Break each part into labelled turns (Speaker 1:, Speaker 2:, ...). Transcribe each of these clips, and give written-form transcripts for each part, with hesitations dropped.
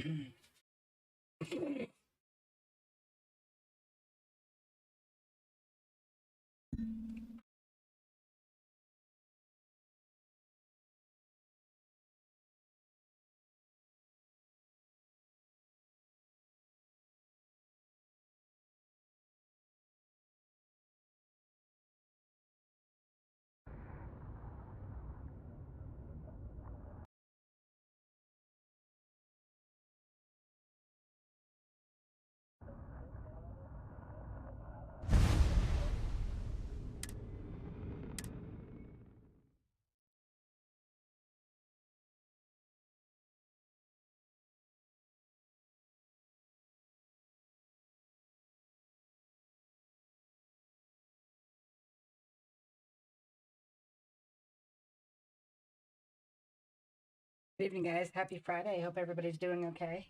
Speaker 1: Good evening, guys. Happy Friday. I hope everybody's doing okay.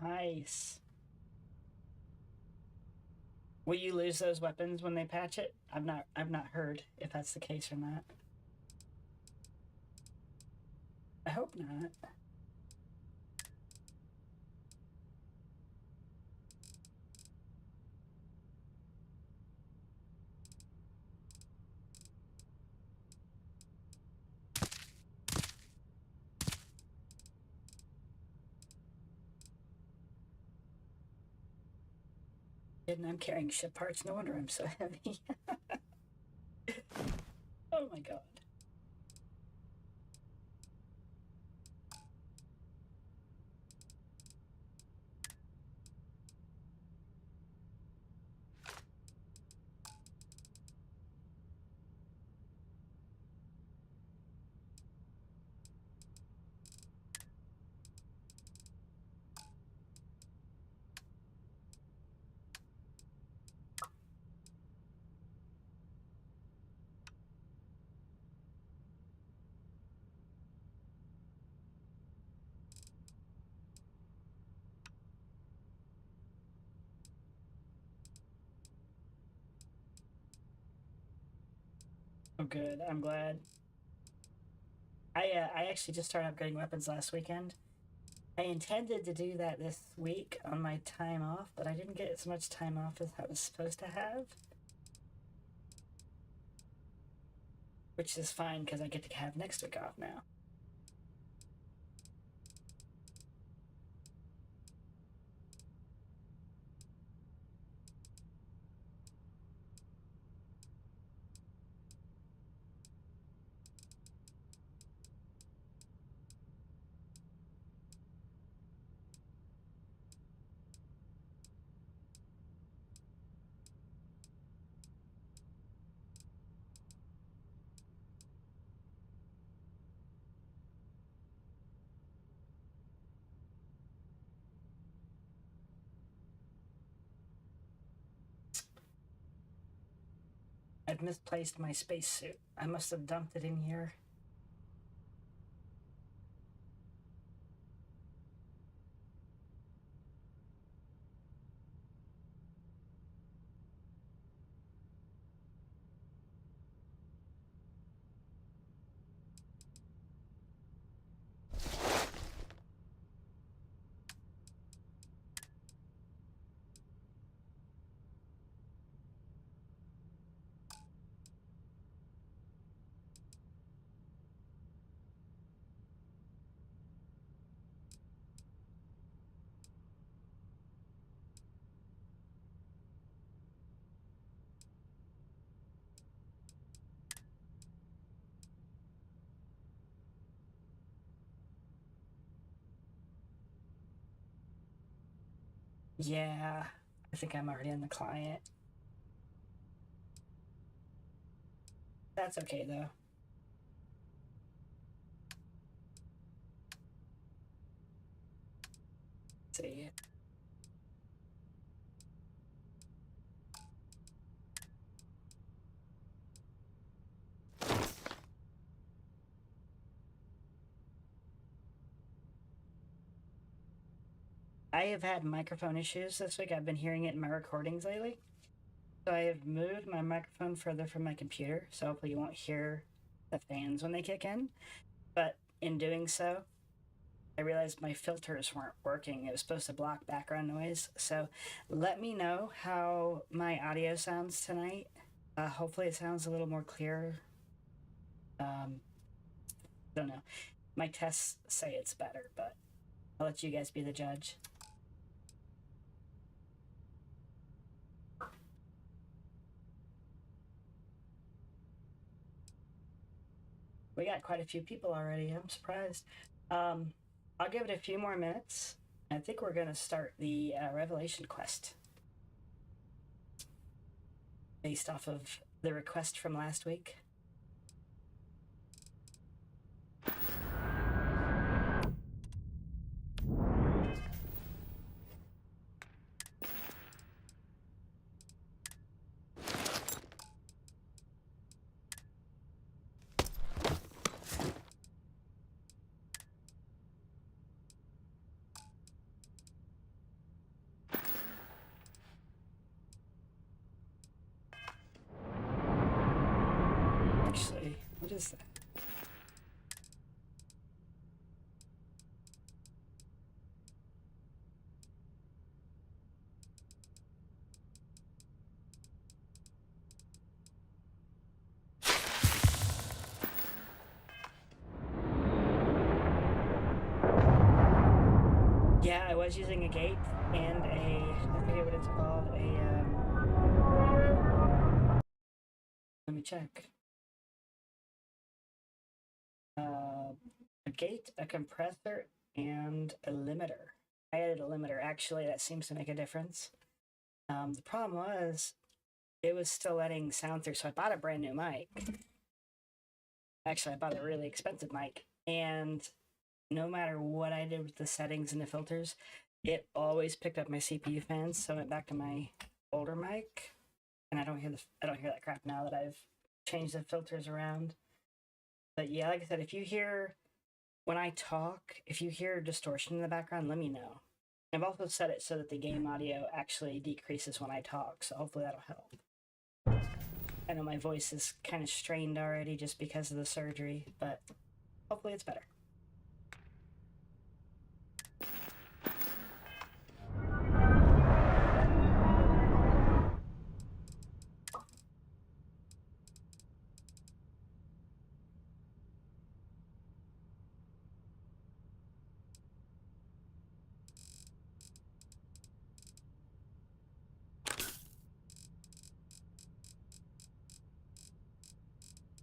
Speaker 1: Nice. Will you lose those weapons when they patch it? I've not heard if that's the case or not. I hope not. And I'm carrying ship parts. No wonder I'm so heavy. Oh my god. Oh, good. I'm glad. I actually just started upgrading weapons last weekend. I intended to do that this week on my time off, but I didn't get as much time off as I was supposed to have. Which is fine because I get to have next week off now. I've misplaced my spacesuit. I must have dumped it in here. Yeah, I think I'm already in the client. That's okay though. Let's see. I have had microphone issues this week. I've been hearing it in my recordings lately. So I have moved my microphone further from my computer, so hopefully you won't hear the fans when they kick in. But in doing so, I realized my filters weren't working. It was supposed to block background noise. So let me know how my audio sounds tonight. Hopefully it sounds a little more clear. Don't know. My tests say it's better, but I'll let you guys be the judge. We got quite a few people already. I'm surprised. I'll give it a few more minutes. I think we're going to start the Revelation quest based off of the request from last week. Actually, what is that? Yeah, I was using a gate and I forget what it's called, let me check. A gate, a compressor, and a limiter. I added a limiter. Actually, that seems to make a difference. The problem was it was still letting sound through, so I bought a brand new mic. Actually, I bought a really expensive mic, and no matter what I did with the settings and the filters, it always picked up my CPU fans. So I went back to my older mic, and I don't hear that crap now that I've changed the filters around. But yeah, like I said, if you hear when I talk, if you hear distortion in the background, let me know. I've also set it so that the game audio actually decreases when I talk, so hopefully that'll help. I know my voice is kind of strained already just because of the surgery, but hopefully it's better.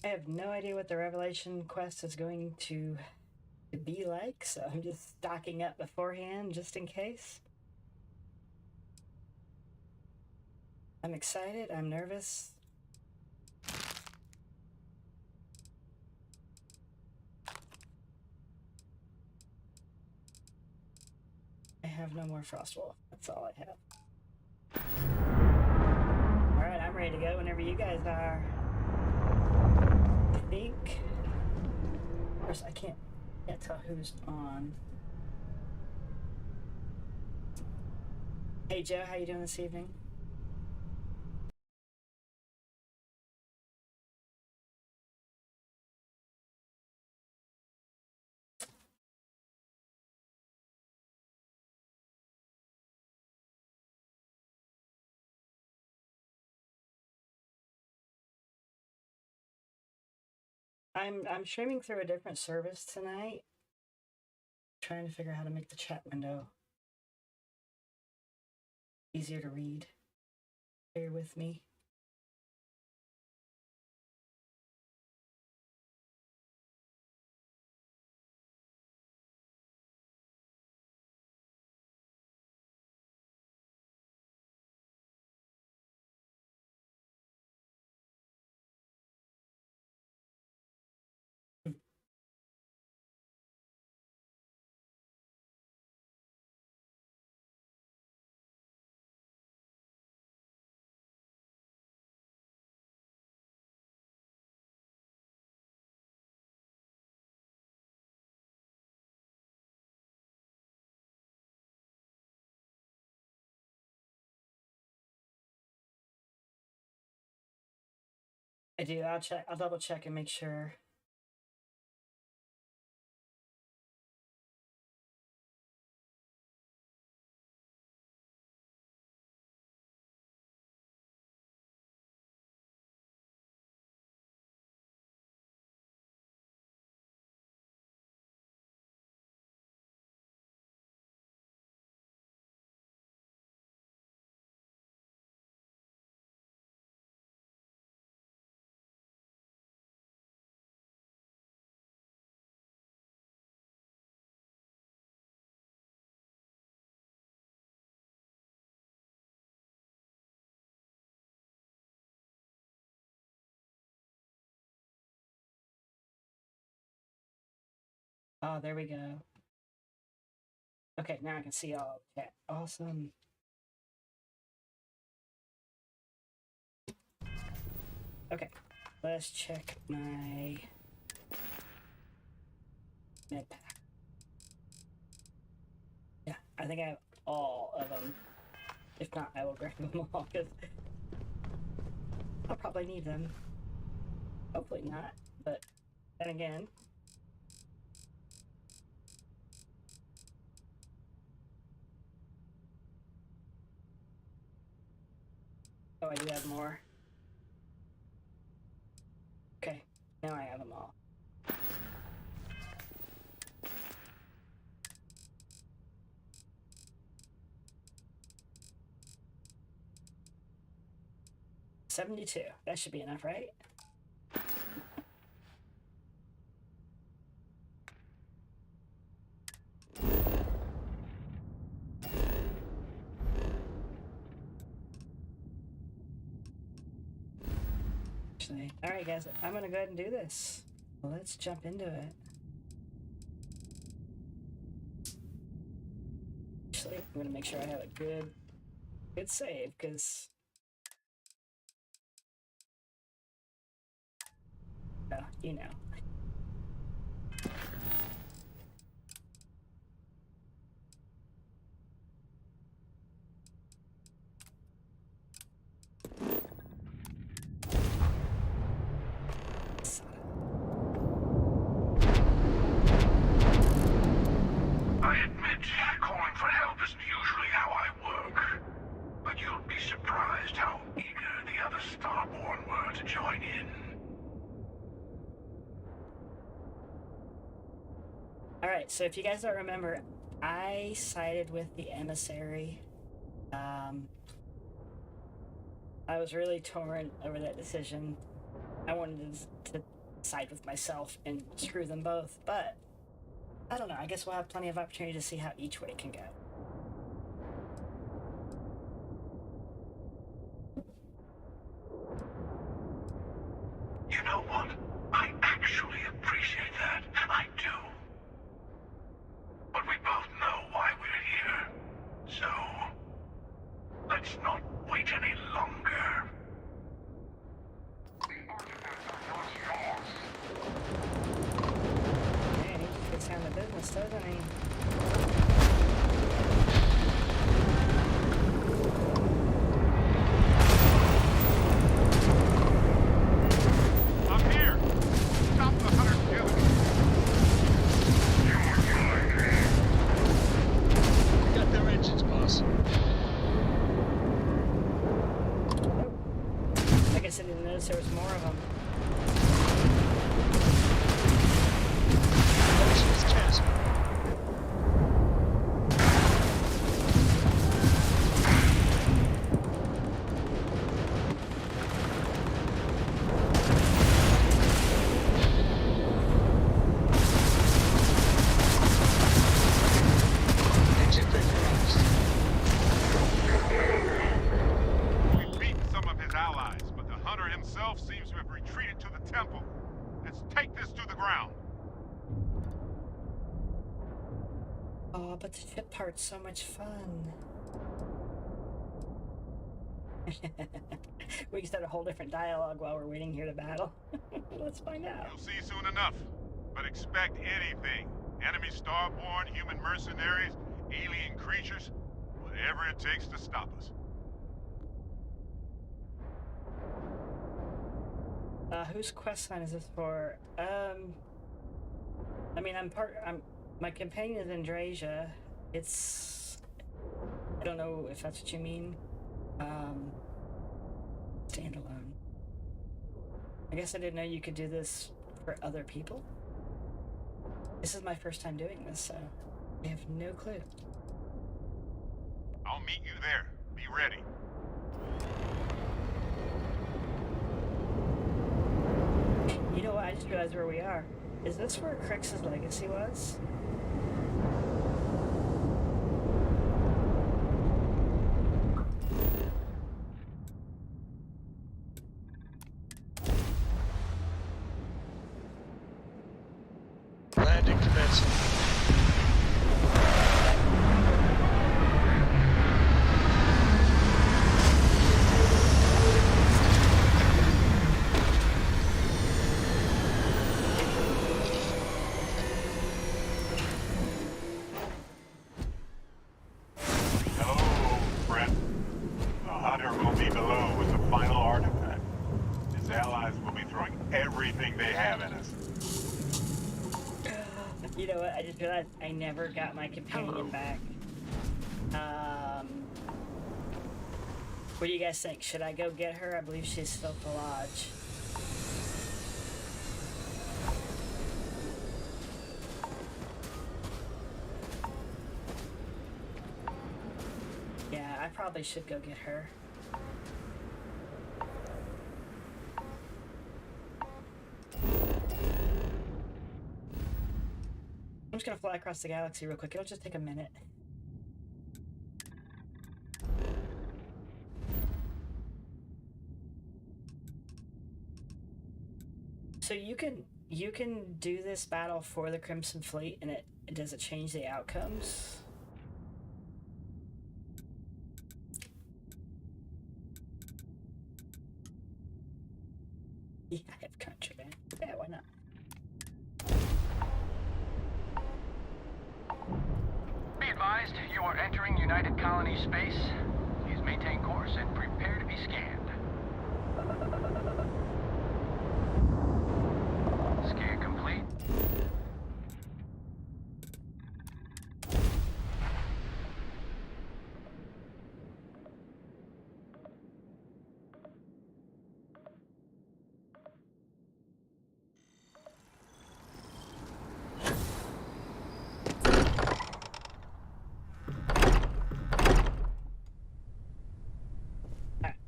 Speaker 1: I have no idea what the Revelation quest is going to be like, so I'm just stocking up beforehand just in case. I'm excited, I'm nervous. I have no more Frostwolf. That's all I have. Alright, I'm ready to go whenever you guys are. I think. Of course, I can't tell who's on. Hey Joe, how you doing this evening? I'm streaming through a different service tonight. Trying to figure out how to make the chat window easier to read. Bear with me. I do. I'll check. I'll double check and make sure. Oh, there we go. Okay, now I can see all of that. Awesome. Okay, let's check my med pack. Yeah, I think I have all of them. If not, I will grab them all because I'll probably need them. Hopefully not, but then again. Oh, I do have more. Okay, now I have them all. $72. That should be enough, right? Actually, all right, guys. I'm gonna go ahead and do this. Let's jump into it. Actually, I'm gonna make sure I have a good save because. You know.
Speaker 2: I admit, calling for help isn't usually how I work. But you'll be surprised how eager the other Starborn were to join in.
Speaker 1: Alright, so if you guys don't remember, I sided with the emissary. I was really torn over that decision. I wanted to side with myself and screw them both, but I don't know. I guess we'll have plenty of opportunity to see how each way can go.
Speaker 2: You know what? I actually appreciate that. I do. But we both know why we're here. So, let's not wait any longer.
Speaker 1: Man, he gets down to business, doesn't he?
Speaker 3: I'm here! Stop the hunter killing!
Speaker 4: We got their engines, boss.
Speaker 1: I guess I didn't notice there was more of them.
Speaker 4: This chasm. Exit vaporized.
Speaker 3: We've beaten some of his allies, but the hunter himself seems to have retreated to the temple. Let's take this to the ground.
Speaker 1: Oh, but the ship part's so much fun. We can start a whole different dialogue while we're waiting here to battle. Let's find out.
Speaker 3: You'll see soon enough. But expect anything. Enemy starborn, human mercenaries, alien creatures, whatever it takes to stop us.
Speaker 1: Whose quest sign is this for? I mean, my companion is Andrasia. It's, I don't know if that's what you mean. Standalone. I guess I didn't know you could do this for other people. This is my first time doing this, so I have no clue.
Speaker 3: I'll meet you there. Be ready.
Speaker 1: You know what? I just realized where we are. Is this where Crix's legacy was?
Speaker 4: Landing commencing.
Speaker 3: Hello, friend. The hunter will be below with the final artifact. His allies will be throwing everything they have at us.
Speaker 1: You know what? I just realized I never got my companion back. What do you guys think? Should I go get her? I believe she's still at the lodge. Yeah, I probably should go get her. I'm just gonna fly across the galaxy real quick. It'll just take a minute. So you can do this battle for the Crimson Fleet, and does it change the outcomes? Yeah, I have contraband. Yeah, why not?
Speaker 5: Be advised, you are entering United Colony space. Please maintain course and prepare to be scanned. Scan complete.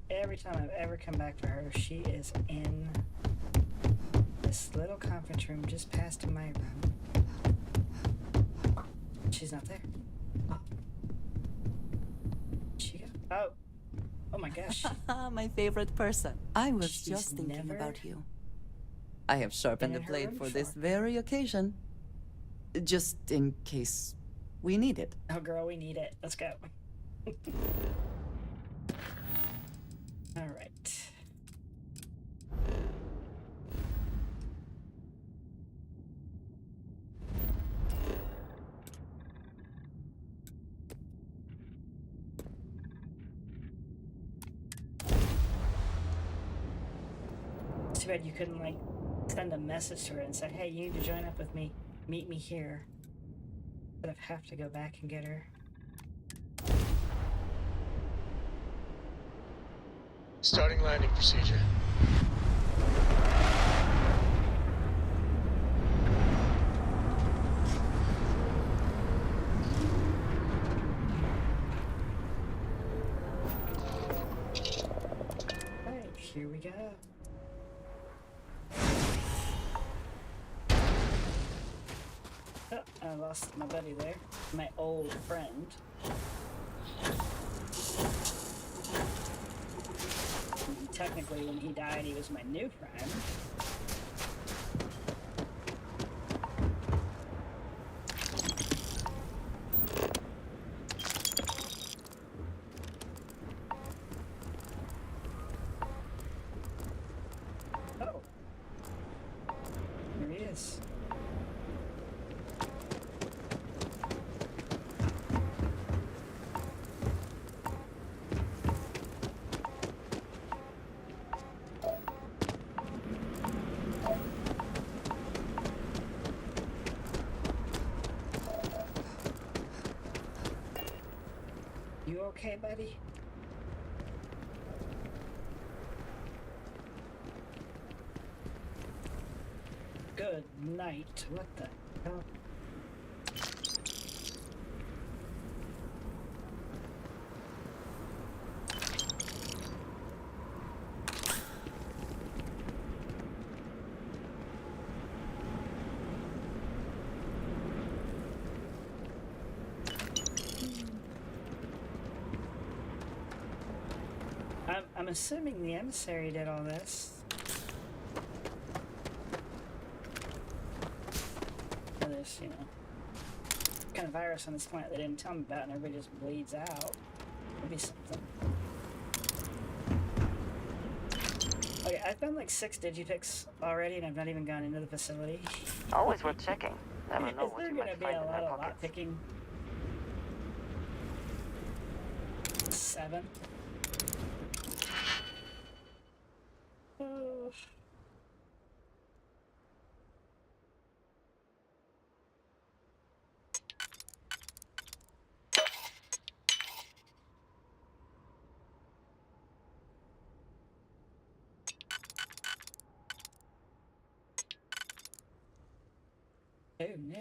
Speaker 1: Every time I've ever come back for her, she is in this little conference room just past my room. She's not there. Oh. She go. Oh. Oh my gosh.
Speaker 6: My favorite person. I was
Speaker 1: She's
Speaker 6: just thinking
Speaker 1: never
Speaker 6: about you. I have sharpened the
Speaker 1: been in her
Speaker 6: blade
Speaker 1: room
Speaker 6: for this
Speaker 1: before.
Speaker 6: very occasion. Just in case we need it.
Speaker 1: Oh girl, we need it. Let's go. All right. It's too bad you couldn't like send a message to her and said, "Hey, you need to join up with me. Meet me here." But I have to go back and get her.
Speaker 4: Starting landing procedure.
Speaker 1: Alright, here we go. Oh, I lost my buddy there. My old friend. Technically, when he died, he was my new friend. Oh. Here he is. okay, buddy? Good night. What the hell? I'm assuming the emissary did all this. Or there's, you know, kind of virus on this planet they didn't tell me about, and everybody just bleeds out. That'd be something. Okay, I've done like 6 digipicks already, and I've not even gone into the facility.
Speaker 7: Always worth checking. Never know
Speaker 1: Is
Speaker 7: what
Speaker 1: there
Speaker 7: you
Speaker 1: gonna
Speaker 7: might
Speaker 1: be
Speaker 7: find
Speaker 1: a
Speaker 7: in
Speaker 1: lot
Speaker 7: their
Speaker 1: of
Speaker 7: pockets.
Speaker 1: lockpicking? 7. Oh. Oh no.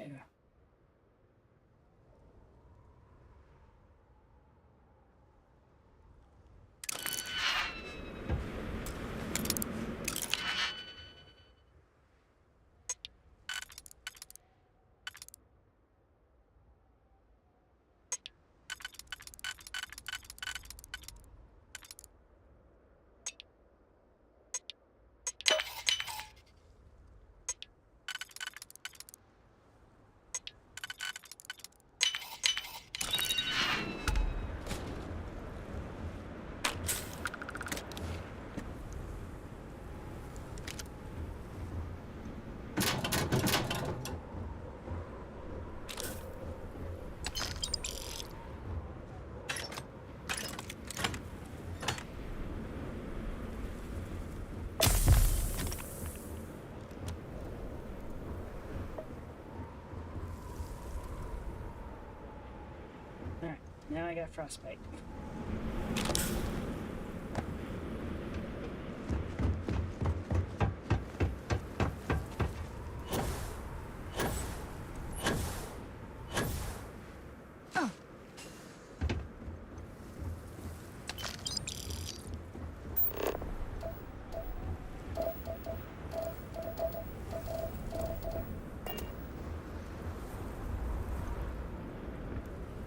Speaker 1: Alright, now I got frostbite.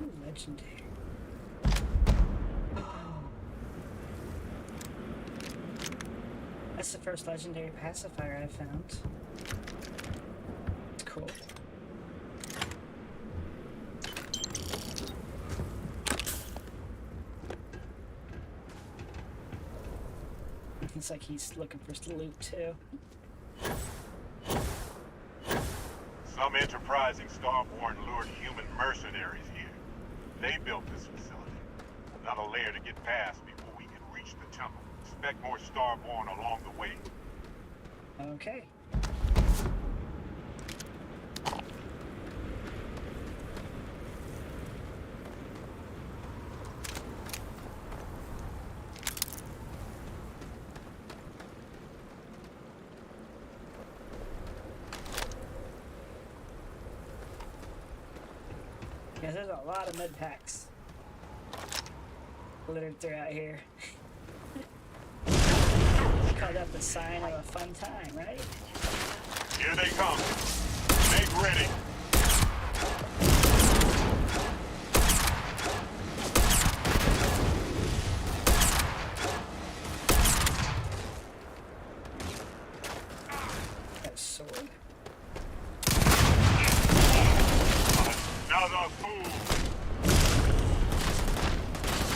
Speaker 1: Ooh, legendary. That's the first legendary pacifier I've found. It's cool. It's like he's looking for loot too.
Speaker 3: Some enterprising Starborn lured human mercenaries here. They built this facility. Not a layer to get past before we can reach the tunnel. Expect more Starborn along the way.
Speaker 1: Okay. Yeah, there's a lot of med packs littered throughout here. Call that the sign of a fun time, right?
Speaker 3: Here they come. Make ready.
Speaker 1: Got a sword.
Speaker 3: Another fool.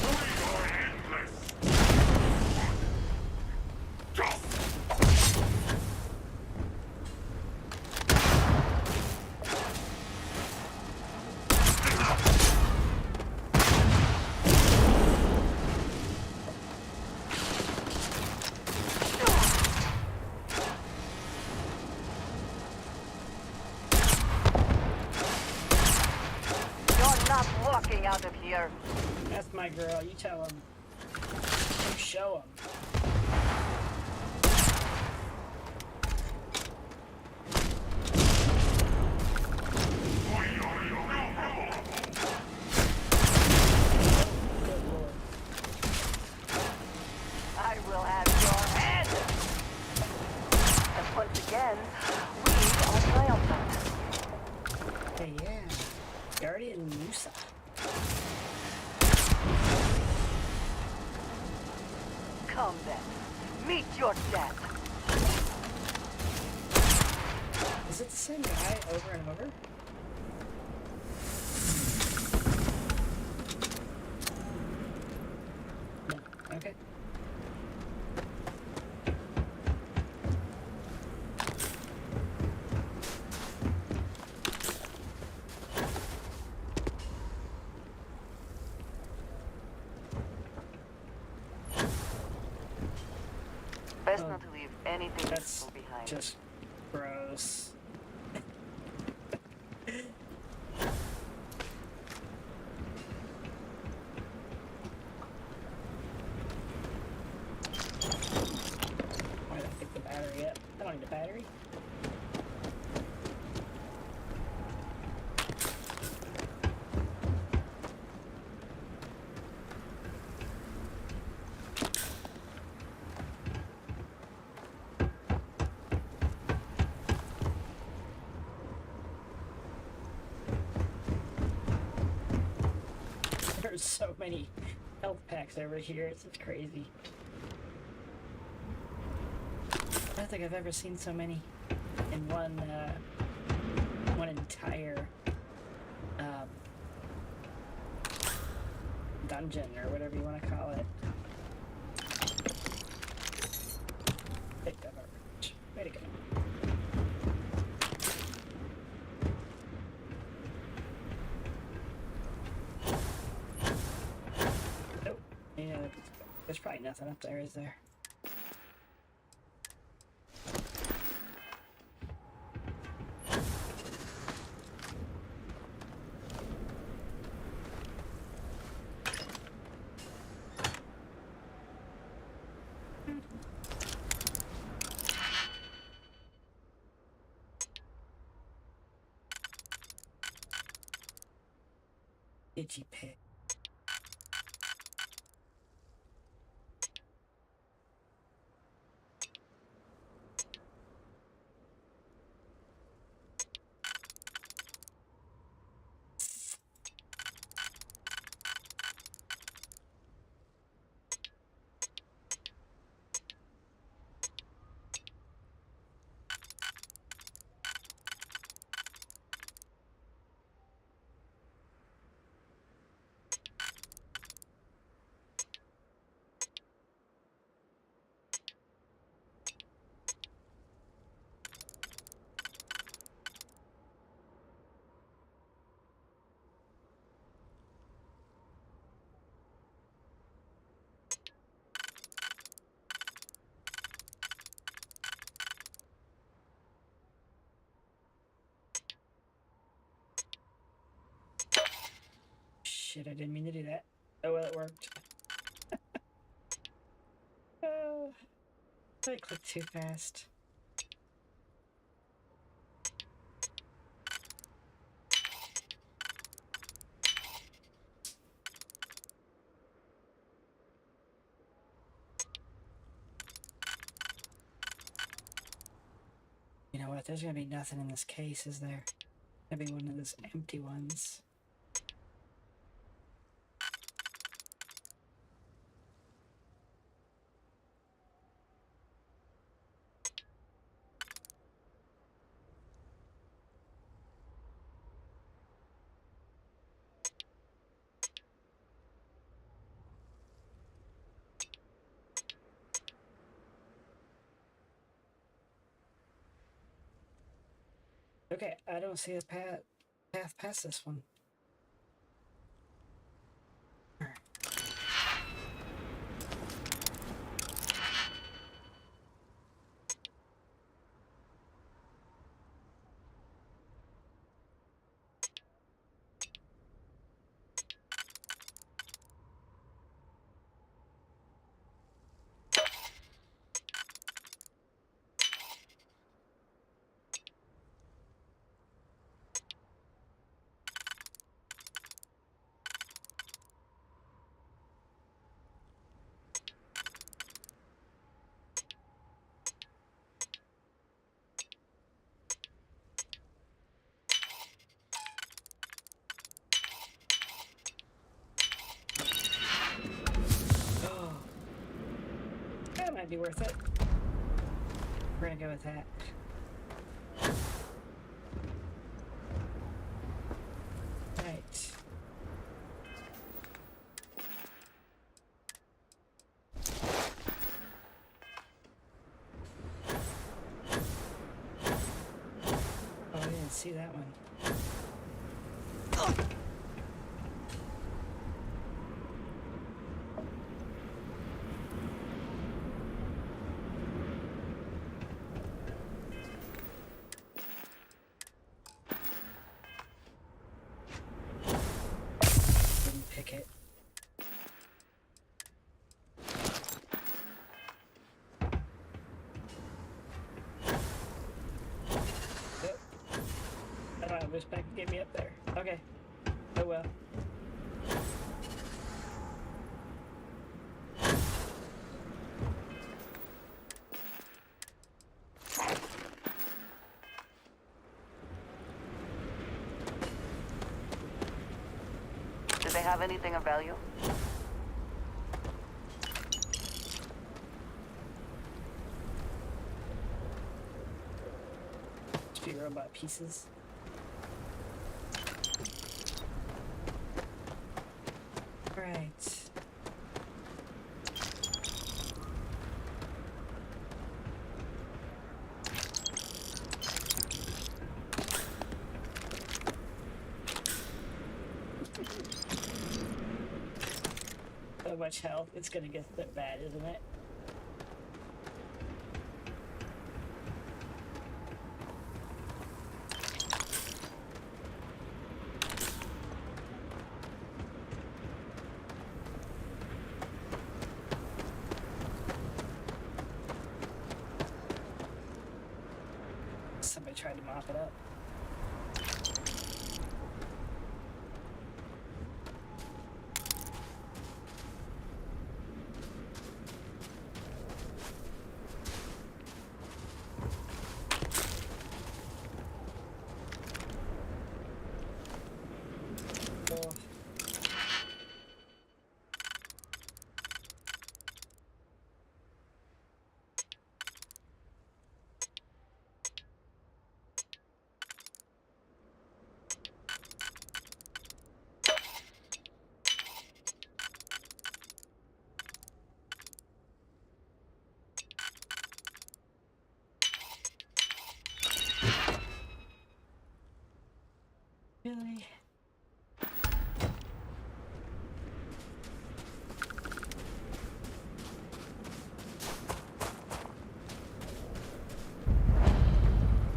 Speaker 3: We are endless.
Speaker 7: not walking out of here.
Speaker 1: That's my girl. You tell him. You show him. Good lord.
Speaker 7: I will have your head. And once again, we are triumphant.
Speaker 1: Hey, yeah. Guardian Musa.
Speaker 7: Come then, meet your death.
Speaker 1: Is it the same guy over and over? No. Okay.
Speaker 7: Best
Speaker 1: Oh,
Speaker 7: not to leave anything
Speaker 1: That's
Speaker 7: useful behind.
Speaker 1: just gross. Why did I pick the battery up? I don't need a battery. There's so many health packs over here, it's just crazy. I don't think I've ever seen so many in one entire dungeon, or whatever you want to call it. Picked up orange. Way to go. Nope. Yeah, there's probably nothing up there, is there? Itchy pig. Shit, I didn't mean to do that. Oh well, it worked. I clicked too fast. You know what? There's gonna be nothing in this case, is there? Gonna be one of those empty ones. Okay, I don't see a path past this one. Alright. be worth it. We're gonna go with that. Right. Oh, I didn't see that one. Didn't pick it. Yep. I don't have respect to get me up there. Okay. Oh well.
Speaker 7: Do they have anything of value?
Speaker 1: A few robot pieces. Right. So much health, it's gonna get a bit bad, isn't it? Somebody tried to mop it up. Oh. Really?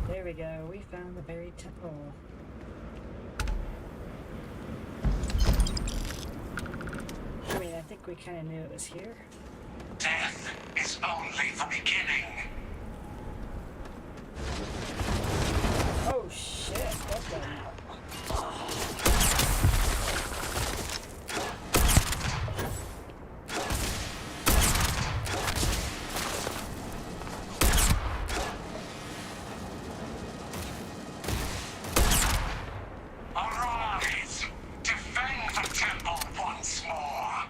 Speaker 1: There we go, we found the buried temple. I mean, I think we kind of knew it was here.
Speaker 2: Death is only the beginning.
Speaker 1: Oh shit, what the?
Speaker 2: Arise! Defend the temple once more!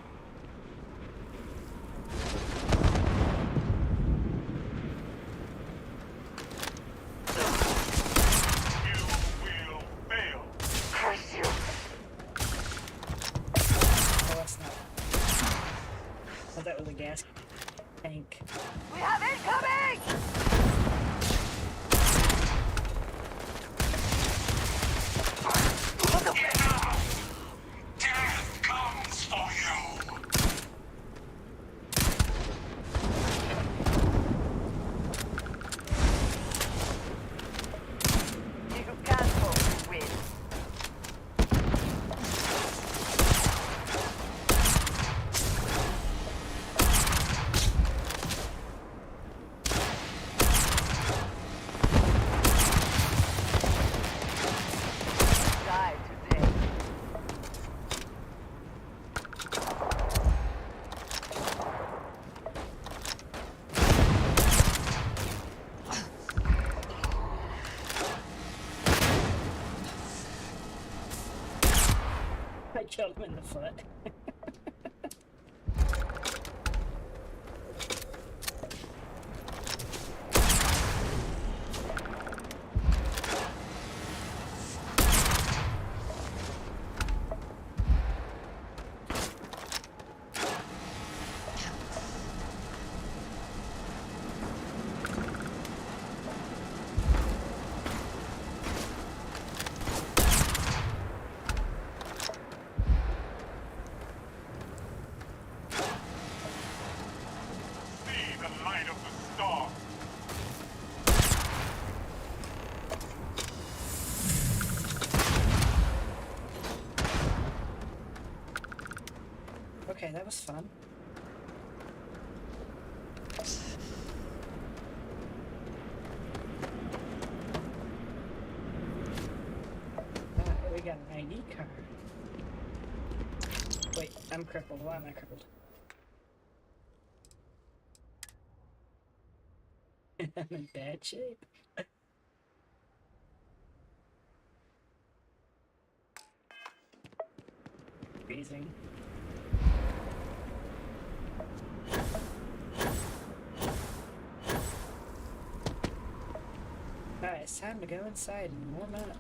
Speaker 3: You will fail.
Speaker 7: Curse you.
Speaker 1: Oh, that's not. Oh, that was a gas tank.
Speaker 7: We have incoming!
Speaker 2: Enough! Death comes for you!
Speaker 7: You cancel. Win. Die today.
Speaker 1: I killed him in the foot. Okay, that was fun. We got an ID card. Wait, I'm crippled. Why am I crippled? I'm in bad shape. Freezing. Alright, it's time to go inside and warm up.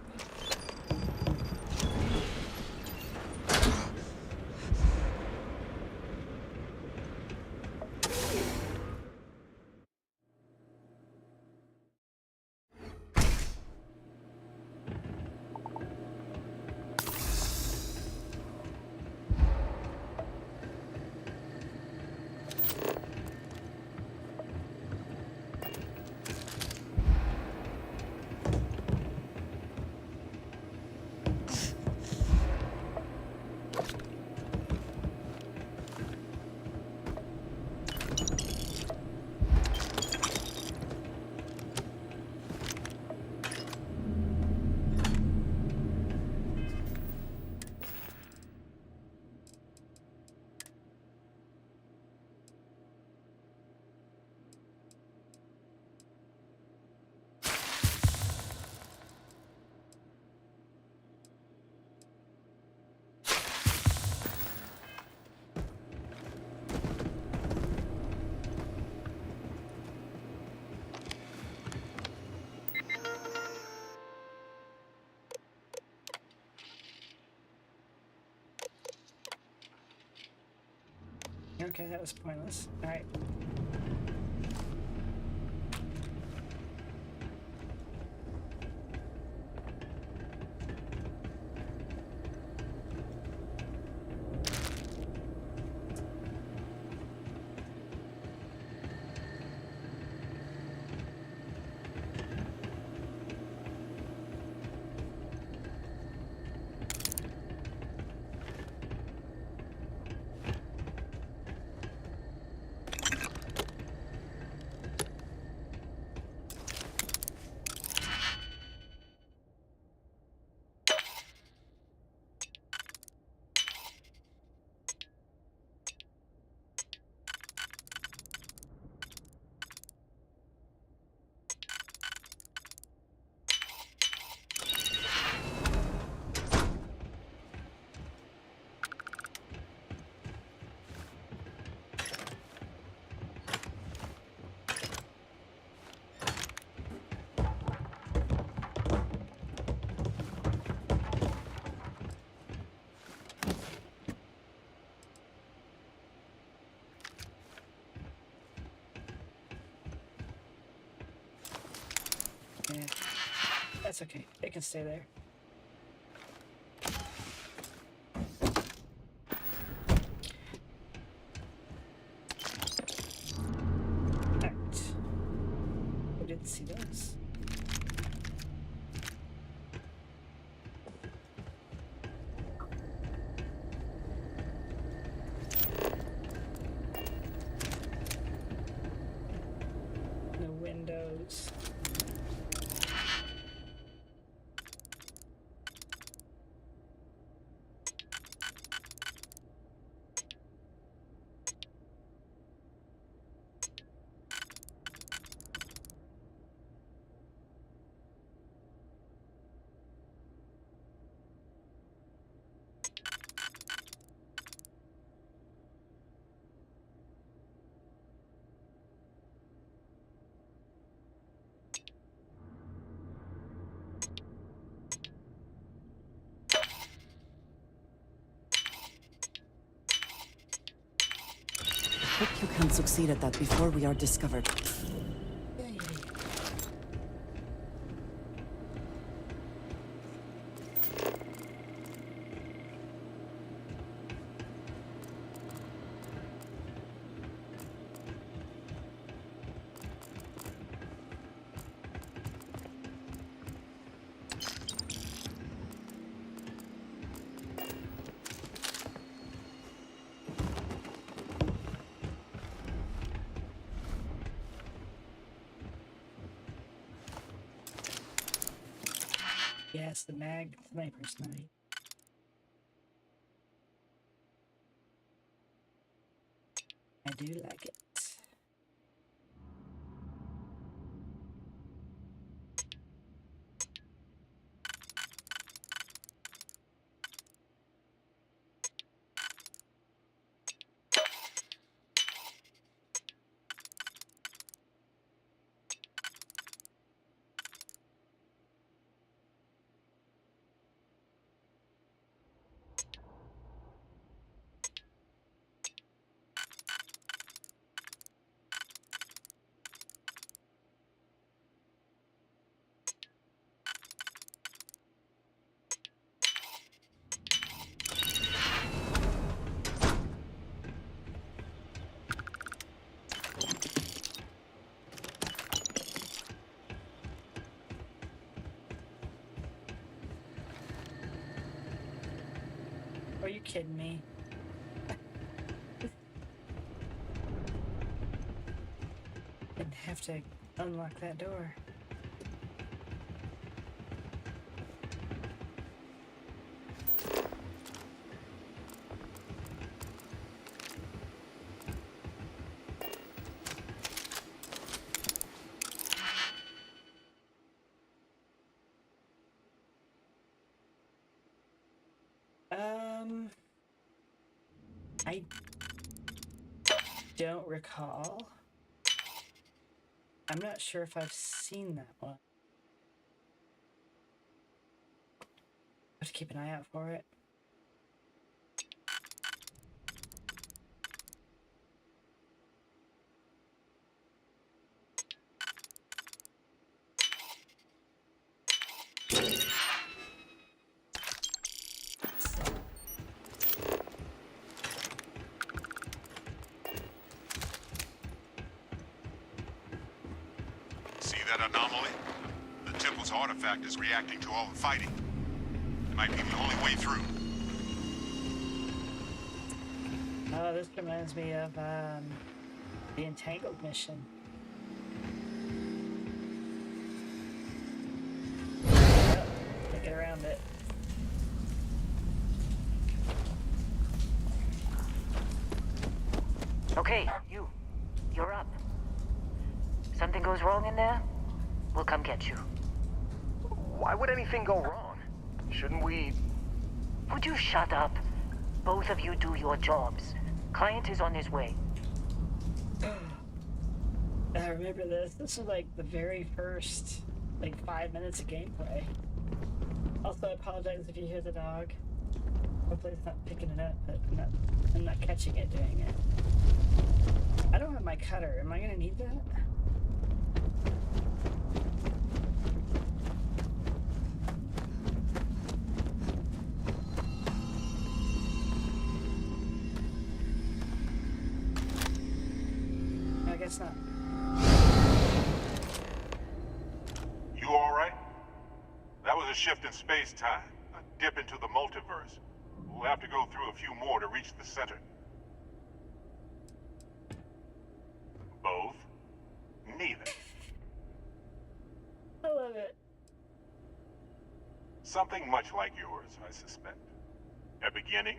Speaker 1: Okay, that was pointless. Alright. Yeah. That's okay. It can stay there. Alright. I didn't see those. No windows.
Speaker 6: Hope you can succeed at that before we are discovered.
Speaker 1: Yeah, yeah, yeah. That's the mag sniper snipe. I do like it. Are you kidding me? Didn't have to unlock that door. I don't recall. I'm not sure if I've seen that one. Have to keep an eye out for it.
Speaker 3: See that anomaly? The temple's artifact is reacting to all the fighting. It might be the only way through.
Speaker 1: Oh, this reminds me of the Entangled mission. Yep, can't get around it.
Speaker 7: Okay, you're up. Something goes wrong in there, we'll come get you.
Speaker 8: Why would anything go wrong? Shouldn't we...
Speaker 7: Would you shut up? Both of you do your jobs. Client is on his way.
Speaker 1: I remember this. This was like the very first, 5 minutes of gameplay. Also, I apologize if you hear the dog. Hopefully it's not picking it up, but I'm not catching it doing it. I don't have my cutter. Am I gonna need that? I guess not.
Speaker 3: You alright? That was a shift in space-time. A dip into the multiverse. We'll have to go through a few more to reach the center. Both? Neither.
Speaker 1: I love it.
Speaker 3: Something much like yours, I suspect. A beginning,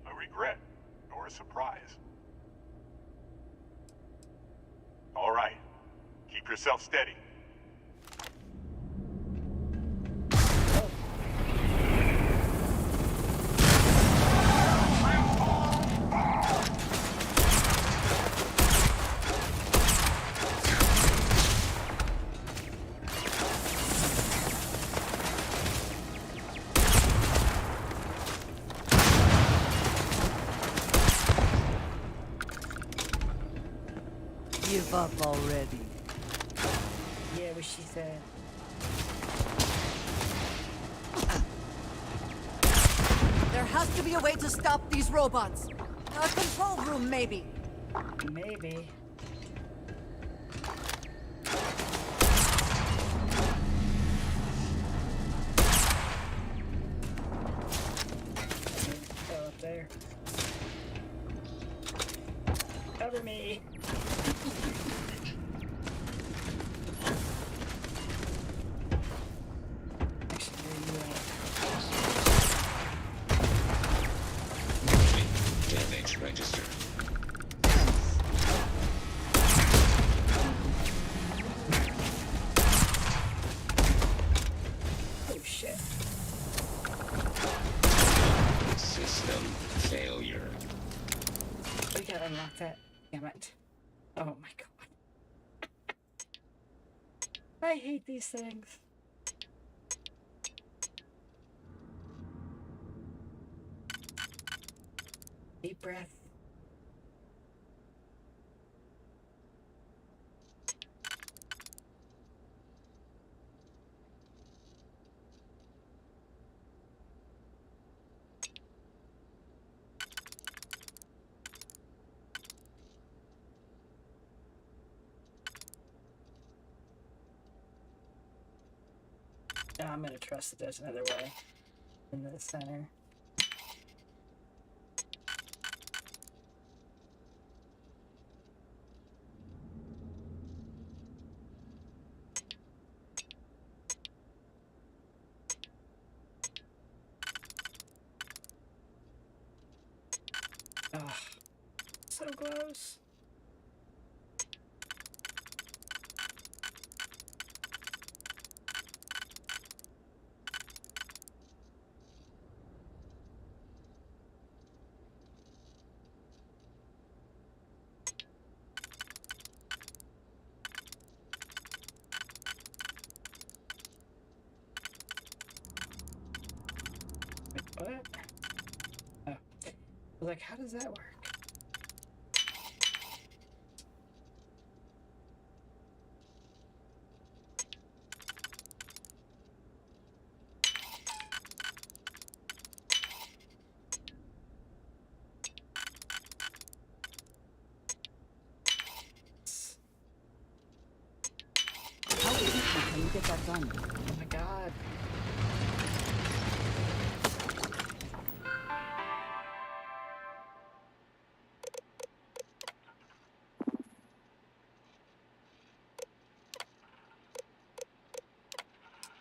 Speaker 3: a regret, or a surprise. All right. Keep yourself steady.
Speaker 6: Give up already.
Speaker 1: Yeah, what she said.
Speaker 6: There has to be a way to stop these robots. A control room, maybe.
Speaker 1: Maybe. Oh, up there. Cover me. Actually, where are you at? unlock that. Damn it. Oh my god. I hate these things. Deep breath. Now I'm gonna trust that there's another way in the center. Oh, so close. Wait, what? Oh. I was like, how does that work?
Speaker 9: How quickly can you get that done?
Speaker 1: Oh my god.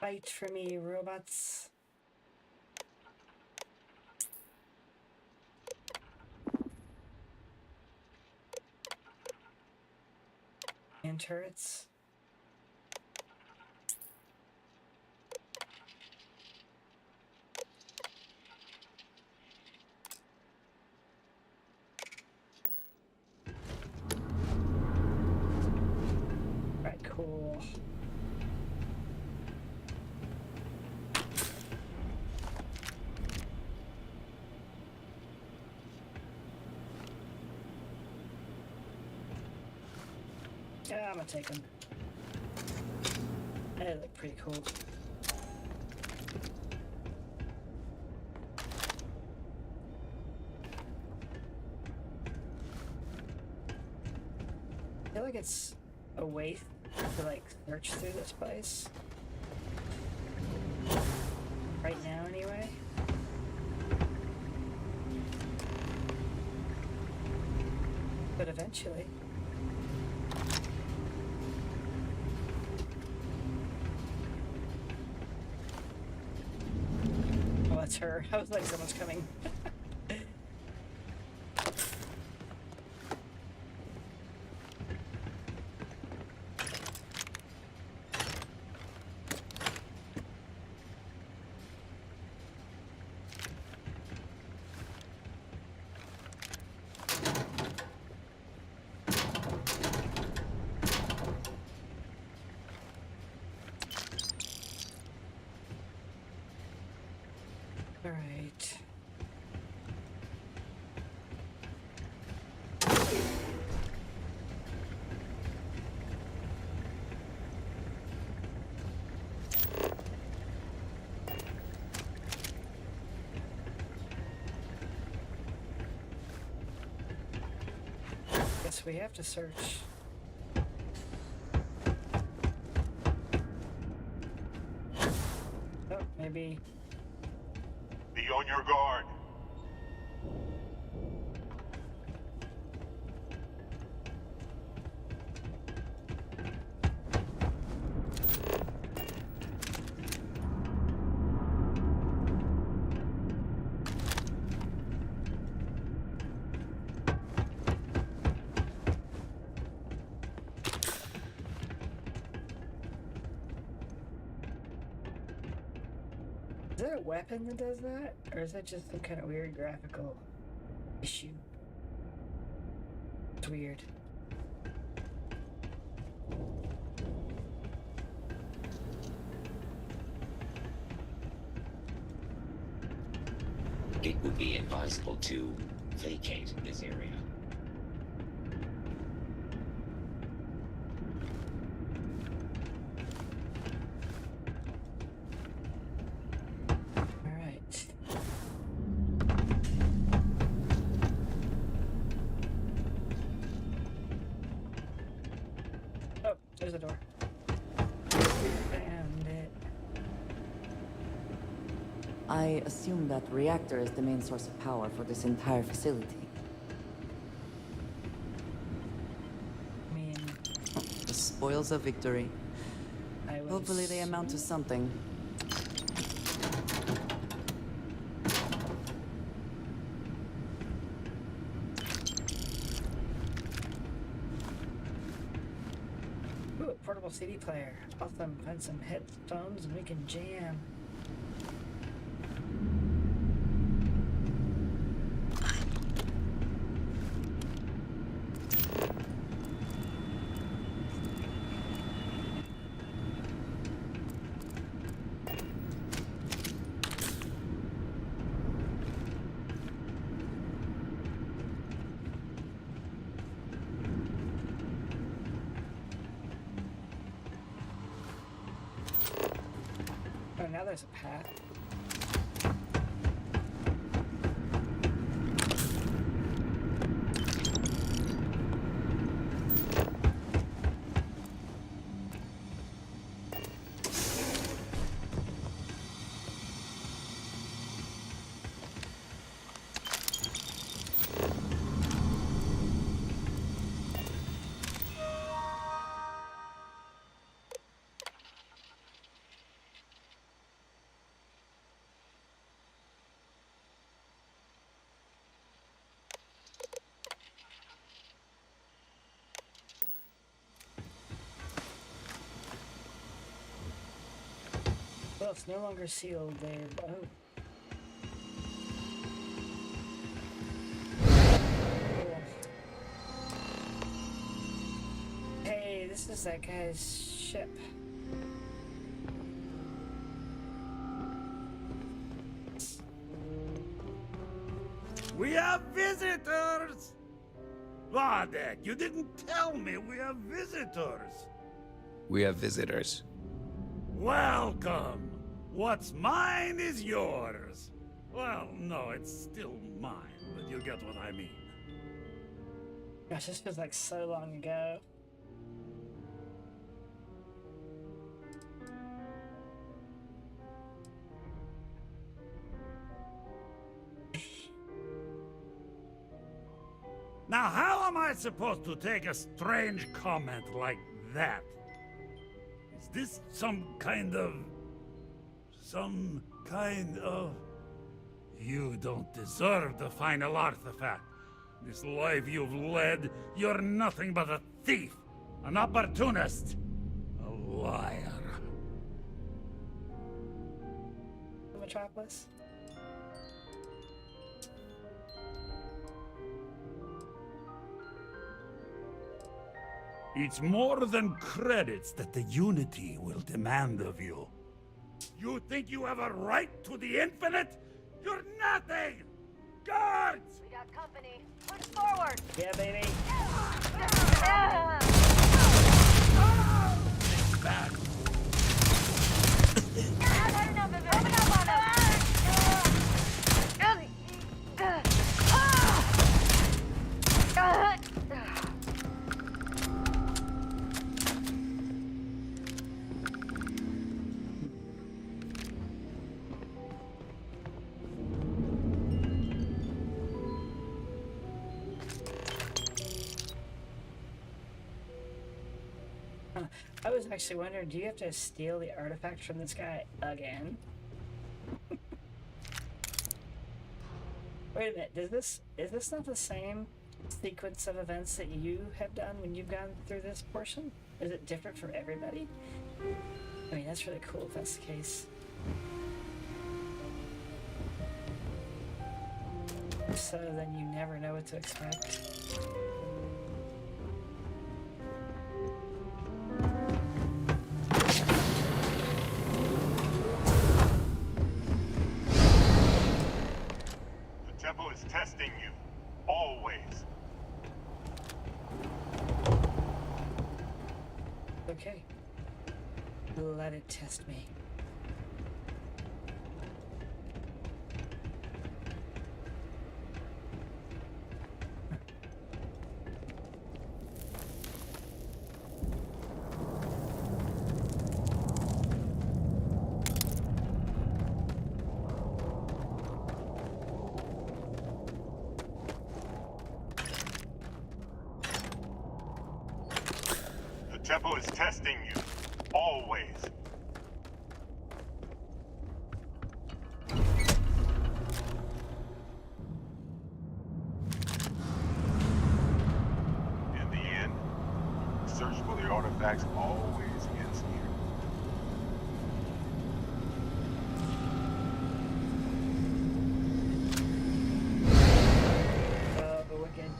Speaker 1: Fight for me, robots. And turrets. Right, cool. Yeah, I'm gonna take them. They look pretty cool. I feel like it's a way to like search through this place. Right now, anyway. But eventually. Oh, that's her. I was like, someone's coming. All right. Guess we have to search. Oh, maybe.
Speaker 3: Be on your guard.
Speaker 1: Is that a weapon that does that? Or is that just some kind of weird graphical issue? It's weird.
Speaker 10: It would be advisable to vacate this area.
Speaker 1: All right. Oh, there's a door. Found it.
Speaker 9: I assume that reactor is the main source of power for this entire facility.
Speaker 1: I mean,
Speaker 9: The spoils of victory.
Speaker 1: I would
Speaker 9: Hopefully they amount to something.
Speaker 1: Ooh, a portable CD player. Awesome. Find some headphones and we can jam. Oh, now there's a path. Well, it's no longer sealed there. Oh. Cool. Hey, this is that guy's ship.
Speaker 11: We have visitors! Vardek, you didn't tell me we have visitors.
Speaker 12: We have visitors.
Speaker 11: Welcome. What's mine is yours. Well, no, it's still mine, but you get what I mean.
Speaker 1: Gosh, this feels like so long ago.
Speaker 11: Now, how am I supposed to take a strange comment like that? Is this some kind of... You don't deserve the final artifact. This life you've led, you're nothing but a thief, an opportunist, a liar.
Speaker 1: Metropolis?
Speaker 11: It's more than credits that the Unity will demand of you. You think you have a right to the infinite? You're nothing! Guards!
Speaker 7: We got company. Push forward.
Speaker 1: Yeah, baby.
Speaker 11: Back.
Speaker 7: I've had enough of it. Open up on
Speaker 1: I was actually wondering, do you have to steal the artifact from this guy again? Wait a minute, is this not the same sequence of events that you have done when you've gone through this portion? Is it different for everybody? I mean, that's really cool if that's the case. So then you never know what to expect.
Speaker 3: testing you. Always.
Speaker 1: Okay. Let it test me.
Speaker 3: The temple is testing you. Always. In the end, the search for the artifacts always ends here.
Speaker 1: Oh, wicked.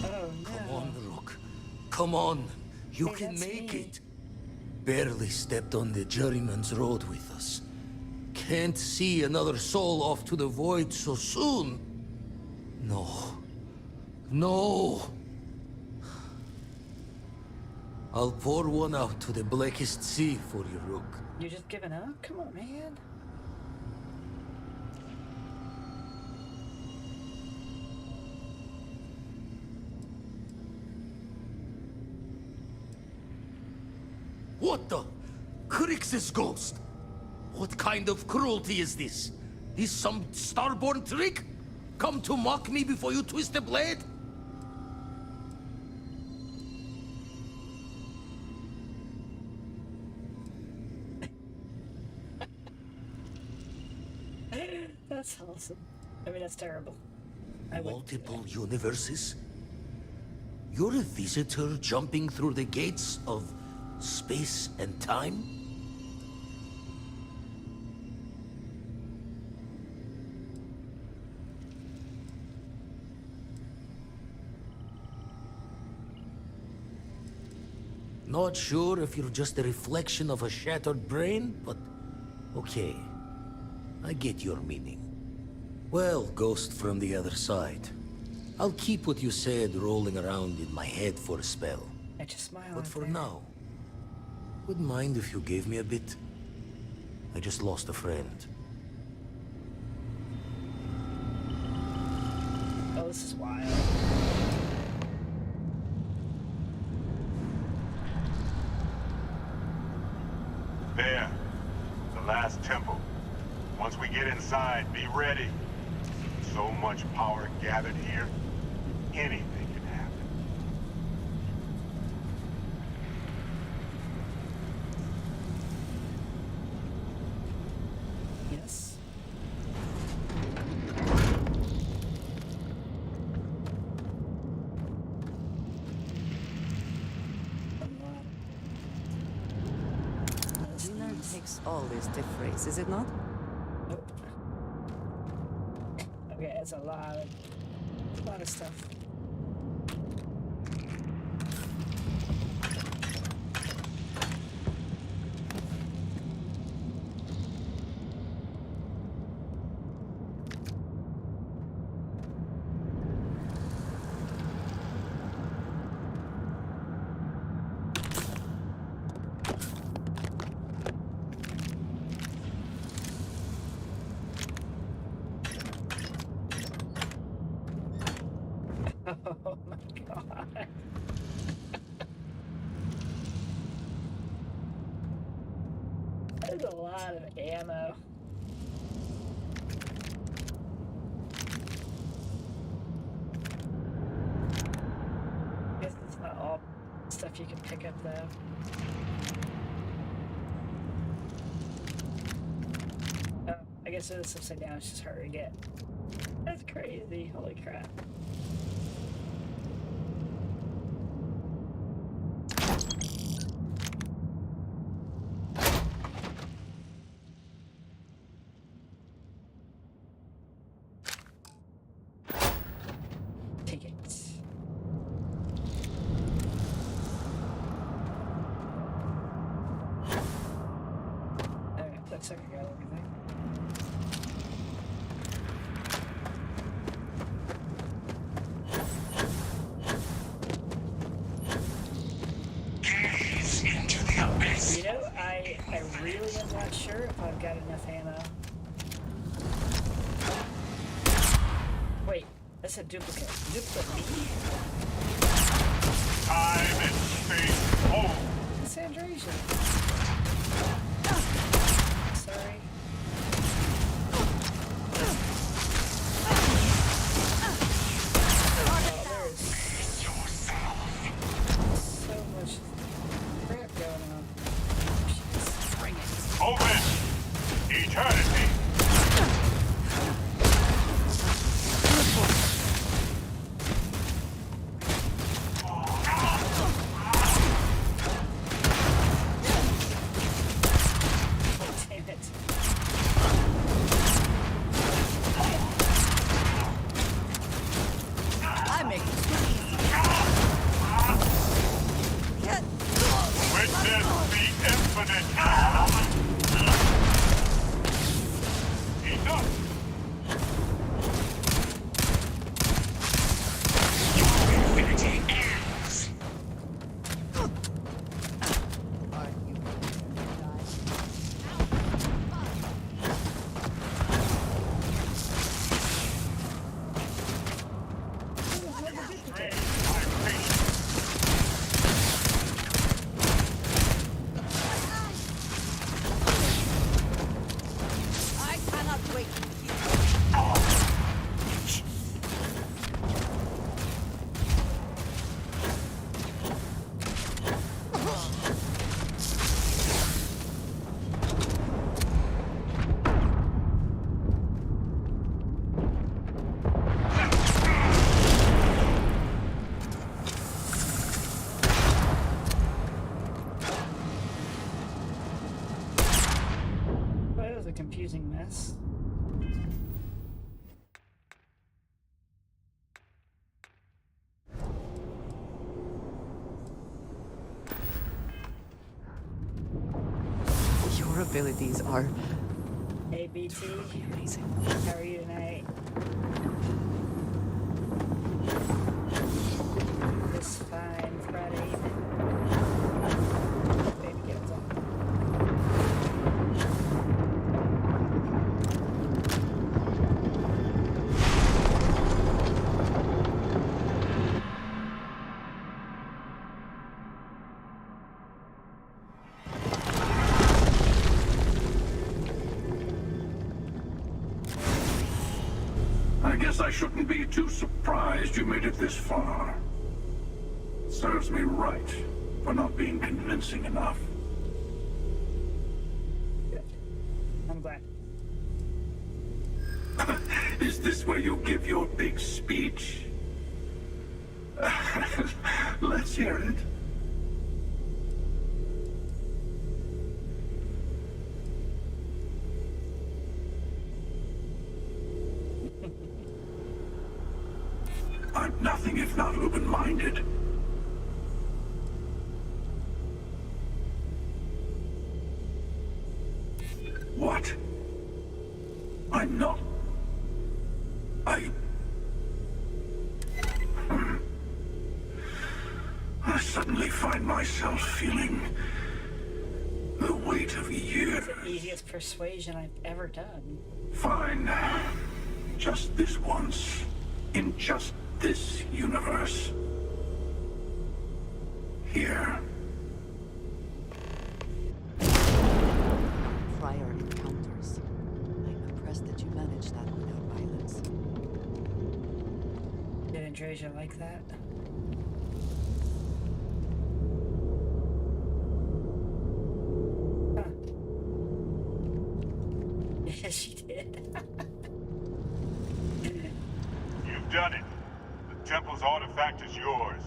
Speaker 1: Oh, no.
Speaker 13: Come on, Rook. Come on. You
Speaker 1: Hey,
Speaker 13: can
Speaker 1: that's
Speaker 13: make
Speaker 1: me.
Speaker 13: it. Barely stepped on the juryman's road with us. Can't see another soul off to the void so soon. No. No. I'll pour one out to the blackest sea for you, Rook.
Speaker 1: You just giving up? Come on, man.
Speaker 13: What the? Crix's ghost? What kind of cruelty is this? Is some starborn trick? Come to mock me before you twist the blade?
Speaker 1: That's awesome. I mean, that's terrible. I would.
Speaker 13: Multiple universes? You're a visitor jumping through the gates of space and time? Not sure if you're just a reflection of a shattered brain, but okay. I get your meaning. Well, ghost from the other side. I'll keep what you said rolling around in my head for a spell.
Speaker 1: I just smile.
Speaker 13: But
Speaker 1: out
Speaker 13: for
Speaker 1: there.
Speaker 13: now, wouldn't mind if you gave me a bit. I just lost a friend.
Speaker 1: Oh, this is wild.
Speaker 3: There. The last temple. Once we get inside, be ready. So much power gathered here. Anything can happen.
Speaker 1: Yes.
Speaker 9: Dinner takes all this to phrase, is it not?
Speaker 1: Nope. Okay, that's a lot of stuff. Oh my god. There's a lot of ammo. I guess it's not all stuff you can pick up though. Oh, I guess it's upside down, it's just harder to get. That's crazy, holy crap. Take it. Okay, looks like I got everything. sure if I've got enough ammo. Wait, that's a duplicate. Duplicate me?
Speaker 3: Time and space hold.
Speaker 1: It's Andresia. Sorry. So much crap going on. Bring it.
Speaker 3: Open! Eternity!
Speaker 1: Damn it.
Speaker 6: I make it too easy. Get
Speaker 3: Witness the infinite! Enough!
Speaker 2: Infinity ends.
Speaker 6: Are you I cannot wait.
Speaker 1: Well, that was a confusing mess.
Speaker 9: Your abilities are
Speaker 1: Hey, BT.
Speaker 9: amazing.
Speaker 1: How are you tonight? This fine Friday evening. Baby gets on.
Speaker 2: I guess I shouldn't be too surprised you made it this far. Serves me right for not being convincing enough.
Speaker 1: Good. I'm glad.
Speaker 2: Is this where you give your big speech? Let's hear it. I'm nothing if not open-minded. What? I'm not. I suddenly find myself feeling the weight of years.
Speaker 1: The easiest persuasion I've ever done.
Speaker 2: Fine. Just this once. In just this universe. Here.
Speaker 9: Prior encounters. I'm impressed that you managed that without violence.
Speaker 1: Did Andresia like that? Huh. Yes, she did.
Speaker 3: You've done it. The temple's artifact is yours.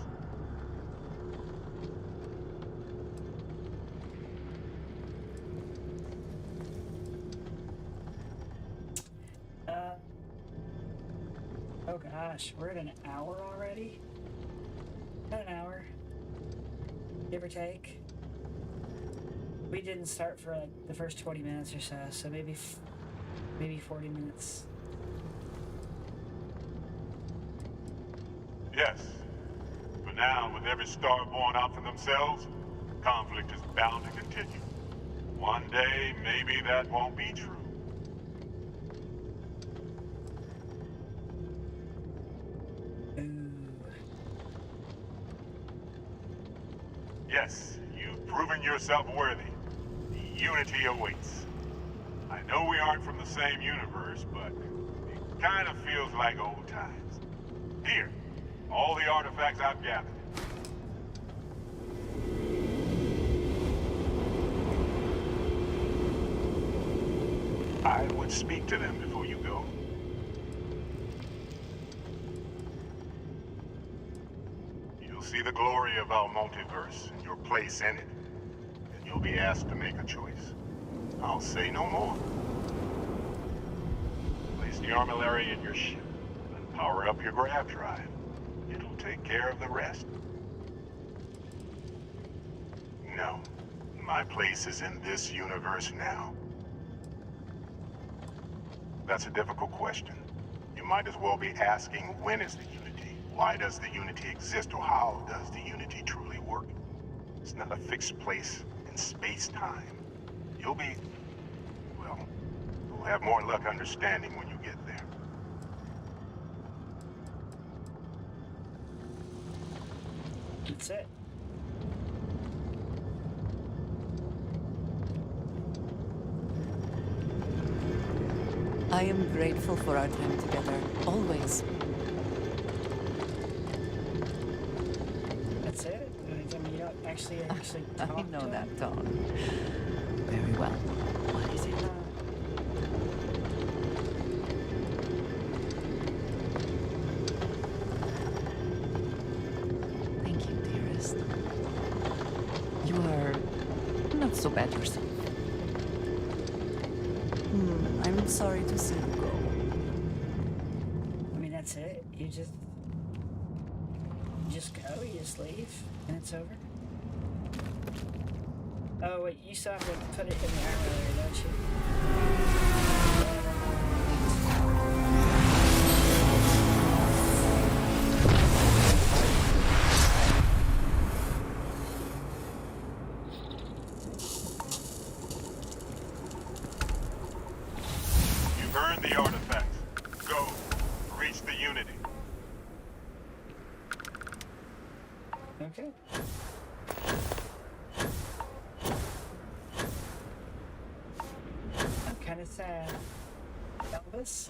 Speaker 1: Oh gosh, we're at an hour already? About an hour. Give or take. We didn't start for like the first 20 minutes or so, so maybe 40 minutes.
Speaker 3: Yes. For now, with every star born out for themselves, conflict is bound to continue. One day, maybe that won't be true. Yes, you've proven yourself worthy. The Unity awaits. I know we aren't from the same universe, but it kind of feels like old times. Here, all the artifacts I've gathered. I would speak to them before you go. You'll see the glory of our multiverse and your place in it. And you'll be asked to make a choice. I'll say no more. Place the armillary in your ship and power up your grav drive. It'll take care of the rest. No. My place is in this universe now. That's a difficult question. You might as well be asking, when is the Unity? Why does the Unity exist, or how does the Unity truly work? It's not a fixed place in space-time. You'll be... well, you'll have more luck understanding when you get there.
Speaker 1: That's it.
Speaker 9: I am grateful for our time together, always.
Speaker 1: That's it? I mean, you don't actually talk
Speaker 9: I know
Speaker 1: to
Speaker 9: that
Speaker 1: him?
Speaker 9: tone very well. What is it? Thank you, dearest. You are not so bad yourself. I'm sorry to see you go.
Speaker 1: I mean, that's it? You just go, you just leave, and it's over? Oh, wait, you still have to put it in the armor, don't you?
Speaker 3: You've earned the artifacts. Go. Reach the Unity.
Speaker 1: Okay. I'm kind of sad. Elvis?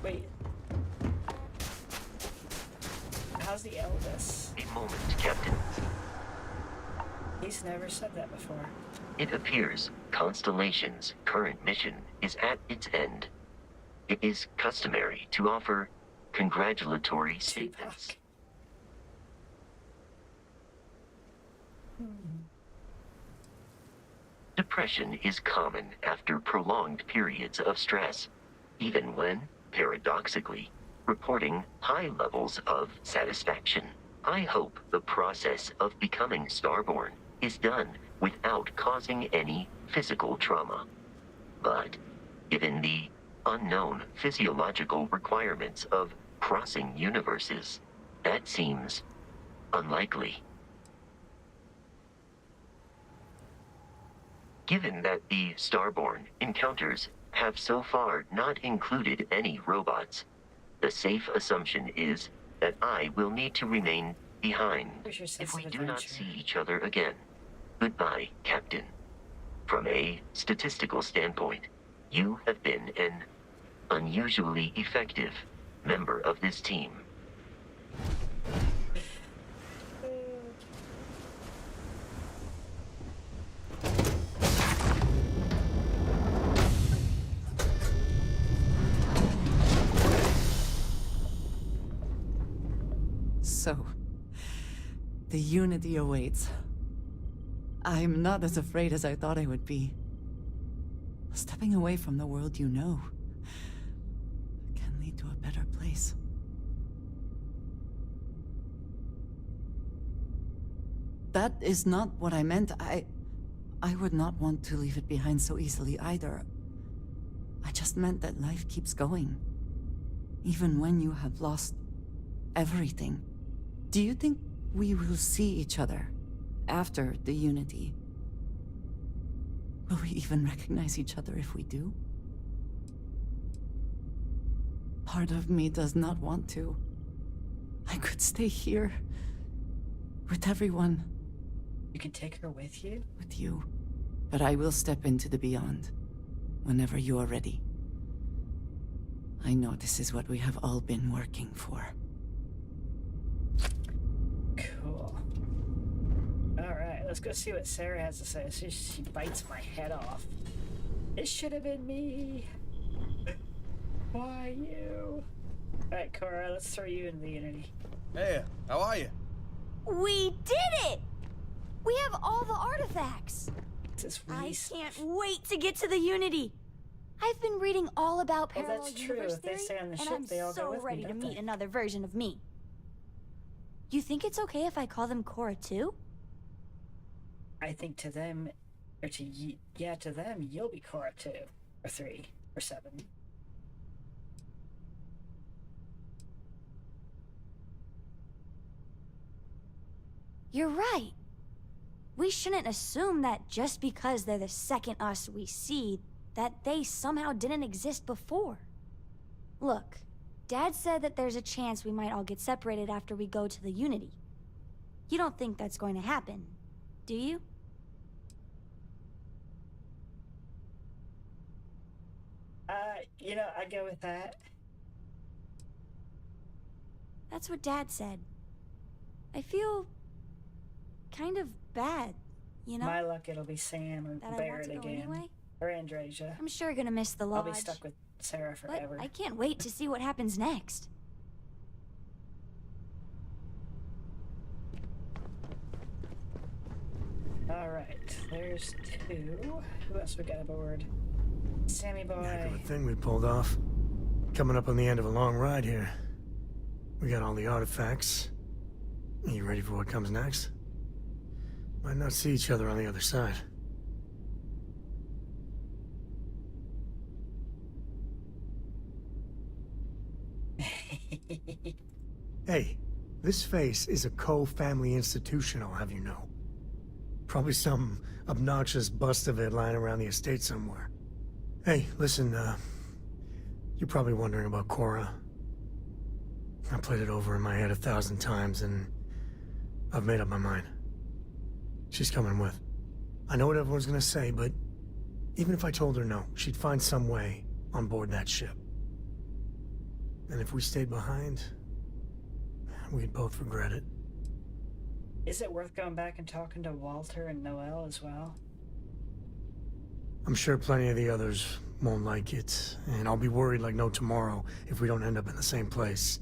Speaker 1: Wait. How's the Elvis?
Speaker 10: A moment, Captain.
Speaker 1: He's never said that before.
Speaker 10: It appears Constellation's current mission is at its end. It is customary to offer congratulatory statements. Depression is common after prolonged periods of stress, even when, paradoxically, reporting high levels of satisfaction. I hope the process of becoming Starborn is done without causing any physical trauma. But, given the unknown physiological requirements of crossing universes, that seems unlikely. Given that the Starborn encounters have so far not included any robots, the safe assumption is that I will need to remain behind if we do not see each other again. Goodbye, Captain. From a statistical standpoint, you have been an unusually effective member of this team.
Speaker 9: So, the Unity awaits. I'm not as afraid as I thought I would be. Stepping away from the world you know can lead to a better place. That is not what I meant. I would not want to leave it behind so easily either. I just meant that life keeps going, even when you have lost everything. Do you think we will see each other after the Unity? Will we even recognize each other if we do? Part of me does not want to. I could stay here. With everyone.
Speaker 1: You can take her with you?
Speaker 9: With you. But I will step into the beyond. Whenever you are ready. I know this is what we have all been working for.
Speaker 1: Cool. Alright, let's go see what Sarah has to say. She bites my head off. It should have been me. Why you? Alright, Cora, let's throw you in the Unity.
Speaker 14: Hey, how are you?
Speaker 15: We did it! We have all the artifacts. I
Speaker 1: Reese.
Speaker 15: can't wait to get to the Unity. I've been reading all about
Speaker 1: Well,
Speaker 15: parallel
Speaker 1: that's true.
Speaker 15: universe
Speaker 1: If they
Speaker 15: theory,
Speaker 1: stay on the
Speaker 15: and
Speaker 1: ship,
Speaker 15: I'm
Speaker 1: they all go
Speaker 15: so
Speaker 1: with me,
Speaker 15: ready to
Speaker 1: don't
Speaker 15: meet
Speaker 1: they?
Speaker 15: another version of me. You think it's okay if I call them Cora too?
Speaker 1: I think to them, or to them, you'll be Cora 2, or 3, or 7.
Speaker 15: You're right. We shouldn't assume that just because they're the second us we see, that they somehow didn't exist before. Look, Dad said that there's a chance we might all get separated after we go to the Unity. You don't think that's going to happen, do you?
Speaker 1: You know, I'd go with that.
Speaker 15: That's what Dad said. I feel kind of bad, you know?
Speaker 1: My luck, it'll be Sam or
Speaker 15: that I want
Speaker 1: Barrett
Speaker 15: to go
Speaker 1: again.
Speaker 15: anyway.
Speaker 1: Or Andrasia.
Speaker 15: I'm sure gonna miss the lodge.
Speaker 1: I'll be stuck with Sarah forever.
Speaker 15: But I can't wait to see what happens next.
Speaker 1: Alright, there's 2. Who else we got aboard? Sammy boy.
Speaker 4: Heck of a thing we pulled off. Coming up on the end of a long ride here. We got all the artifacts. You ready for what comes next? Might not see each other on the other side. Hey, this face is a co-family institution, I'll have you know. Probably some obnoxious bust of it lying around the estate somewhere. Hey, listen, you're probably wondering about Cora. I played it over in my head 1,000 times, and I've made up my mind. She's coming with. I know what everyone's gonna say, but even if I told her no, she'd find some way on board that ship. And if we stayed behind, we'd both regret it.
Speaker 1: Is it worth going back and talking to Walter and Noel as well?
Speaker 4: I'm sure plenty of the others won't like it, and I'll be worried like no tomorrow if we don't end up in the same place.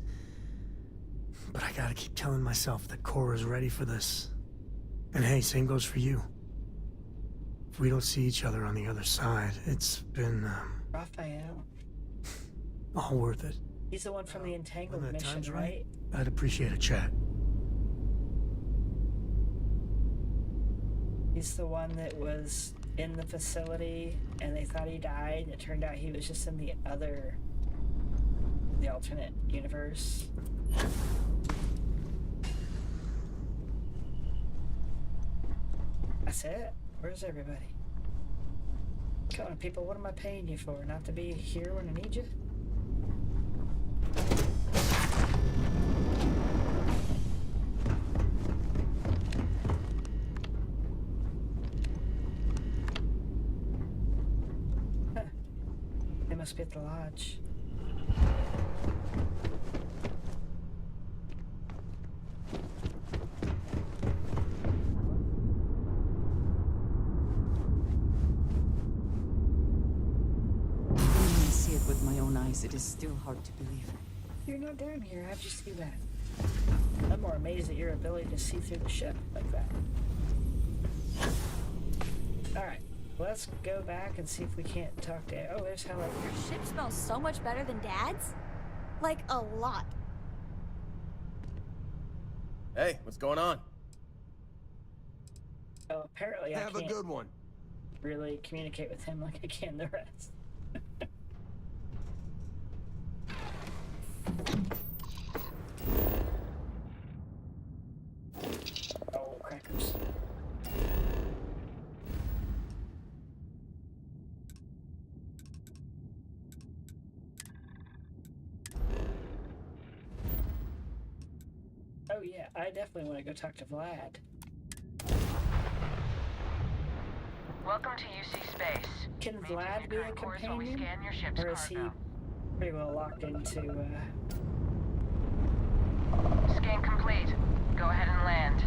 Speaker 4: But I gotta keep telling myself that Cora's ready for this. And hey, same goes for you. If we don't see each other on the other side, it's been,
Speaker 1: Raphael.
Speaker 4: all worth it.
Speaker 1: He's the one from the Entangled
Speaker 4: When that
Speaker 1: mission,
Speaker 4: time's
Speaker 1: right?
Speaker 4: I'd appreciate a chat.
Speaker 1: He's the one that was in the facility and they thought he died. It turned out he was just in the alternate universe. That's it? Where's everybody? Come on, people, what am I paying you for? Not to be here when I need you? Huh. They must be at the lodge.
Speaker 9: With my own eyes, it is still hard to believe.
Speaker 1: You're not down here. How'd you see that? I'm more amazed at your ability to see through the ship like that. Alright, let's go back and see if we can't talk to... Oh, there's Helen.
Speaker 15: Your ship smells so much better than Dad's? Like, a lot.
Speaker 14: Hey, what's going on?
Speaker 1: Oh, apparently I
Speaker 14: Have a
Speaker 1: can't
Speaker 14: good one.
Speaker 1: really communicate with him like I can the rest. Oh, crackers. yeah, I definitely want to go talk to Vlad.
Speaker 16: Welcome to UC Space.
Speaker 1: Can Vlad be a companion? Or is he pretty well locked into,
Speaker 16: Scan complete. Go ahead and land.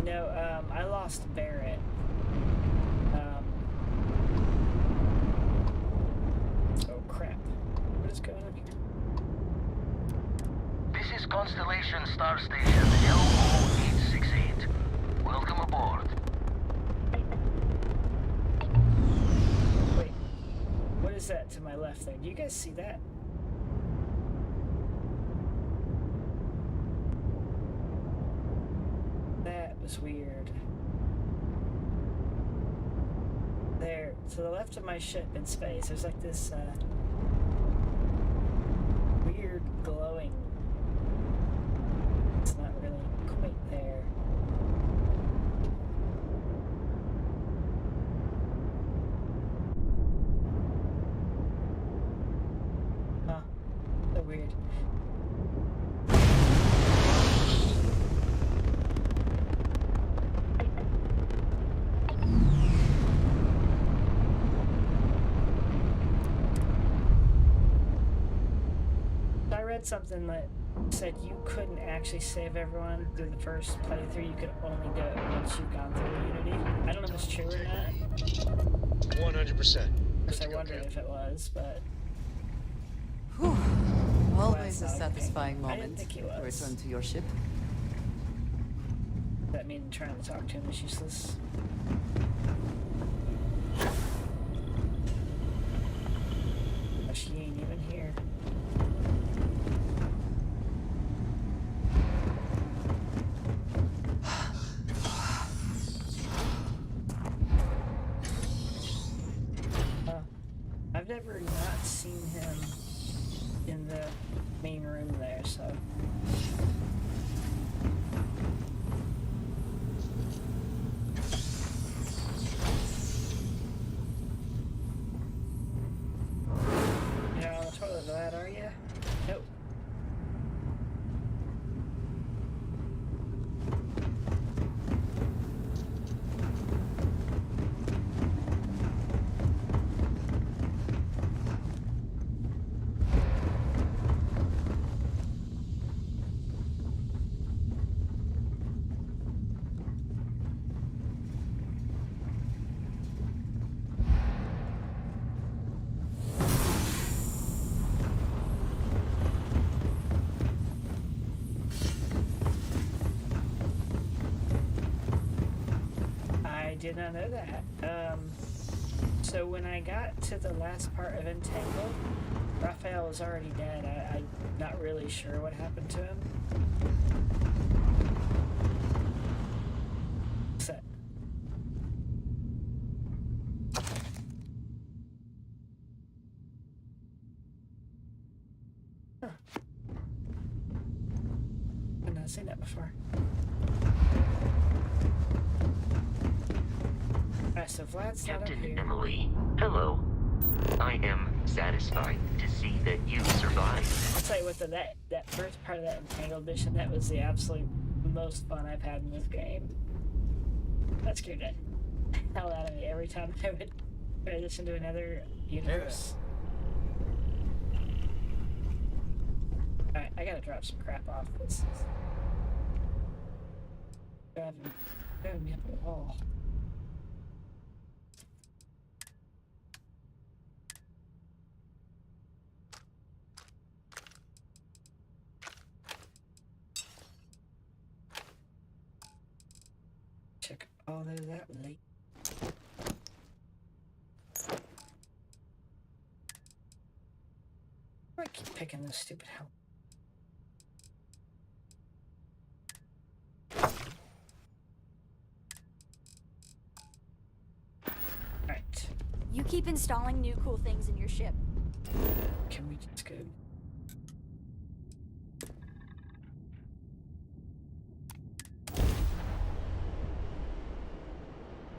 Speaker 1: No, I lost Barrett. Oh crap. What is going on here?
Speaker 2: This is Constellation Star Station LO868. Welcome aboard.
Speaker 1: Wait. What is that to my left there? Do you guys see that? That was weird. There, to the left of my ship in space, there's like this, weird glowing. It's not really quite there. Huh. So weird. I read something that said you couldn't actually save everyone through the first playthrough. You could only do it once you've gone through Unity. I don't know if it's true or not.
Speaker 17: 100%.
Speaker 1: Because I wondered if it was, but...
Speaker 9: Whew. Always a
Speaker 1: Well,
Speaker 9: satisfying
Speaker 1: I didn't
Speaker 9: moment
Speaker 1: think he
Speaker 9: to
Speaker 1: was.
Speaker 9: return to your ship.
Speaker 1: Does that mean trying to talk to him is useless? Oh, she ain't even here. I've never not seen him in the main room there, so... You're not on the toilet for that, are you? Nope. I did not know that. So when I got to the last part of Entangled, Raphael was already dead. I'm not really sure what happened to him. Set. Huh. I've not seen that before. Alright, so Vlad's not up
Speaker 10: Captain
Speaker 1: here.
Speaker 10: Emily, hello. I am satisfied to see that you survived.
Speaker 1: I'll tell you what, that first part of that Entangled mission, that was the absolute most fun I've had in this game. That scared the hell out of me every time I would transition to another universe. Alright, I gotta drop some crap off. This is driving me up a wall. Check all those out late. I keep picking this stupid help. Right.
Speaker 15: You keep installing new cool things in your ship.
Speaker 1: Can we just go?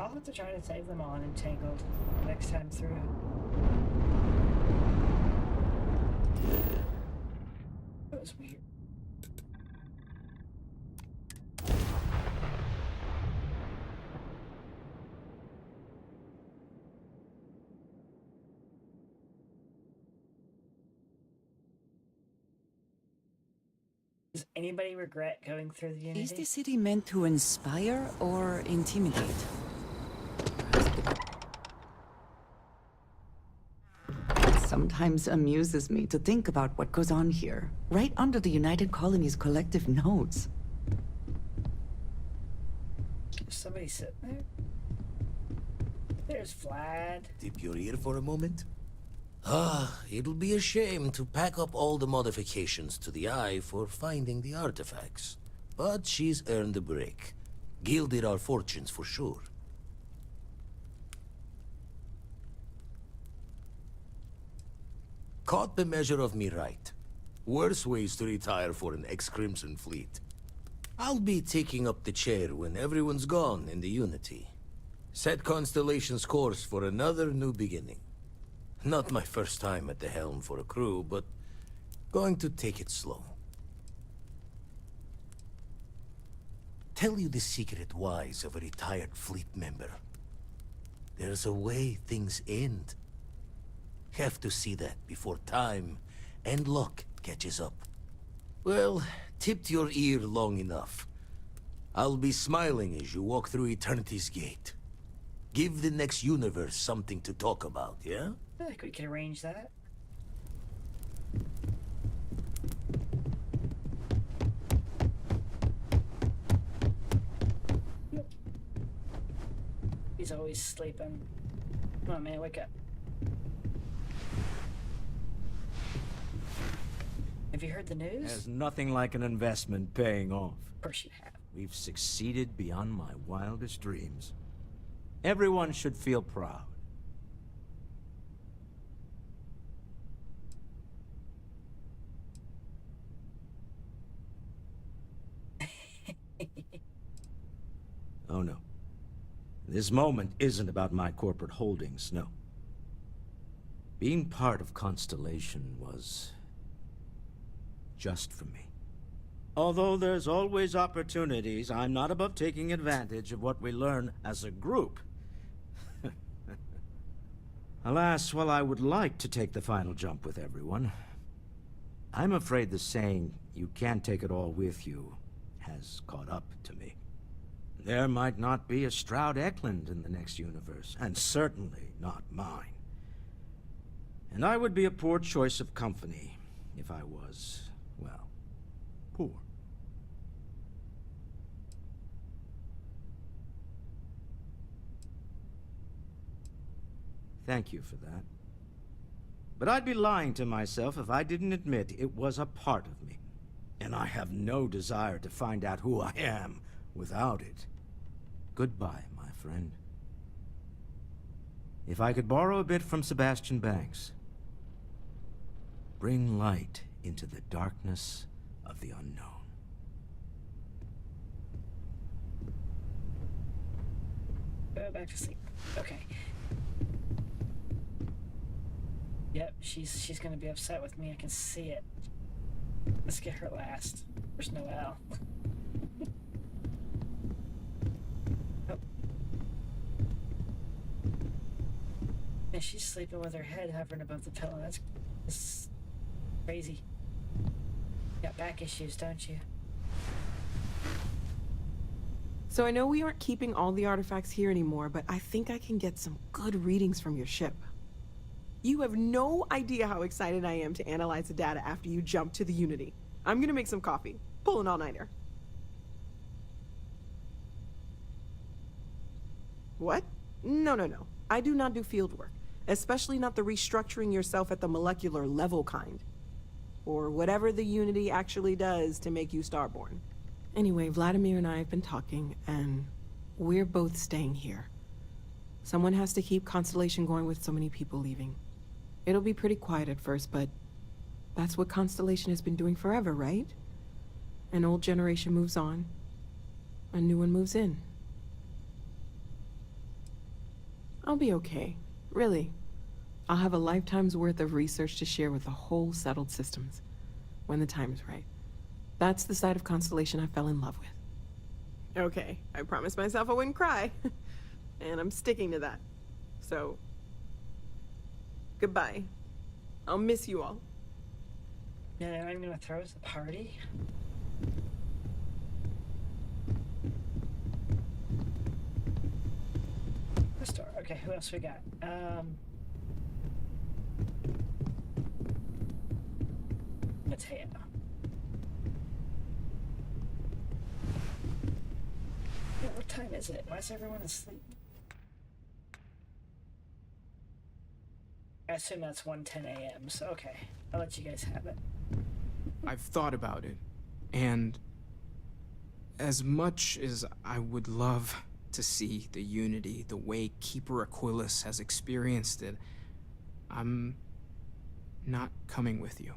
Speaker 1: I'll have to try to save them all in Entangled next time through. was weird. Does anybody regret going through the Unity?
Speaker 9: Is the city meant to inspire or intimidate? It sometimes amuses me to think about what goes on here, right under the United Colony's collective nose.
Speaker 1: There's somebody sitting there. There's Vlad.
Speaker 13: Dip your ear for a moment. Ah, it'll be a shame to pack up all the modifications to the Eye for finding the artifacts. But she's earned a break. Gilded our fortunes for sure. Caught the measure of me right. Worse ways to retire for an ex-Crimson fleet. I'll be taking up the chair when everyone's gone in the Unity. Set Constellation's course for another new beginning. Not my first time at the helm for a crew, but going to take it slow. Tell you the secret whys of a retired fleet member. There's a way things end. Have to see that before time and luck catches up. Well, tipped your ear long enough. I'll be smiling as you walk through Eternity's gate. Give the next universe something to talk about, yeah?
Speaker 1: I feel like we could arrange that. He's always sleeping. Come on, man, wake up. Have you heard the news?
Speaker 18: There's nothing like an investment paying off.
Speaker 1: Of course you have.
Speaker 18: We've succeeded beyond my wildest dreams. Everyone should feel proud. Oh no. This moment isn't about my corporate holdings, no. Being part of Constellation was just for me. Although there's always opportunities, I'm not above taking advantage of what we learn as a group. Alas, while I would like to take the final jump with everyone, I'm afraid the saying, "you can't take it all with you," has caught up to me. There might not be a Stroud Eklund in the next universe, and certainly not mine. And I would be a poor choice of company if I was, well, poor. Thank you for that. But I'd be lying to myself if I didn't admit it was a part of me. And I have no desire to find out who I am without it. Goodbye, my friend. If I could borrow a bit from Sebastian Banks. Bring light into the darkness of the unknown.
Speaker 1: Go back to sleep. Okay. Yep, she's gonna be upset with me. I can see it. Let's get her last. Where's Noelle? Oh. And she's sleeping with her head hovering above the pillow. That's crazy. You got back issues, don't you?
Speaker 19: So I know we aren't keeping all the artifacts here anymore, but I think I can get some good readings from your ship. You have no idea how excited I am to analyze the data after you jump to the Unity. I'm gonna make some coffee. Pull an all-nighter. What? No. I do not do field work. Especially not the restructuring yourself at the molecular level kind. Or whatever the Unity actually does to make you starborn. Anyway, Vladimir and I have been talking, and we're both staying here. Someone has to keep Constellation going with so many people leaving. It'll be pretty quiet at first, but that's what Constellation has been doing forever, right? An old generation moves on, a new one moves in. I'll be okay, really. I'll have a lifetime's worth of research to share with the whole settled systems. when the time is right. That's the side of Constellation I fell in love with. Okay, I promised myself I wouldn't cry. And I'm sticking to that. So, goodbye. I'll miss you all.
Speaker 1: Yeah, I'm gonna throw us a party. Restore. Okay, who else we got? Mateo. Yeah, what time is it? Why is everyone asleep? I assume that's 1:10 a.m., so okay. I'll let you guys have it.
Speaker 20: I've thought about it, and as much as I would love to see the Unity the way Keeper Aquilus has experienced it, I'm not coming with you.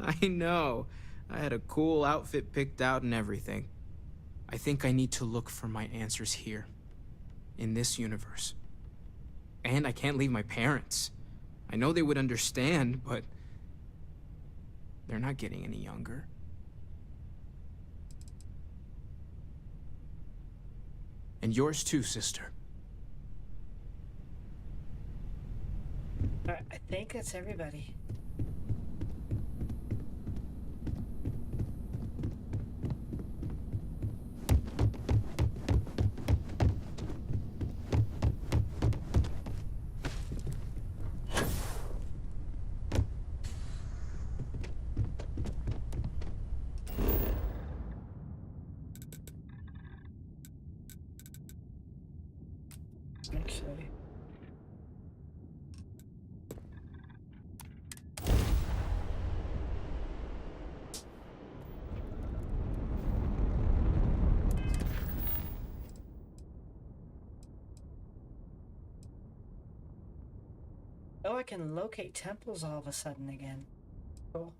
Speaker 20: I know. I had a cool outfit picked out and everything. I think I need to look for my answers here, in this universe. And I can't leave my parents. I know they would understand, but they're not getting any younger. And yours too, sister.
Speaker 1: I think that's everybody. Actually. Oh, I can locate temples all of a sudden again. Cool.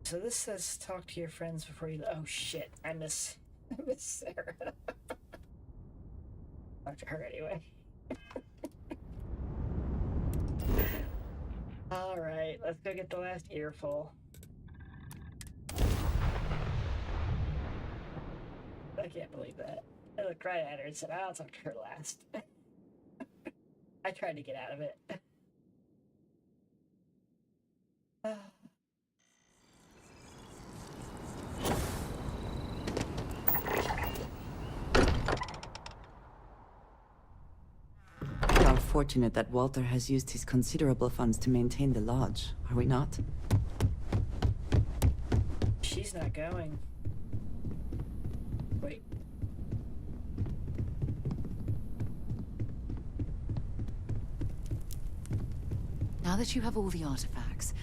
Speaker 1: So this says talk to your friends before you. Oh shit! I miss Sarah. Talk to her anyway. All right, let's go get the last earful. I can't believe that. I looked right at her and said, "I'll talk to her last." I tried to get out of it.
Speaker 9: We are fortunate that Walter has used his considerable funds to maintain the lodge, are we not?
Speaker 1: She's not going. Wait.
Speaker 21: Now that you have all the artifacts,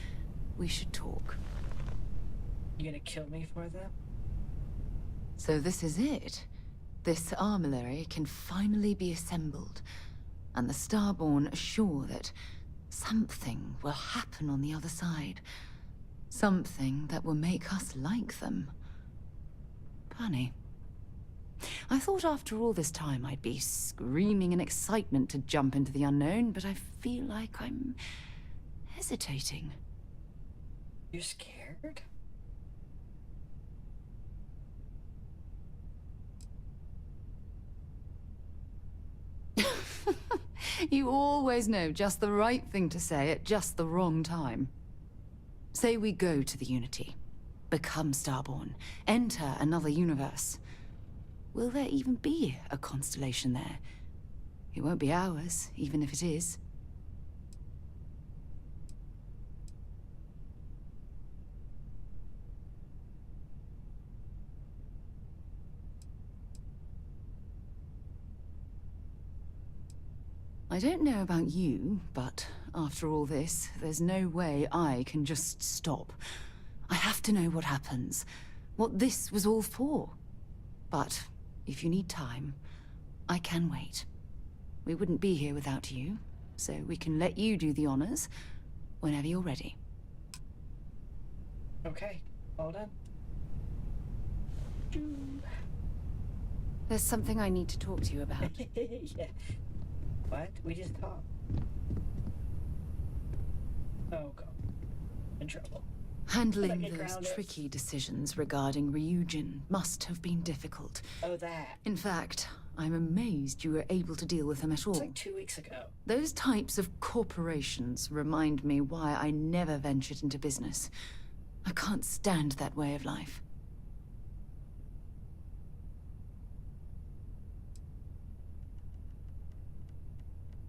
Speaker 21: we should talk.
Speaker 1: You gonna kill me for them?
Speaker 21: So this is it. This armillary can finally be assembled, and the Starborn are sure that something will happen on the other side. Something that will make us like them. Funny. I thought after all this time I'd be screaming in excitement to jump into the unknown, but I feel like I'm hesitating.
Speaker 1: You're scared?
Speaker 21: You always know just the right thing to say at just the wrong time. Say we go to the Unity, become Starborn, enter another universe. Will there even be a constellation there? It won't be ours, even if it is. I don't know about you, but after all this, there's no way I can just stop. I have to know what happens, what this was all for. But if you need time, I can wait. We wouldn't be here without you, so we can let you do the honors, whenever you're ready.
Speaker 1: Okay, hold on.
Speaker 21: There's something I need to talk to you about.
Speaker 1: Yeah. What? We just talked. Oh, God. In trouble.
Speaker 21: Handling
Speaker 1: Let me
Speaker 21: those
Speaker 1: ground it.
Speaker 21: tricky decisions regarding Ryujin must have been difficult.
Speaker 1: Oh, that.
Speaker 21: In fact, I'm amazed you were able to deal with him at all.
Speaker 1: It's like 2 weeks ago.
Speaker 21: Those types of corporations remind me why I never ventured into business. I can't stand that way of life.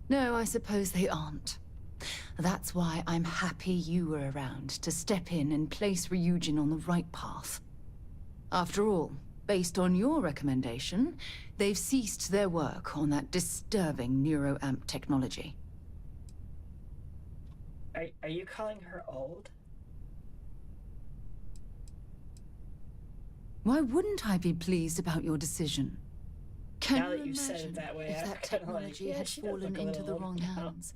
Speaker 21: No, I suppose they aren't. That's why I'm happy you were around to step in and place Ryujin on the right path. After all, based on your recommendation, they've ceased their work on that disturbing neuroamp technology.
Speaker 1: Are you calling her old?
Speaker 21: Why wouldn't I be pleased about your decision? Can
Speaker 1: Now
Speaker 21: you
Speaker 1: that you said it
Speaker 21: imagine
Speaker 1: that way,
Speaker 21: if
Speaker 1: I'm
Speaker 21: that
Speaker 1: kinda like,
Speaker 21: technology
Speaker 1: yeah,
Speaker 21: had
Speaker 1: she does
Speaker 21: fallen
Speaker 1: look a
Speaker 21: into the
Speaker 1: little
Speaker 21: wrong
Speaker 1: old now.
Speaker 21: hands?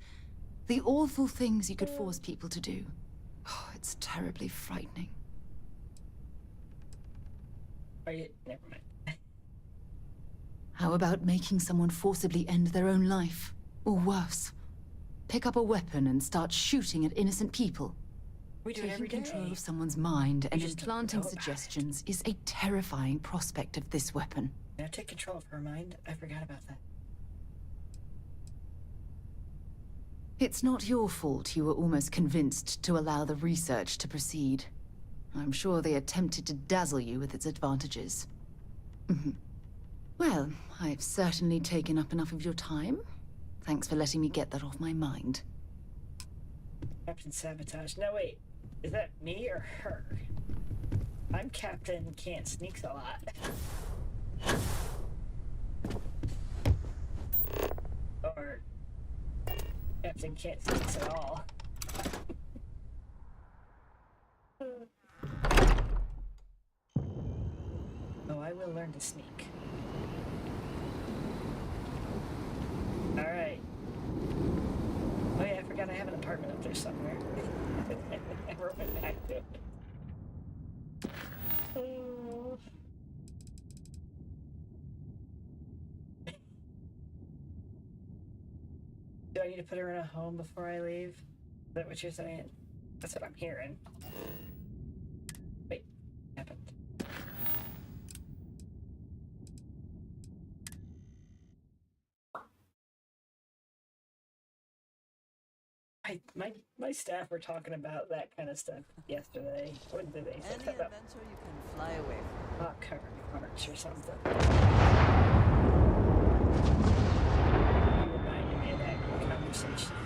Speaker 21: The awful things you could force people to do. Oh, it's terribly frightening.
Speaker 1: Never mind.
Speaker 21: How about making someone forcibly end their own life? Or worse, pick up a weapon and start shooting at innocent people?
Speaker 1: We do it every
Speaker 21: Taking control
Speaker 1: day.
Speaker 21: of someone's mind and
Speaker 1: just don't
Speaker 21: implanting
Speaker 1: know about it.
Speaker 21: suggestions is a terrifying prospect of this weapon.
Speaker 1: Now take control of her mind. I forgot about that.
Speaker 21: It's not your fault you were almost convinced to allow the research to proceed. I'm sure they attempted to dazzle you with its advantages. Well, I've certainly taken up enough of your time. Thanks for letting me get that off my mind.
Speaker 1: Captain Sabotage. No, wait. Is that me or her? I'm Captain Can't Sneaks a lot. Or Captain Can't Sneaks at all. Oh, I will learn to sneak. Alright. Oh yeah, I forgot I have an apartment up there somewhere. I went back to it. Oh. Do I need to put her in a home before I leave? Is that what you're saying? That's what I'm hearing. Wait, what happened? My staff were talking about that kind of stuff yesterday. What did they say
Speaker 6: Any
Speaker 1: about
Speaker 6: adventure you can fly away from.
Speaker 1: hot car parts or something? You reminded me of that conversation.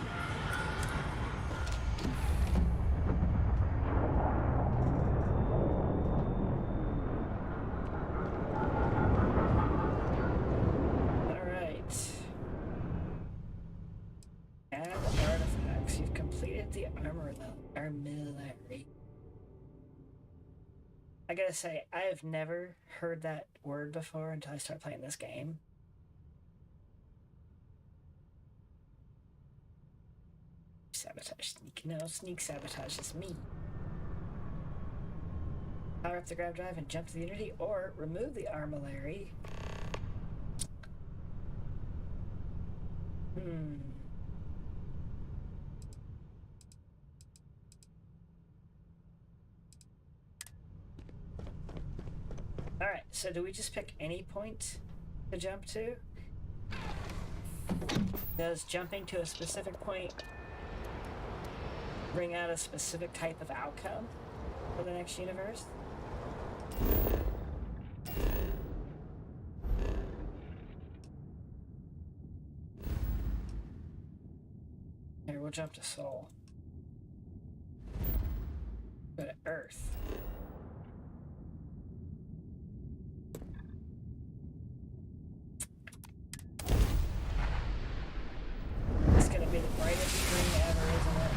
Speaker 1: Alright. Add artifacts. You've completed the armillary. I gotta say, I have never heard that word before until I started playing this game. Sabotage sneak. No, sneak sabotage is me. Power up the grab drive and jump to the Unity, or remove the armillary. Alright, so do we just pick any point to jump to? Does jumping to a specific point bring out a specific type of outcome for the next universe? Here, we'll jump to Soul. Go to Earth. It's gonna be the brightest screen ever, isn't it?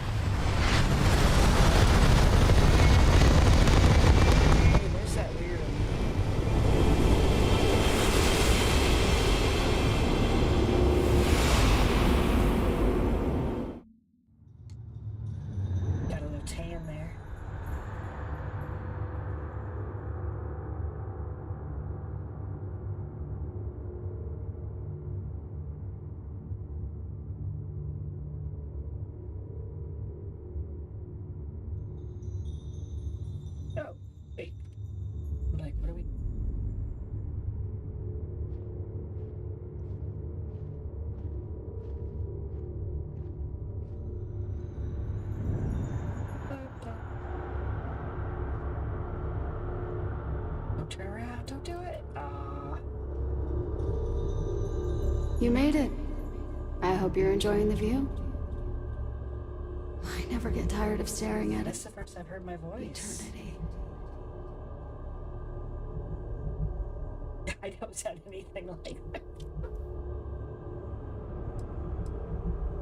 Speaker 1: Hey, there's that weird. Don't do it.
Speaker 5: You made it. I hope you're enjoying the view. I never get tired of staring at
Speaker 1: That's
Speaker 5: it.
Speaker 1: the first I've heard my voice.
Speaker 5: Eternity.
Speaker 1: I don't sound anything like that.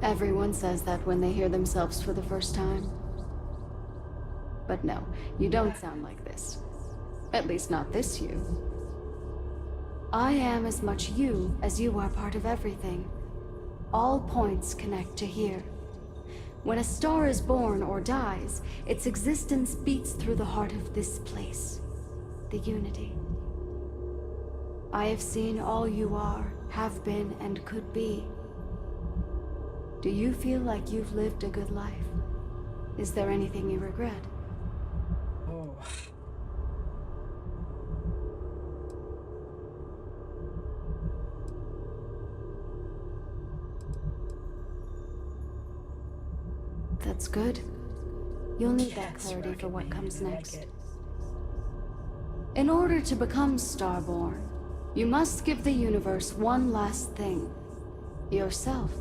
Speaker 5: Everyone says that when they hear themselves for the first time. But no, you don't sound like this. At least not this you. I am as much you as you are part of everything. All points connect to here. When a star is born or dies, its existence beats through the heart of this place. The Unity. I have seen all you are, have been, and could be. Do you feel like you've lived a good life? Is there anything you regret?
Speaker 1: Oh.
Speaker 5: That's good. You'll need that
Speaker 1: Yes,
Speaker 5: clarity for what
Speaker 1: Rocket
Speaker 5: comes
Speaker 1: Man, I
Speaker 5: next.
Speaker 1: like it.
Speaker 5: In order to become Starborn, you must give the universe one last thing. Yourself.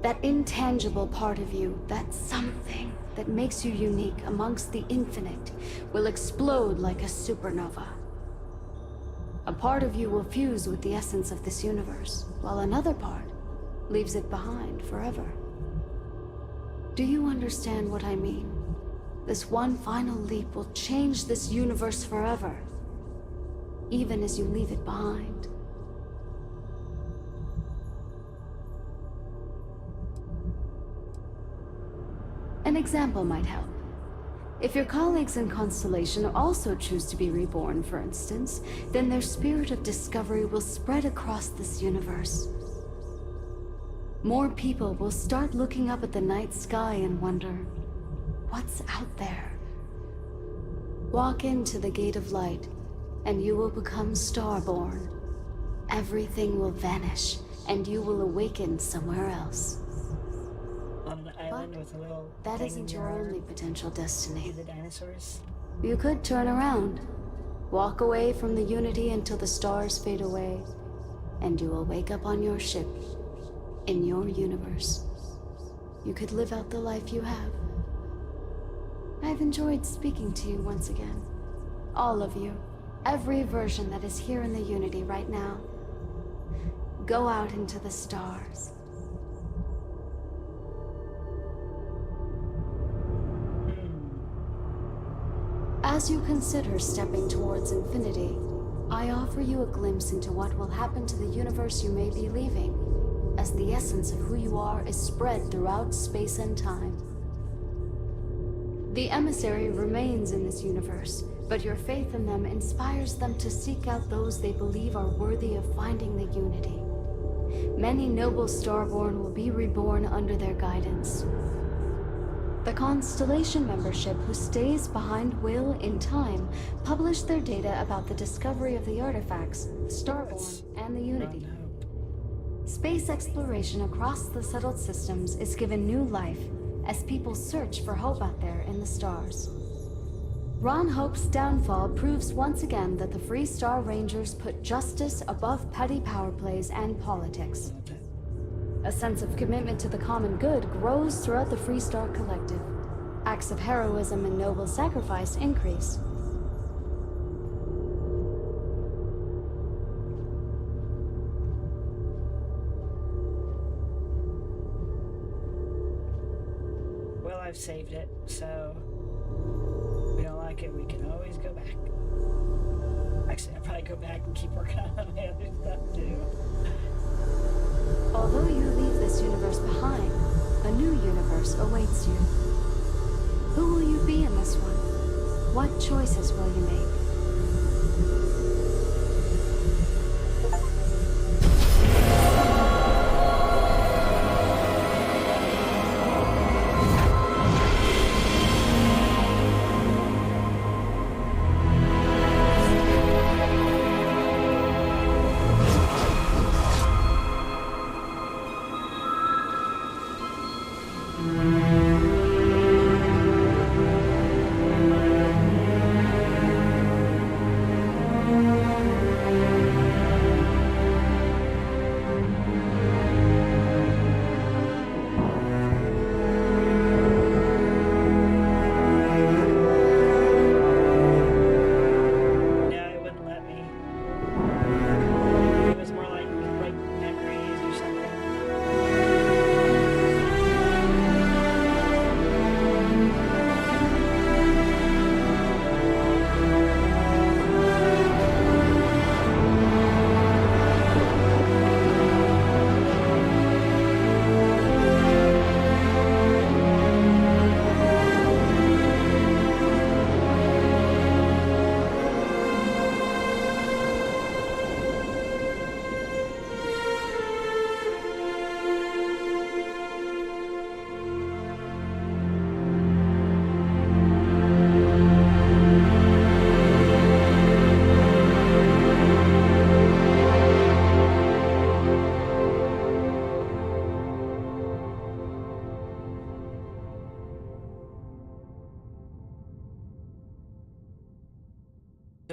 Speaker 5: That intangible part of you, that something that makes you unique amongst the infinite, will explode like a supernova. A part of you will fuse with the essence of this universe, while another part leaves it behind forever. Do you understand what I mean? This one final leap will change this universe forever, even as you leave it behind. An example might help. If your colleagues in Constellation also choose to be reborn, for instance, then their spirit of discovery will spread across this universe. More people will start looking up at the night sky and wonder, what's out there? Walk into the gate of light, and you will become Starborn. Everything will vanish, and you will awaken somewhere else.
Speaker 1: On an island with a little
Speaker 5: That
Speaker 1: thing
Speaker 5: isn't
Speaker 1: in
Speaker 5: your
Speaker 1: arm.
Speaker 5: only potential destiny.
Speaker 1: See the dinosaurs?
Speaker 5: You could turn around, walk away from the Unity until the stars fade away, and you will wake up on your ship, in your universe. You could live out the life you have. I've enjoyed speaking to you once again. All of you. Every version that is here in the Unity right now. Go out into the stars. As you consider stepping towards infinity, I offer you a glimpse into what will happen to the universe you may be leaving, as the essence of who you are is spread throughout space and time. The emissary remains in this universe, but your faith in them inspires them to seek out those they believe are worthy of finding the Unity. Many noble Starborn will be reborn under their guidance. The Constellation membership who stays behind will, in time, publish their data about the discovery of the artifacts, Starborn, and the Unity. Space exploration across the settled systems is given new life as people search for hope out there in the stars. Ron Hope's downfall proves once again that the Free Star Rangers put justice above petty power plays and politics. A sense of commitment to the common good grows throughout the Free Star Collective. Acts of heroism and noble sacrifice increase.
Speaker 1: Well, I've saved it, so if we don't like it, we can always go back. Actually, I'll probably go back and keep working on my other stuff too.
Speaker 5: Although you leave this universe behind, a new universe awaits you. Who will you be in this one? What choices will you make?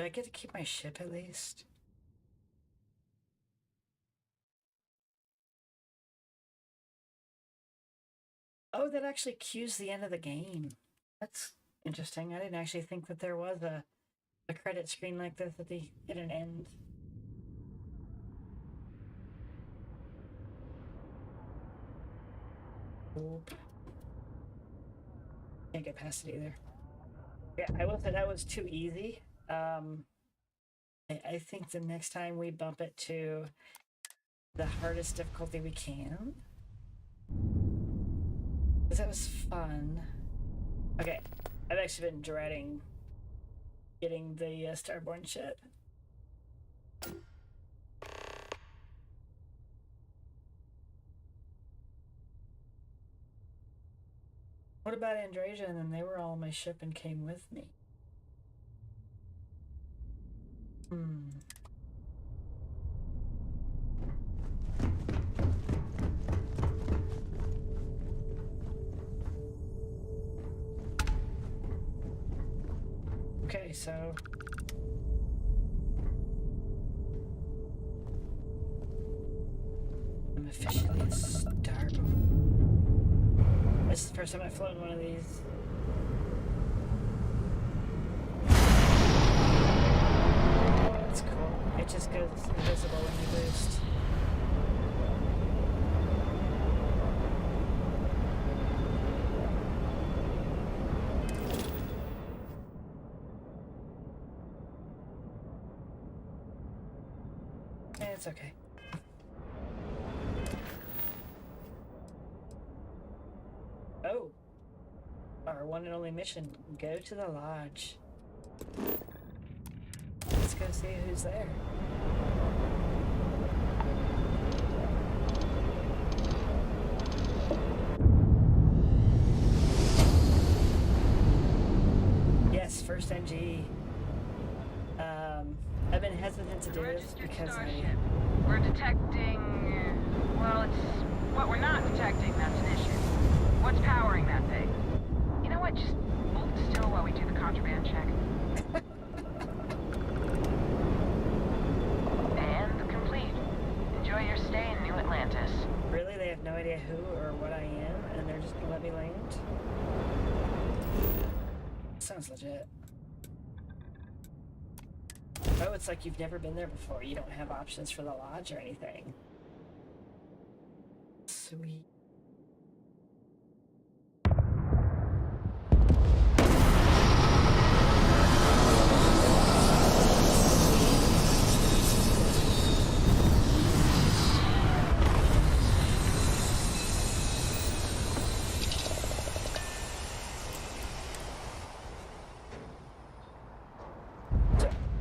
Speaker 1: I get to keep my ship at least? Oh, that actually cues the end of the game. That's interesting. I didn't actually think that there was a credit screen like this at an end. Oop. Can't get past it either. Yeah, I will say that was too easy. I think the next time we bump it to the hardest difficulty we can. Because that was fun. Okay, I've actually been dreading getting the Starborn shit. What about Andrasia? And then they were all on my ship and came with me. Okay, so I'm officially a Starborn. This is the first time I've flown one of these. Oh, that's cool. It just goes invisible when you boost. It's okay. Oh. Our one and only mission. Go to the lodge. Let's go see who's there. Yes, first NG. I've been hesitant to do this because
Speaker 16: we're detecting... well, it's what we're not detecting that's an issue. What's powering that thing? You know what? Just hold still while we do the contraband check. And complete. Enjoy your stay in New Atlantis.
Speaker 1: Really? They have no idea who or what I am, and they're just gonna let me land? Sounds legit. Oh, it's like you've never been there before. You don't have options for the lodge or anything. Sweet.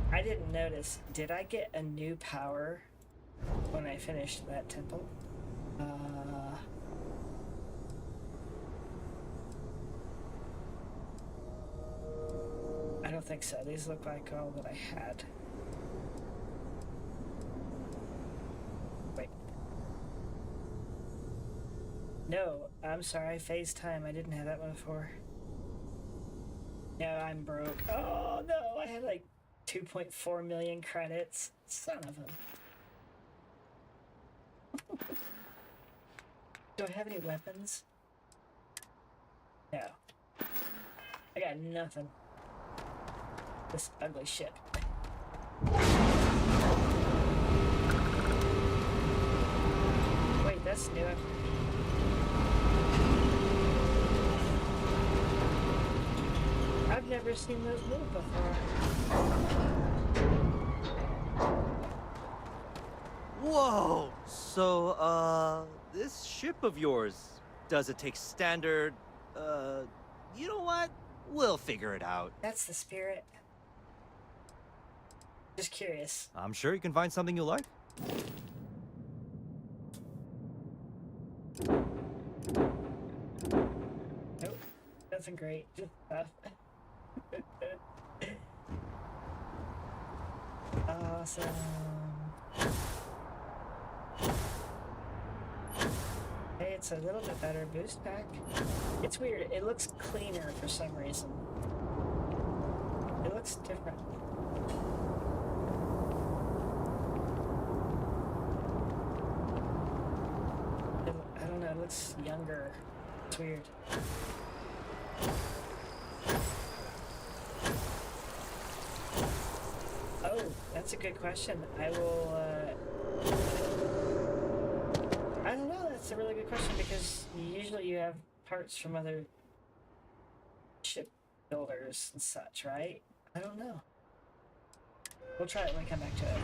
Speaker 1: I didn't notice. Did I get a new power when I finished that temple? I don't think so. These look like all that I had. Wait. No, I'm sorry. Phase time. I didn't have that one before. No, I'm broke. Oh no, I had like 2.4 million credits. Son of a... Do I have any weapons? No. I got nothing. This ugly ship. Wait, that's new. I've never seen those move before.
Speaker 8: Whoa! So, this ship of yours, does it take standard, you know what? We'll figure it out.
Speaker 1: That's the spirit. Just curious.
Speaker 8: I'm sure you can find something you like.
Speaker 1: Nope. Nothing great. Just stuff. Awesome. Hey, it's a little bit better boost pack. It's weird. It looks cleaner for some reason. It looks different. I don't know, it looks younger. It's weird. Oh, that's a good question. I don't know, that's a really good question because usually you have parts from other ship builders and such, right? I don't know. We'll try it when we come back to it.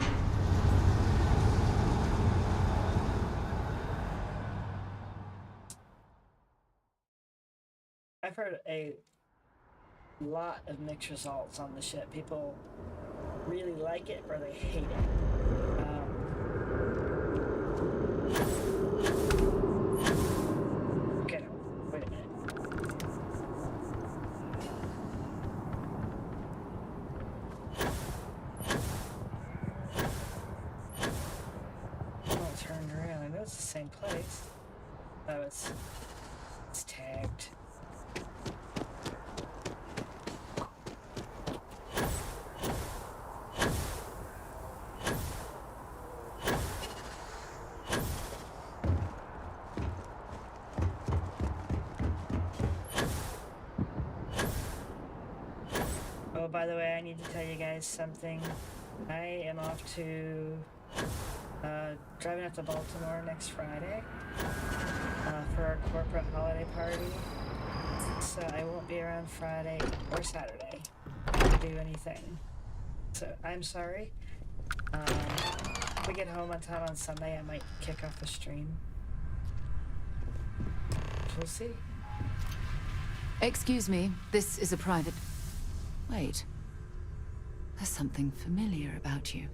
Speaker 1: I've heard a lot of mixed results on the ship. People really like it or they hate it. Okay, no, wait a minute. Oh, it turned around. I know it's the same place. Oh, it's tagged. Oh, by the way, I need to tell you guys something. I am off to driving up to Baltimore next Friday for our corporate holiday party. So I won't be around Friday or Saturday to do anything. So I'm sorry. If we get home on time on Sunday, I might kick off the stream. We'll see.
Speaker 21: Excuse me, this is a private... Wait. There's something familiar about you.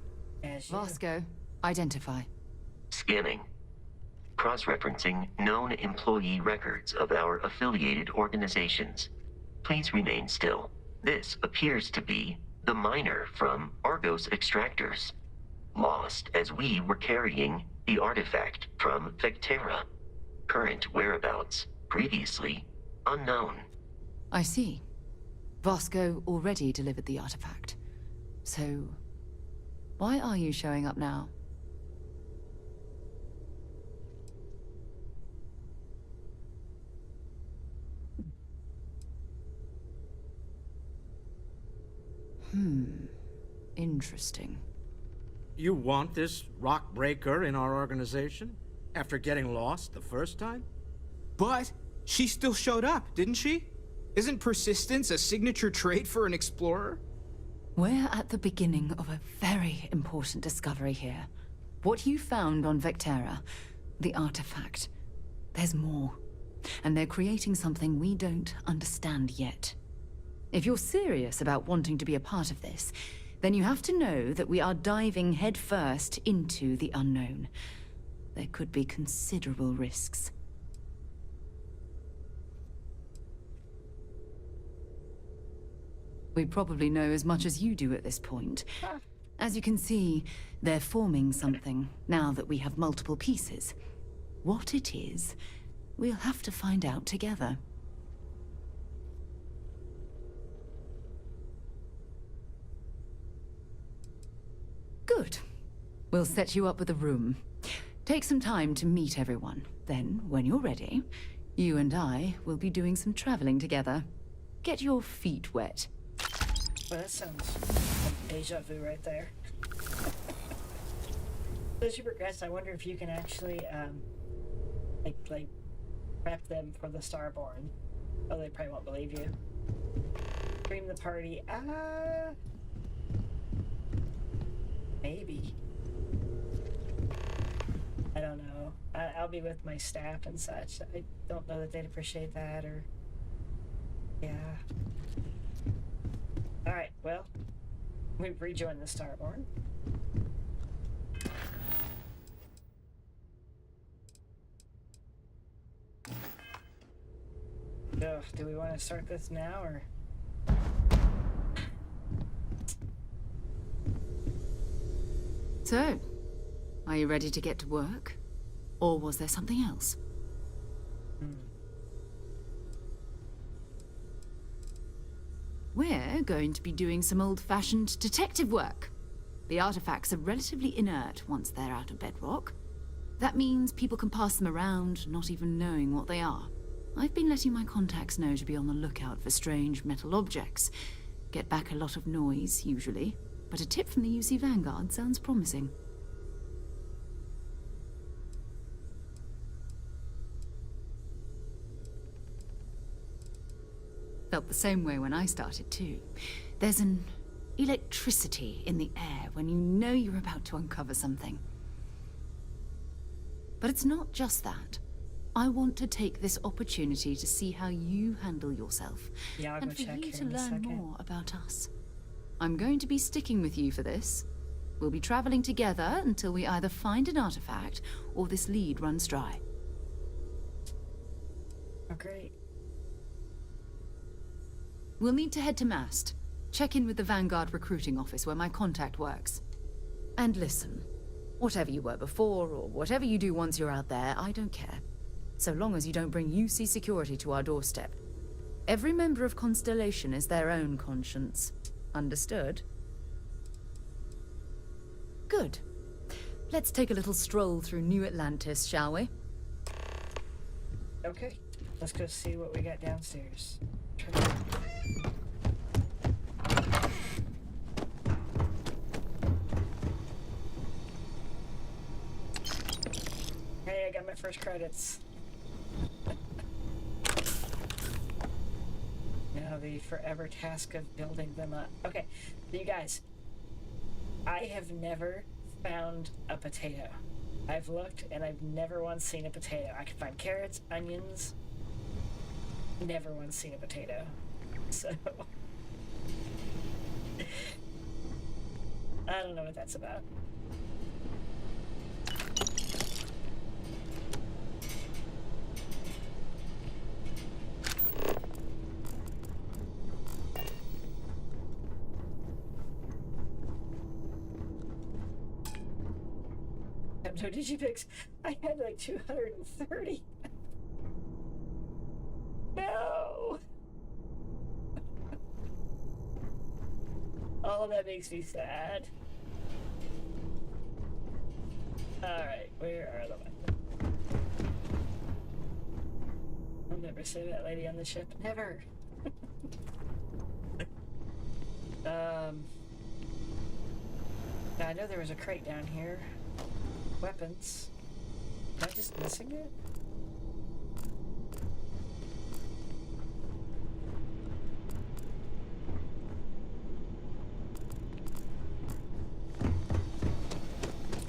Speaker 21: Vasco, identify.
Speaker 10: Scanning. Cross-referencing known employee records of our affiliated organizations. Please remain still. This appears to be the miner from Argos Extractors. Lost as we were carrying the artifact from Vectera. Current whereabouts, previously unknown.
Speaker 21: I see. Vasco already delivered the artifact. So, why are you showing up now? Interesting.
Speaker 18: You want this rock breaker in our organization? After getting lost the first time?
Speaker 20: But she still showed up, didn't she? Isn't persistence a signature trait for an explorer?
Speaker 21: We're at the beginning of a very important discovery here. What you found on Vectera, the artifact. There's more. And they're creating something we don't understand yet. If you're serious about wanting to be a part of this, then you have to know that we are diving headfirst into the unknown. There could be considerable risks. We probably know as much as you do at this point. As you can see, they're forming something, now that we have multiple pieces. What it is, we'll have to find out together. Good. We'll set you up with a room. Take some time to meet everyone. Then, when you're ready, you and I will be doing some traveling together. Get your feet wet.
Speaker 1: Well, that sounds like deja vu right there. As you progress, I wonder if you can actually, like, prep them for the Starborn. Oh, they probably won't believe you. Stream the party. Maybe. I don't know. I'll be with my staff and such. I don't know that they'd appreciate that, or... Yeah. Alright, well, we've rejoined the Starborn. Ugh, do we want to start this now, or...?
Speaker 21: So, are you ready to get to work? Or was there something else? We're going to be doing some old-fashioned detective work. The artifacts are relatively inert once they're out of bedrock. That means people can pass them around, not even knowing what they are. I've been letting my contacts know to be on the lookout for strange metal objects. Get back a lot of noise, usually, but a tip from the UC Vanguard sounds promising. Felt the same way when I started, too. There's an electricity in the air when you know you're about to uncover something. But it's not just that. I want to take this opportunity to see how you handle yourself,
Speaker 1: Yeah, I'll
Speaker 21: and
Speaker 1: go
Speaker 21: for
Speaker 1: check
Speaker 21: you
Speaker 1: here
Speaker 21: to
Speaker 1: in a
Speaker 21: learn
Speaker 1: second.
Speaker 21: more about us. I'm going to be sticking with you for this. We'll be traveling together until we either find an artifact or this lead runs dry.
Speaker 1: Oh, great.
Speaker 21: We'll need to head to Mast. Check in with the Vanguard recruiting office where my contact works. And listen, whatever you were before or whatever you do once you're out there, I don't care. So long as you don't bring UC security to our doorstep. Every member of Constellation is their own conscience. Understood? Good. Let's take a little stroll through New Atlantis, shall we?
Speaker 1: Okay, let's go see what we got downstairs. Hey, I got my first credits. Now the forever task of building them up. Okay, so you guys, I have never found a potato. I've looked and I've never once seen a potato. I can find carrots, onions, never once seen a potato. So I don't know what that's about. I have no digipicks. I had like 230. No. Oh, that makes me sad. Alright, where are the weapons? I'll never say that lady on the ship. Never. I know there was a crate down here. Weapons. Am I just missing it?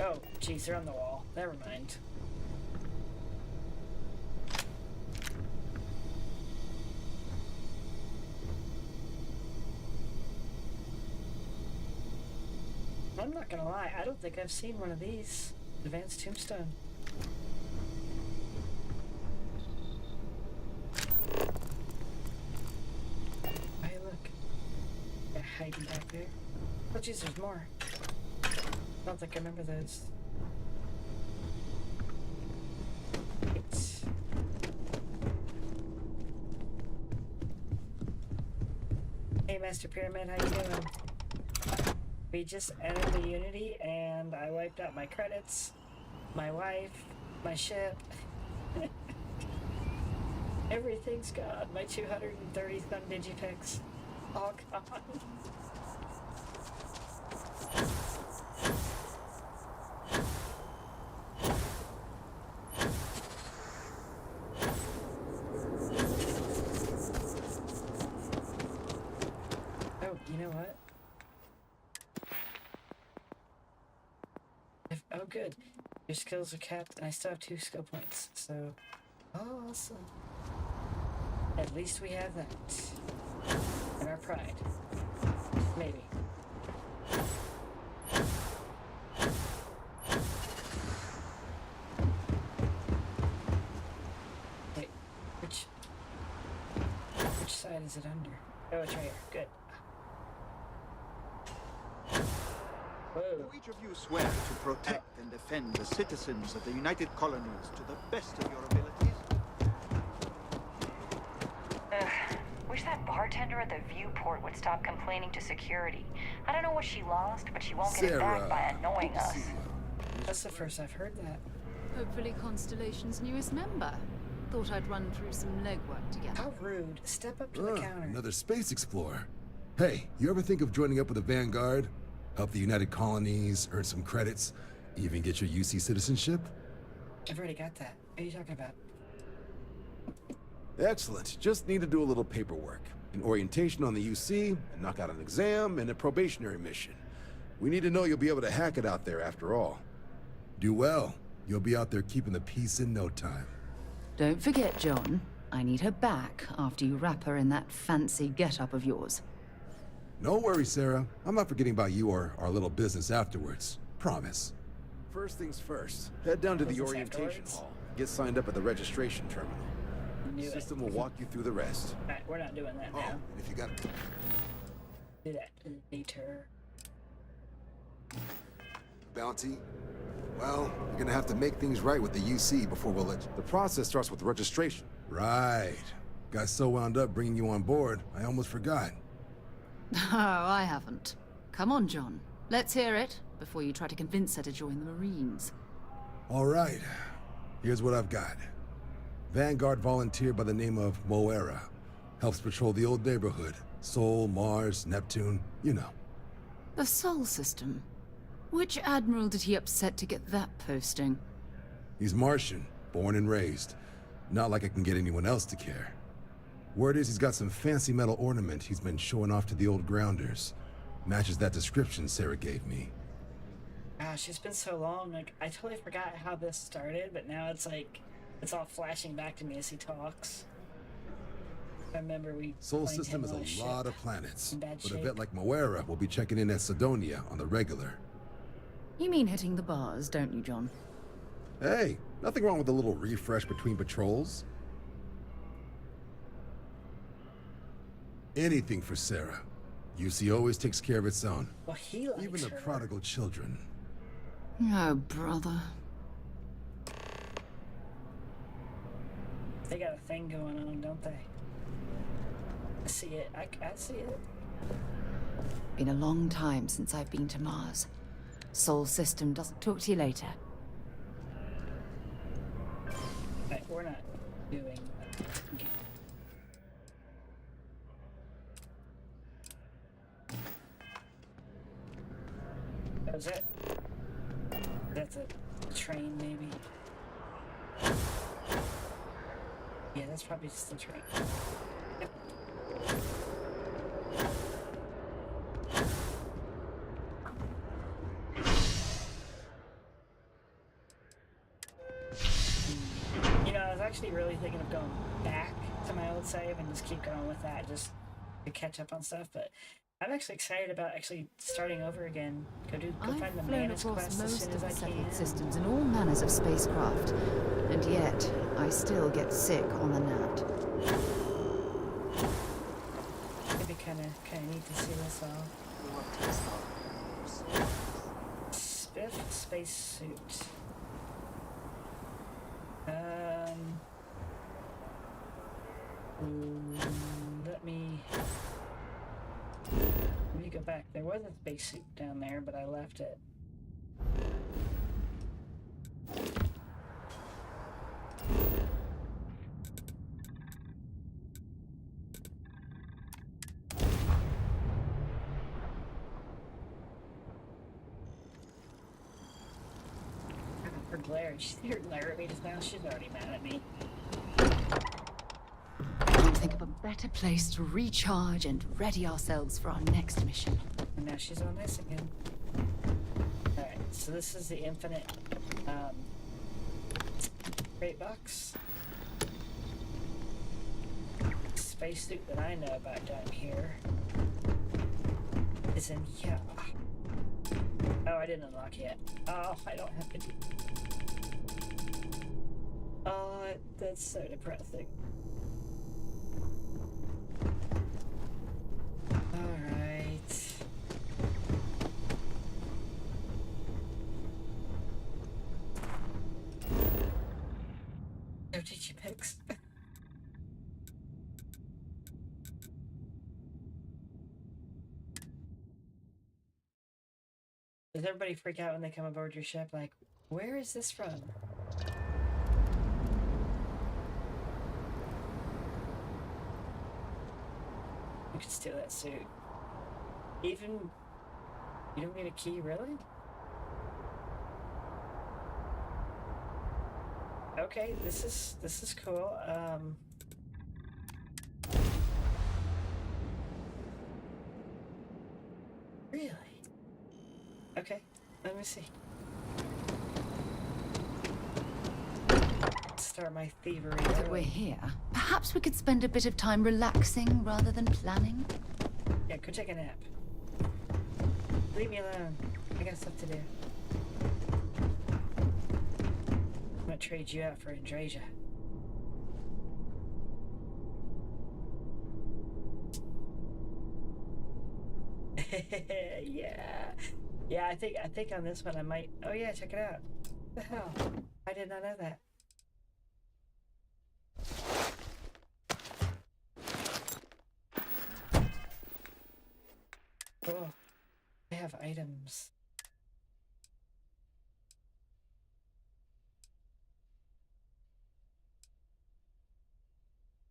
Speaker 1: Oh, geez, they're on the wall. Never mind. I'm not gonna lie, I don't think I've seen one of these. Advanced tombstone. Hey, look. They're hiding back there. Oh, jeez, there's more. I don't think I remember those. It's... Hey, Master Pyramid, how you doing? We just entered the Unity and I wiped out my credits, my wife, my ship. Everything's gone. My 230 some digipicks. All gone. Oh, you know what? Oh, good. Your skills are capped, and I still have 2 skill points, so... Awesome. At least we have that. And our pride. Maybe. Wait, which side is it under? Oh, it's right here. Good. Whoa.
Speaker 12: Do each of you swear to protect and defend the citizens of the United Colonies to the best of your abilities?
Speaker 7: Wish that bartender at the viewport would stop complaining to security. I don't know what she lost, but she won't get it back by annoying us.
Speaker 1: That's the first I've heard that.
Speaker 21: Hopefully Constellation's newest member. Thought I'd run through some legwork together.
Speaker 1: How rude. Step up to the counter.
Speaker 11: Another space explorer. Hey, you ever think of joining up with the Vanguard? Help the United Colonies, earn some credits, even get your UC citizenship?
Speaker 1: I've already got that. What are you talking about?
Speaker 11: Excellent. Just need to do a little paperwork. An orientation on the UC, and knock out an exam, and a probationary mission. We need to know you'll be able to hack it out there after all. Do well. You'll be out there keeping the peace in no time.
Speaker 21: Don't forget, John. I need her back after you wrap her in that fancy get-up of yours.
Speaker 11: No worries, Sarah. I'm not forgetting about you or our little business afterwards. Promise. First things first. Head down to the orientation hall. Get signed up at the registration terminal. The system will walk you through the rest.
Speaker 1: Alright, we're not doing that now.
Speaker 11: And if you got
Speaker 1: Do that later.
Speaker 11: bounty, well, you're gonna have to make things right with the UC before we'll let you. The process starts with registration. Right. Got so wound up bringing you on board, I almost forgot.
Speaker 21: Oh, I haven't. Come on, John. Let's hear it before you try to convince her to join the Marines.
Speaker 11: All right. Here's what I've got. Vanguard volunteer by the name of Moera. Helps patrol the old neighborhood. Sol, Mars, Neptune, you know.
Speaker 21: The Sol system. Which admiral did he upset to get that posting?
Speaker 11: He's Martian, born and raised. Not like I can get anyone else to care. Word is he's got some fancy metal ornament he's been showing off to the old grounders. Matches that description Sarah gave me.
Speaker 1: Gosh, it's been so long. Like, I totally forgot how this started, but now it's like, it's all flashing back to me as he talks. I remember we
Speaker 11: Sol
Speaker 1: claimed
Speaker 11: system
Speaker 1: him
Speaker 11: is
Speaker 1: on
Speaker 11: a
Speaker 1: ship
Speaker 11: lot of planets,
Speaker 1: in bad
Speaker 11: but a
Speaker 1: shape.
Speaker 11: vet like Moera will be checking in at Sidonia on the regular.
Speaker 21: You mean hitting the bars, don't you, John?
Speaker 11: Hey, nothing wrong with a little refresh between patrols. Anything for Sarah. UC always takes care of its own.
Speaker 1: Well, he likes
Speaker 11: Even the
Speaker 1: her.
Speaker 11: prodigal children.
Speaker 21: Oh, brother.
Speaker 1: They got a thing going on, don't they? I see it. I see it.
Speaker 21: Been a long time since I've been to Mars. Sol system doesn't talk to you later.
Speaker 1: Right, we're not doing that. That was it. That's a train, maybe. Yeah, that's probably just the train. Yep. You know, I was actually really thinking of going back to my old save and just keep going with that, just to catch up on stuff, but I'm actually excited about actually starting over again. Go find the
Speaker 21: I've flown
Speaker 1: Manus
Speaker 21: across
Speaker 1: quest as
Speaker 21: most
Speaker 1: soon
Speaker 21: of
Speaker 1: as
Speaker 21: the
Speaker 1: I can.
Speaker 21: settled systems in all manners of spacecraft, and yet I still get sick on the nat.
Speaker 1: It'd be kind of neat to see this all. Fifth spacesuit. Let me go back. There was a spacesuit down there, but I left it. Her glare. She's here glare at me just now. She's already mad at me.
Speaker 21: Can't think of a better place to recharge and ready ourselves for our next mission.
Speaker 1: And now she's on this again. Alright, so this is the infinite crate box. Spacesuit that I know about down here is in here. Oh, I didn't unlock yet. Oh, I don't have to do. Oh, that's so depressing. Alright. No Digipix. Does everybody freak out when they come aboard your ship? Like, where is this from? You could steal that suit. Even... You don't need a key, really? Okay, this is cool. Really? Okay, let me see. Start my thievery.
Speaker 21: Now that we're here, perhaps we could spend a bit of time relaxing rather than planning?
Speaker 1: Yeah, go take a nap. Leave me alone. I got stuff to do. I'm gonna trade you out for Andrasia. Yeah. Yeah, I think on this one I might... Oh yeah, check it out. What the hell? I did not know that. Cool. I have items.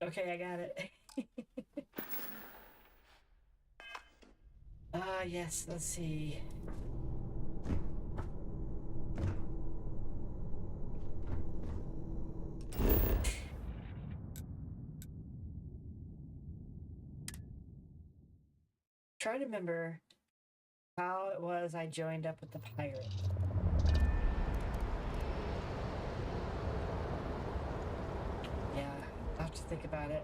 Speaker 1: Okay, I got it. Yes, let's see. Try to remember how it was I joined up with the pirate. Yeah, I'll have to think about it.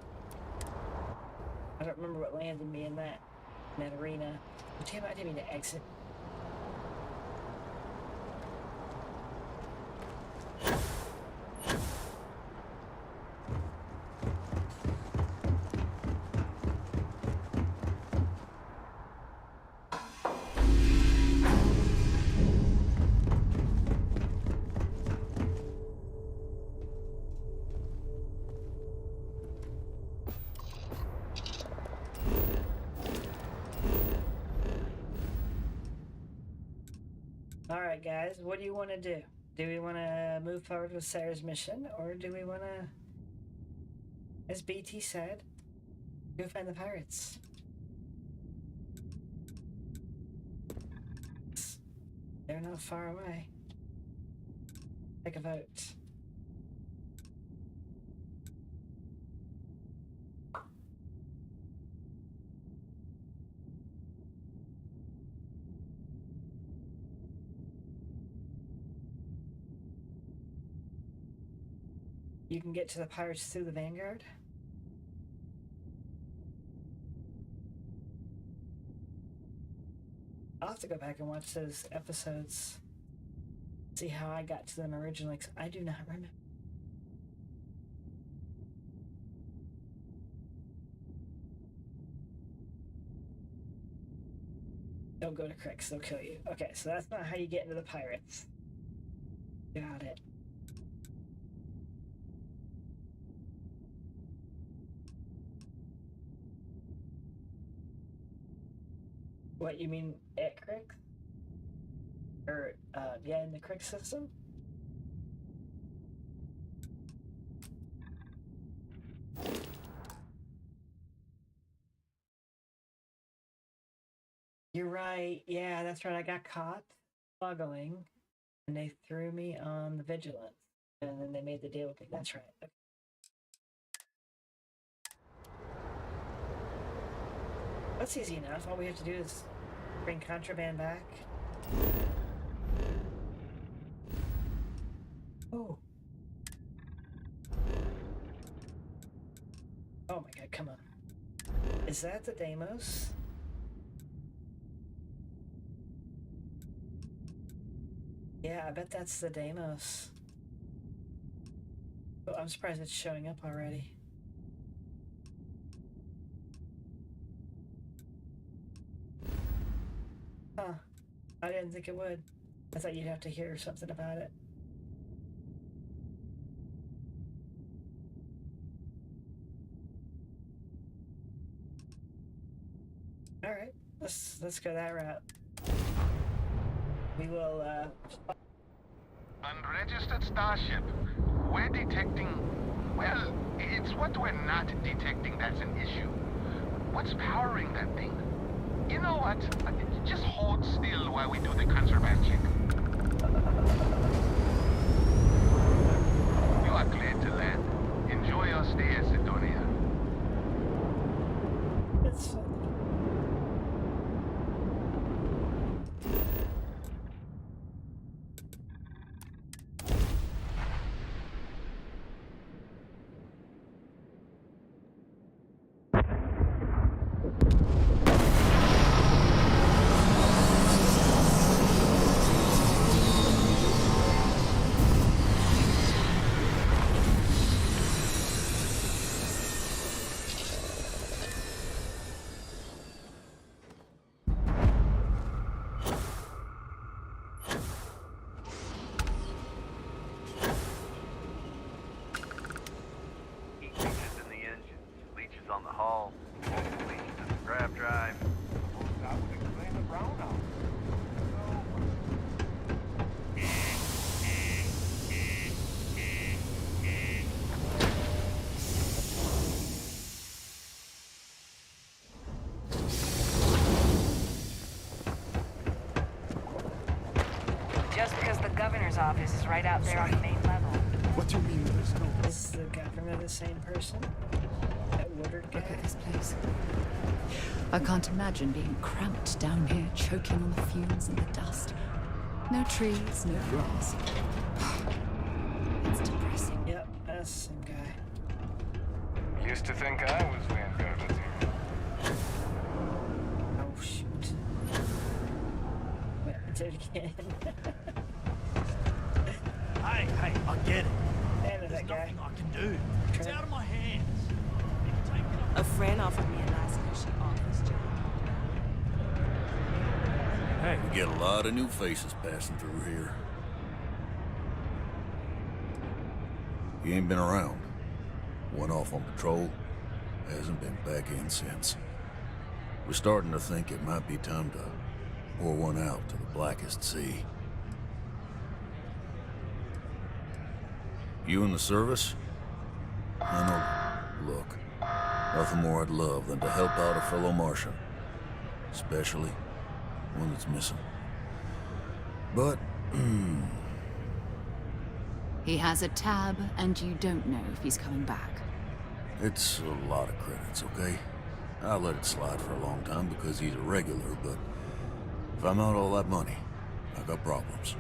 Speaker 1: I don't remember what landed me in that arena. Damn, I didn't mean to exit. Alright guys, what do you want to do? Do we want to move forward with Sarah's mission, or do we want to, as BT said, go find the pirates? They're not far away. Take a vote. You can get to the pirates through the Vanguard? I'll have to go back and watch those episodes. See how I got to them originally, 'cause I do not remember. Don't go to Cricks, they'll kill you. Okay, so that's not how you get into the pirates. Got it. What, you mean at Crick? Or, yeah, in the Crick system? You're right. Yeah, that's right. I got caught smuggling, and they threw me on the vigilance, and then they made the deal with me. That's right. Okay. That's easy enough. All we have to do is bring contraband back. Oh. Oh my god, come on. Is that the Deimos? Yeah, I bet that's the Deimos. Oh, I'm surprised it's showing up already. Huh. I didn't think it would. I thought you'd have to hear something about it. Alright, let's go that route. We will,
Speaker 2: Unregistered starship. We're detecting... Well, it's what we're not detecting that's an issue. What's powering that thing? You know what? Just hold still while we do the contraband check. You are cleared to land. Enjoy your stay at Sidonia.
Speaker 1: it's
Speaker 3: Heat leeches in the engine, leeches on the hull, leeches in the grav drive. Well, that would explain the brownout.
Speaker 16: Just because the governor's office is right out there on the main level.
Speaker 11: What do you mean there's no...
Speaker 1: Is the governor the same person? That Woodard guy?
Speaker 9: Look at this place. I can't imagine being cramped down here, choking on the fumes and the dust. No trees, no grass. It's depressing.
Speaker 1: Yep, that's the same guy.
Speaker 3: Used to think I was Vanguard with you.
Speaker 1: Oh, shoot. Wait, I did it again.
Speaker 18: Hey, I get it.
Speaker 1: Damn it, that guy.
Speaker 18: Nothing I can do. It's out of my hands.
Speaker 19: A friend offered me a nice cushy office job.
Speaker 18: Hey.
Speaker 22: We get a lot of new faces passing through here. He ain't been around. Went off on patrol. Hasn't been back in since. We're starting to think it might be time to pour one out to the blackest sea. You in the service? I know. Look, nothing more I'd love than to help out a fellow Martian. Especially one that's missing. But,
Speaker 9: He has a tab, and you don't know if he's coming back.
Speaker 22: it's a lot of credits, okay? I let it slide for a long time because he's a regular, but if I'm out all that money, I got problems.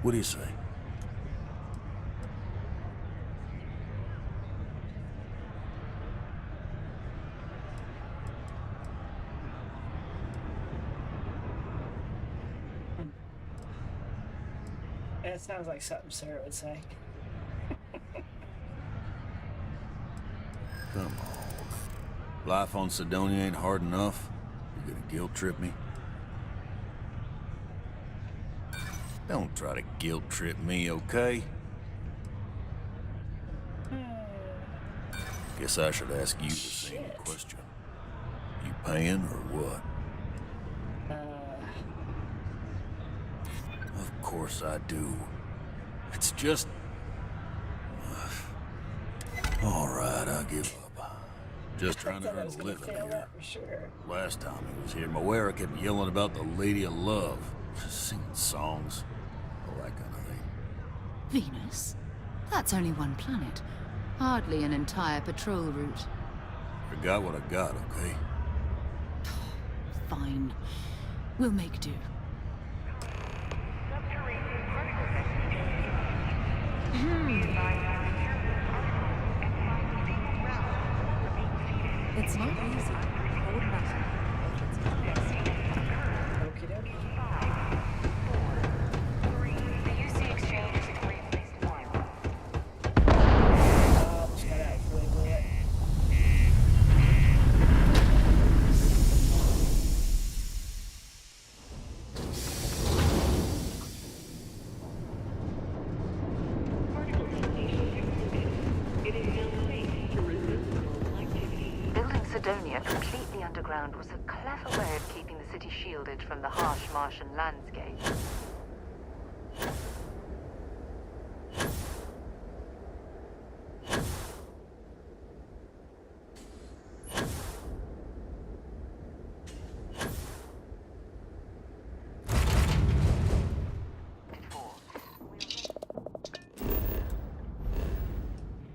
Speaker 22: What do you say?
Speaker 1: It sounds like something Sarah would say.
Speaker 22: Come on. Life on Sidonia ain't hard enough. You're gonna guilt trip me? Don't try to guilt trip me, okay? Guess I should ask you the same question. You paying or what? Of course I do. It's just... All right, I give up. Just trying to earn a living here.
Speaker 1: For sure.
Speaker 22: Last time he was here, Moira kept yelling about the Lady of Love. Just singing songs. All that kind of thing.
Speaker 9: Venus? That's only one planet. Hardly an entire patrol route.
Speaker 22: I got what I got, okay?
Speaker 9: Fine. We'll make do. It's not easy. Hold nothing.
Speaker 1: Okie dokie.
Speaker 16: The UC exchange is a great place to find one.
Speaker 1: Just got out really blew it.
Speaker 7: Building Sidonia completely underground was a clever way of keeping the city shielded from the harsh Martian landscape.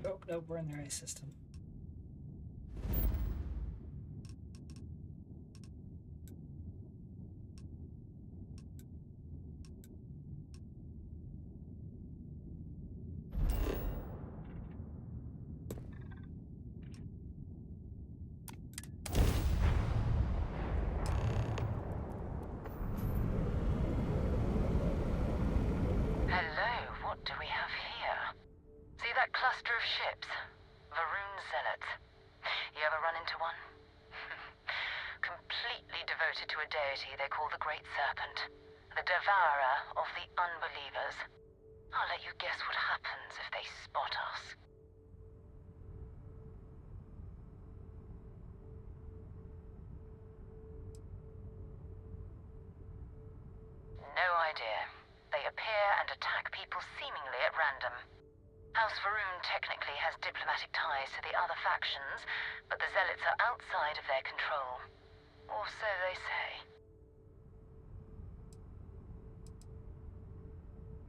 Speaker 1: Oh, no, we're in the right system.
Speaker 16: Hello, what do we have here? See that cluster of ships? Varun Zealots. You ever run into one? Completely devoted to a deity they call the Great Serpent, the devourer of the unbelievers. I'll let you guess what happens if they spot us. No idea. They appear and attack people seemingly at random. House Varun technically has diplomatic ties to the other factions, but the Zealots are outside of their control. Or so they say.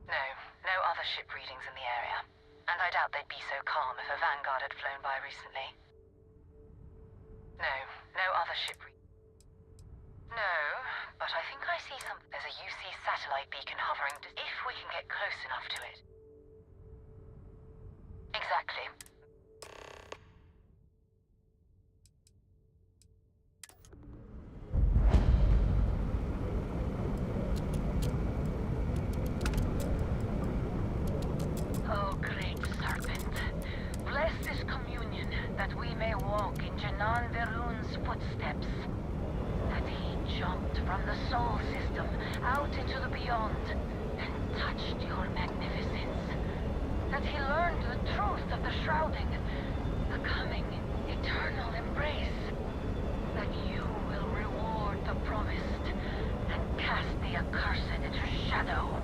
Speaker 16: No other ship readings in the area. And I doubt they'd be so calm if a Vanguard had flown by recently. No other ship readings. No, but I think I see something. There's a UC satellite beacon hovering if we can get close enough to it. Exactly. Oh, great serpent, bless this communion that we may walk in Janan Verun's footsteps. That he jumped from the Sol system out into the beyond and touched your magnificence. That he learned the truth of the shrouding, the coming eternal embrace. That you will reward the promised and cast the accursed into shadow.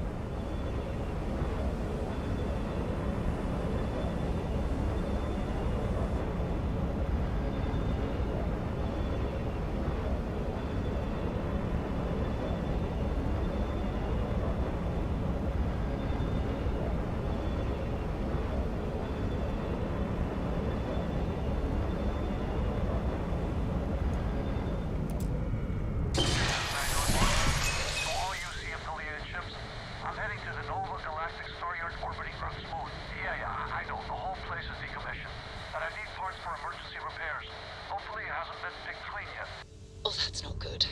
Speaker 21: Oh, that's not good.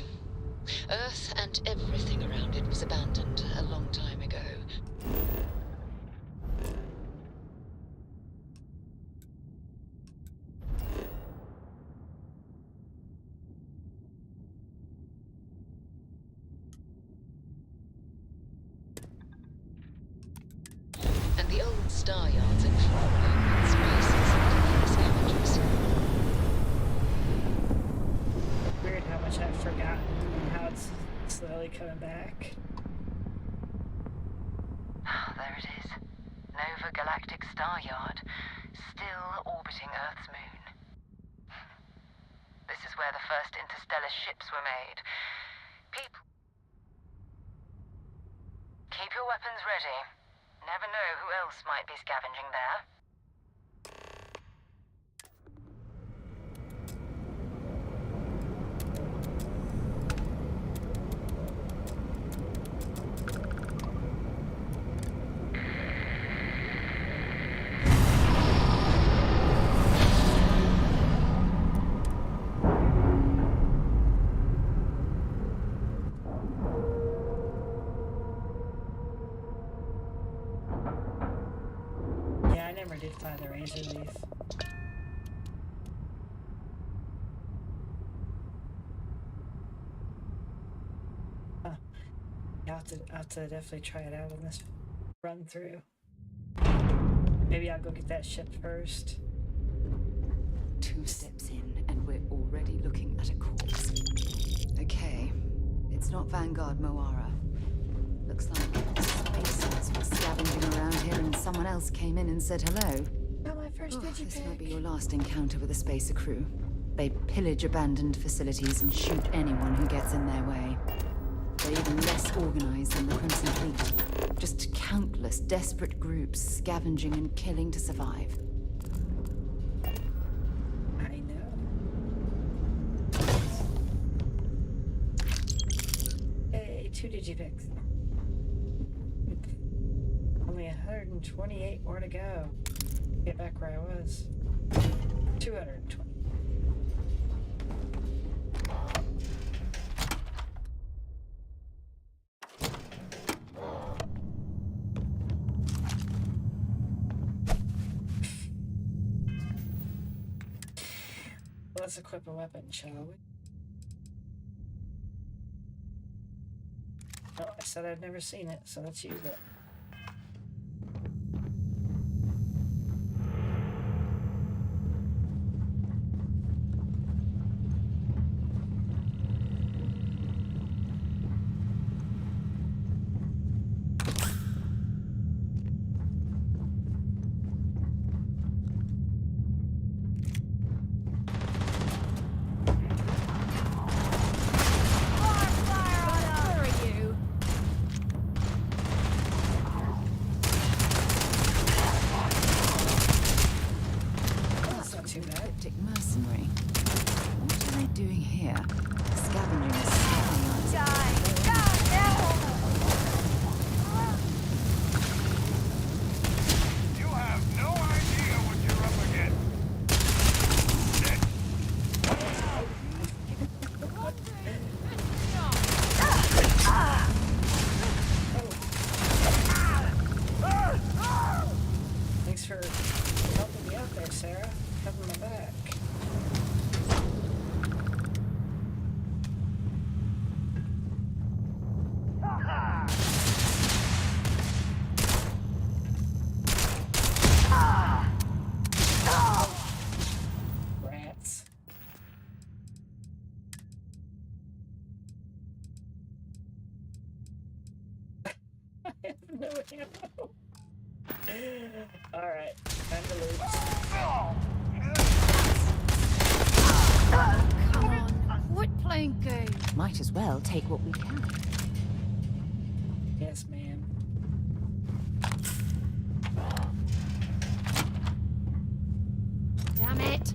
Speaker 21: Earth and everything around it was abandoned a long time ago. And the old star yards in Florida, spices and scavengers.
Speaker 1: Weird how much I've forgotten and how it's slowly coming back.
Speaker 16: There it is. Nova Galactic Star Yard, still orbiting Earth's moon. This is where the first interstellar ships were made. Keep your weapons ready. Never know who else might be scavenging there.
Speaker 1: Yeah, I never did find the razor leaf. Huh. I'll have to definitely try it out on this run through. Maybe I'll go get that ship first.
Speaker 21: 2 steps in, and we're already looking at a corpse. Okay, It's not Vanguard, Moara. Looks like spacers were scavenging around here and someone else came in and said hello.
Speaker 1: Got my first
Speaker 21: This might be your last encounter with a spacer crew. They pillage abandoned facilities and shoot anyone who gets in their way. They're even less organized than the Crimson Fleet. Just countless desperate groups scavenging and killing to survive.
Speaker 1: I know. Hey, 2 digipicks. Only 128 more to go. Get back where I was. 220. Let's equip a weapon, shall we? Oh, I said I'd never seen it, so let's use it.
Speaker 21: Mercenary. What are they doing here? Scavenging a die!
Speaker 2: You have no idea what you're up against.
Speaker 1: Thanks for helping me out there, Sarah. Covering my back. Rats. I have no ammo. Alright, time to loot.
Speaker 21: Come on, quit playing games. Might as well take what we can.
Speaker 1: Yes, ma'am.
Speaker 21: Damn it!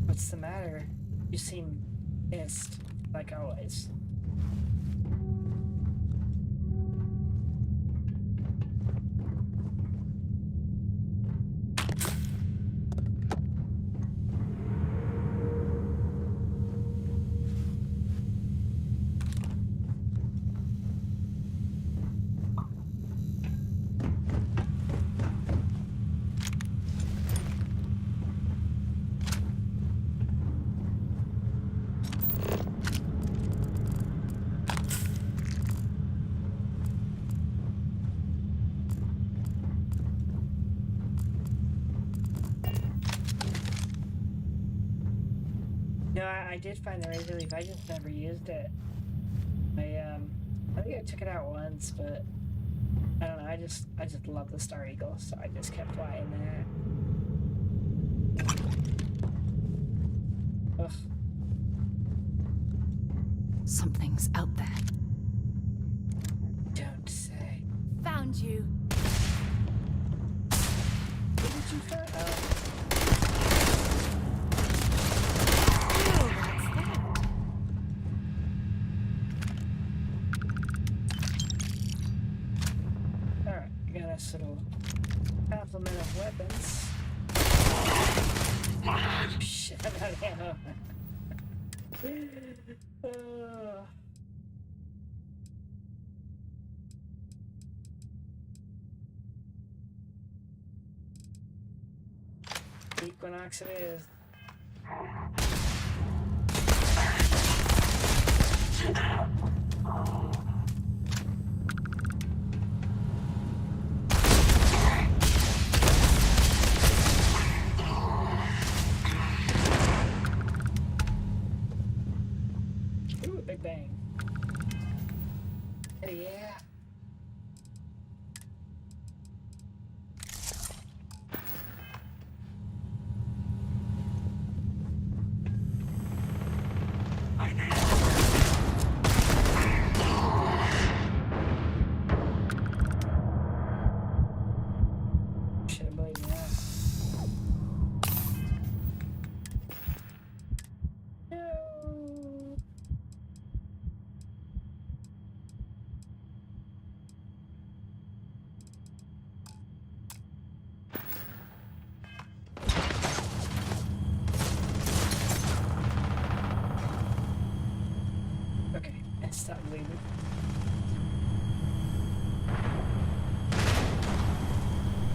Speaker 1: What's the matter? You seem pissed, like always. No, I did find the razor leaf. I just never used it. I think I took it out once, but I don't know. I just love the Star Eagle, so I just kept flying that. Ugh.
Speaker 21: Something's out there.
Speaker 1: Don't say.
Speaker 21: Found you.
Speaker 1: What did you find? Oh. Nice little complement of weapons. Shit, I'm out of ammo. Equinox it is. stop bleeding.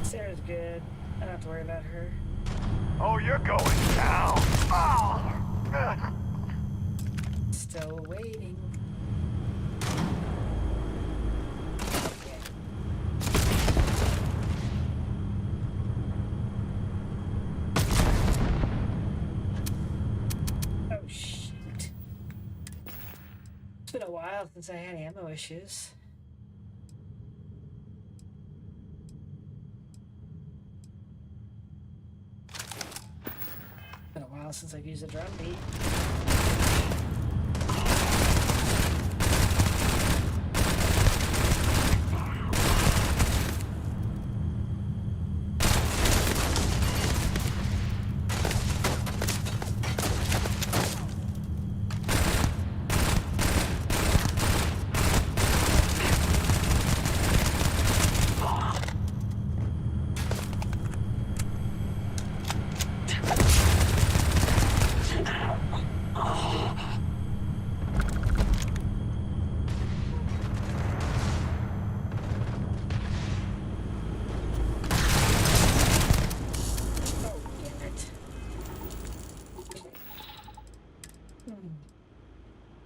Speaker 1: Sarah's good. I don't have to worry about her.
Speaker 2: Oh, you're going down. Oh.
Speaker 1: Still waiting. Oh shoot. It's been a while since I had ammo issues. Been a while since I've used a drum beat.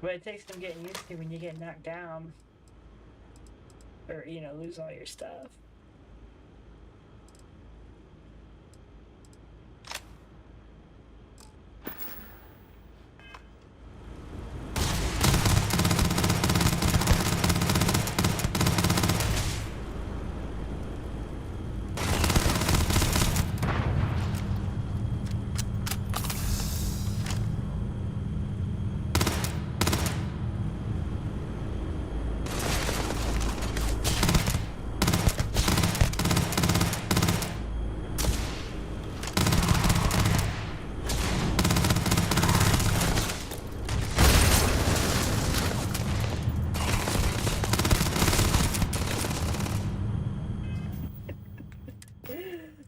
Speaker 1: What it takes them getting used to when you get knocked down. Or, you know, lose all your stuff.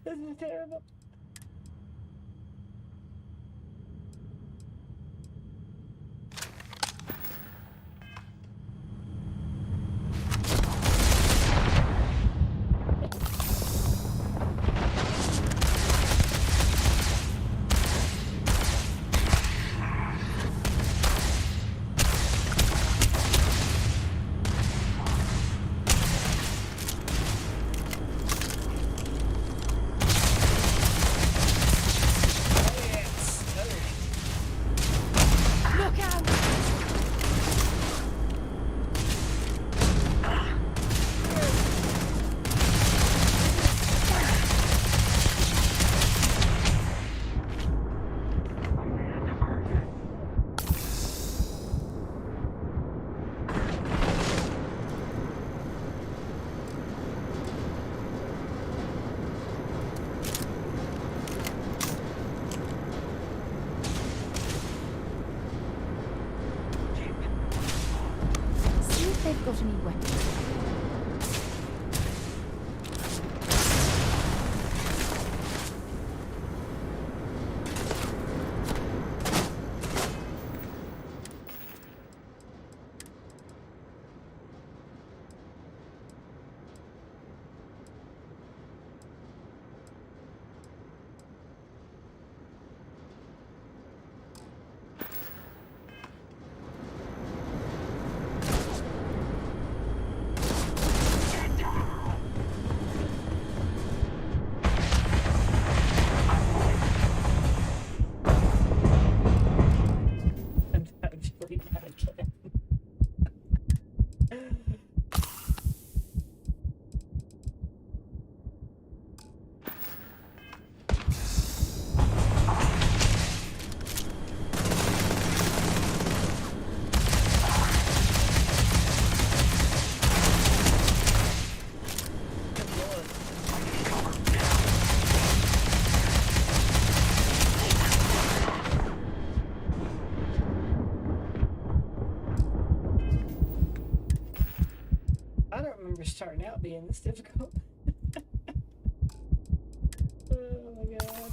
Speaker 1: This is terrible.
Speaker 5: They've got any weapons. I don't remember starting out being this difficult. Oh my god.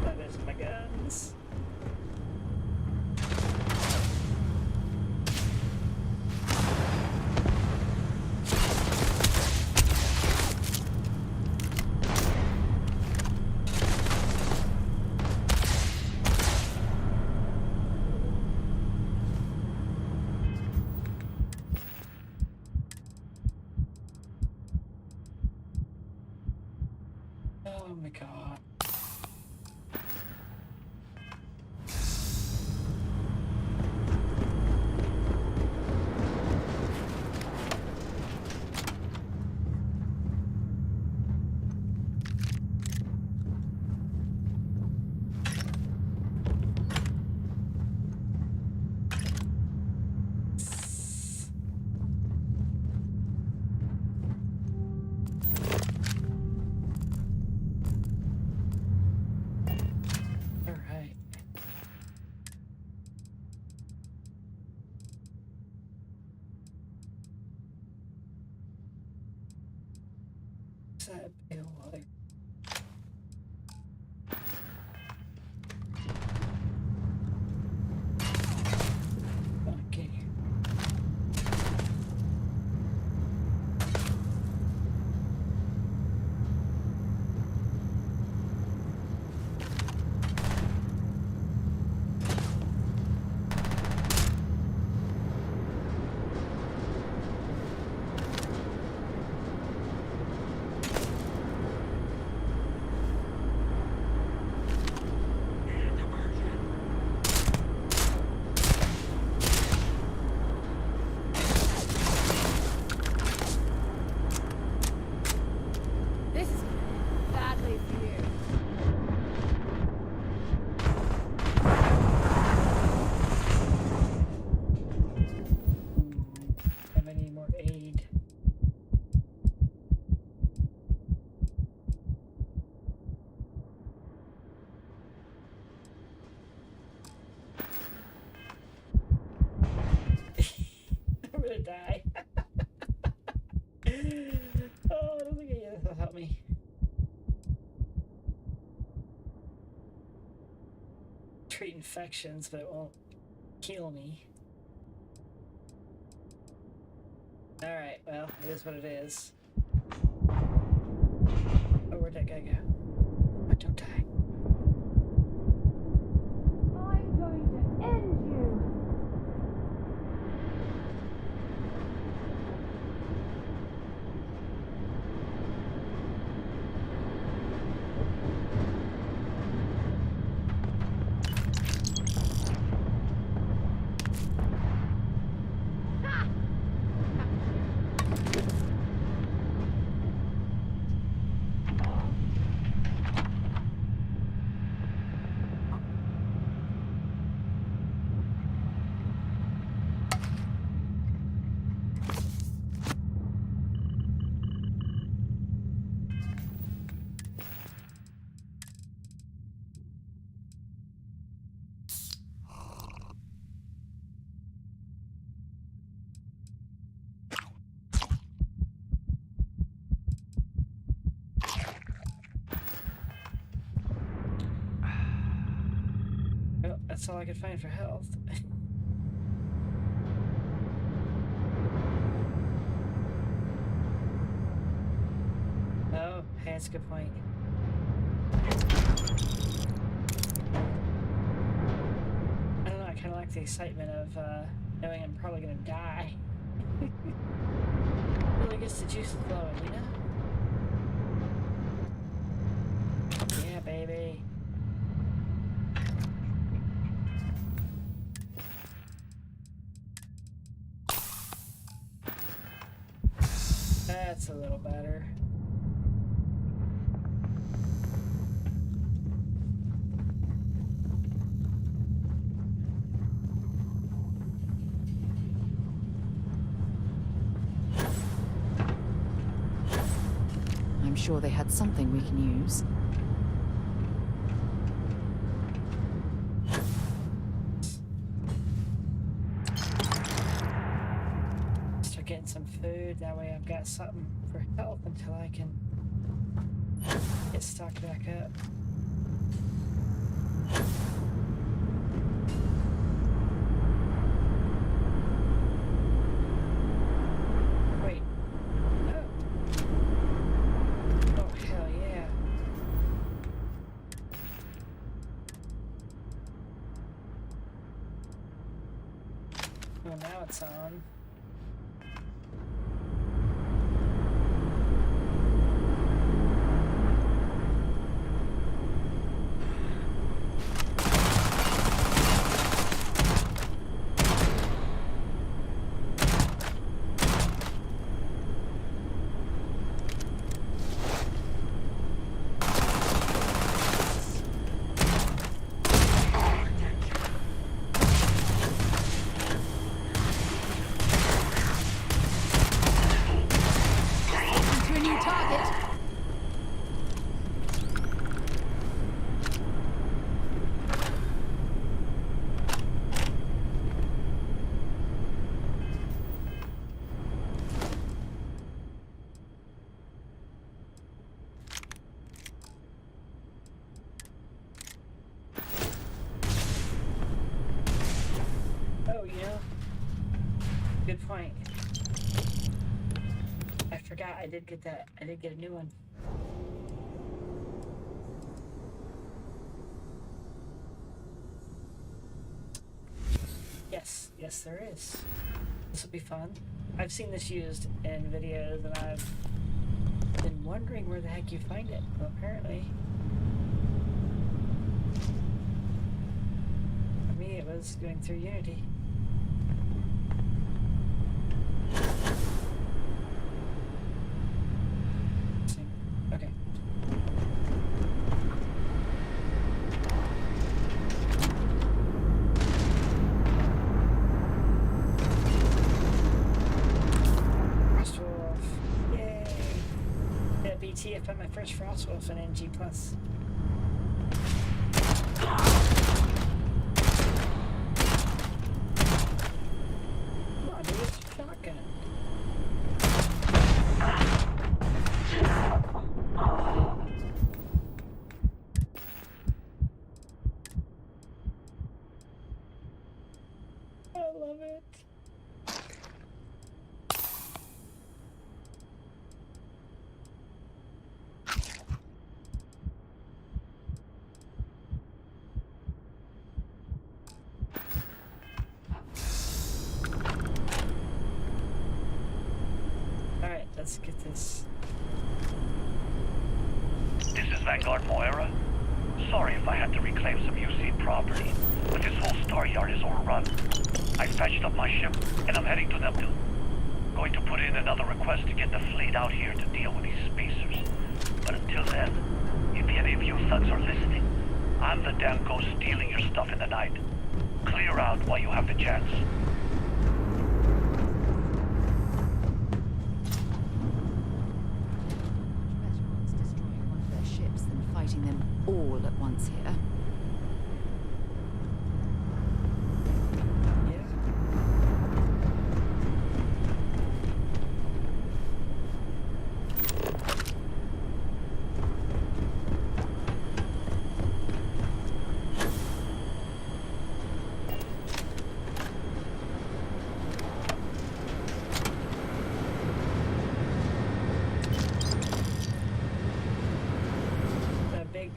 Speaker 5: That is my guns.
Speaker 1: Oh my god. Alright. What's that pale water? Okay.
Speaker 5: This is badly for you.
Speaker 1: Have any more aid? I'm gonna die. Oh, I don't think any of this will help me. Treat infections, but it won't heal me. Alright, well, it is what it is. Oh, where'd that guy go? Oh, don't die.
Speaker 5: I'm going to end you.
Speaker 1: Well, that's all I could find for health. Oh, hey, that's a good point. I don't know, I kind of like the excitement of knowing I'm probably gonna die. Really gets the juices flowing, you know? Yeah, baby. That's a little better.
Speaker 21: I'm sure they had something we can use.
Speaker 1: Start getting some food, that way I've got something for health until I can get stocked back up. Wait. No. Oh, hell yeah. Well, now it's on. point. I forgot I did get that. I did get a new one. Yes, there is. This will be fun. I've seen this used in videos, and I've been wondering where the heck you find it. Well, apparently, for me, it was going through Unity. Okay. BT, I found my first Frostwolf in NG+. Come on, dude, it's a shotgun. I love it. Let's get this.
Speaker 4: This is Vanguard Moira. Sorry if I had to reclaim some UC property, but this whole star yard is overrun. I fetched up my ship, and I'm heading to Neptune. Going to put in another request to get the fleet out here to deal with these spacers. But until then, if any of you thugs are listening, I'm the damn ghost stealing your stuff in the night. Clear out while you have the chance.
Speaker 21: Fighting them all at once here.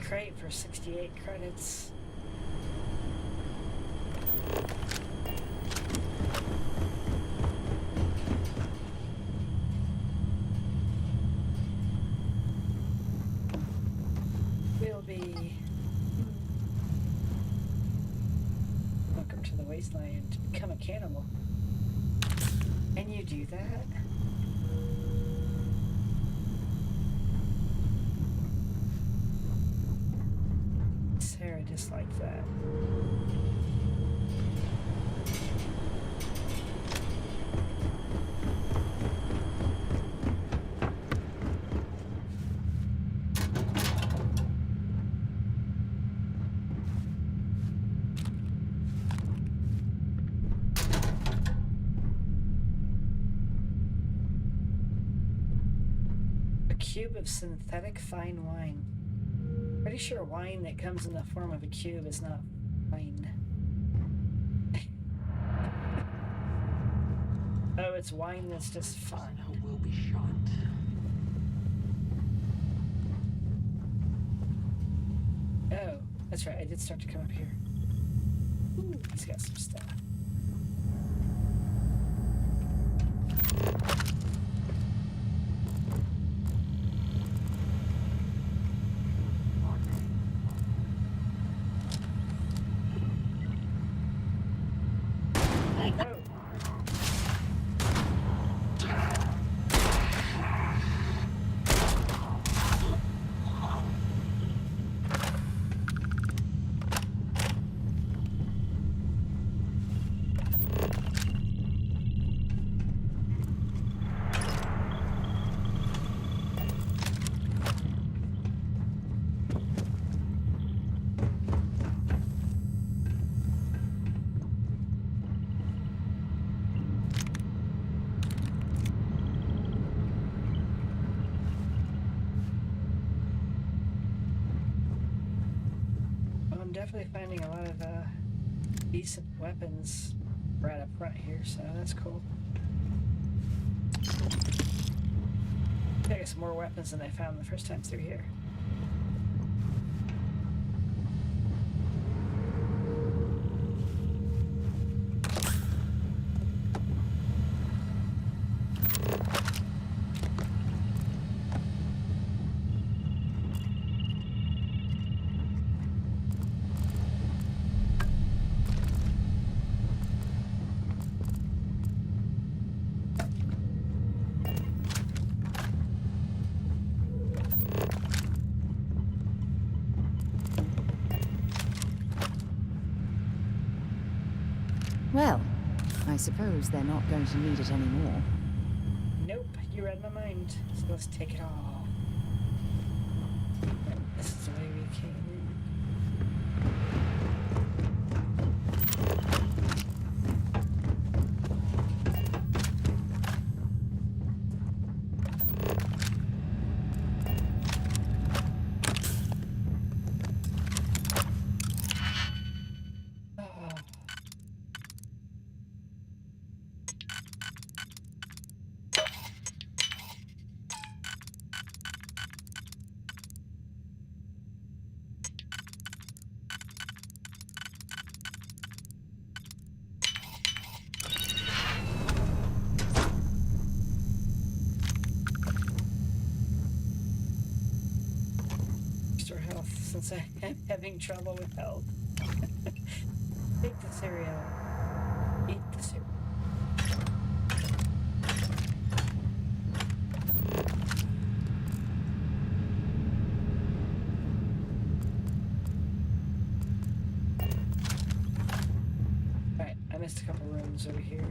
Speaker 1: Crate for 68 credits. We'll be... Welcome to the wasteland to become a cannibal. Can you do that? Sarah disliked that. A cube of synthetic fine wine. Pretty sure wine that comes in the form of a cube is not wine. Oh, it's wine that's just fine.
Speaker 14: Will be shot.
Speaker 1: Oh, that's right. I did start to come up here. Ooh, it's got some stuff. Definitely finding a lot of decent weapons right up front here, so that's cool. I got some more weapons than I found the first time through here.
Speaker 21: Well, I suppose they're not going to need it anymore.
Speaker 1: Nope, you read my mind. So let's take it all. This is the way we came in. Restore health since I am having trouble with health. Take the cereal. Eat the cereal. Alright, I missed a couple rooms over here.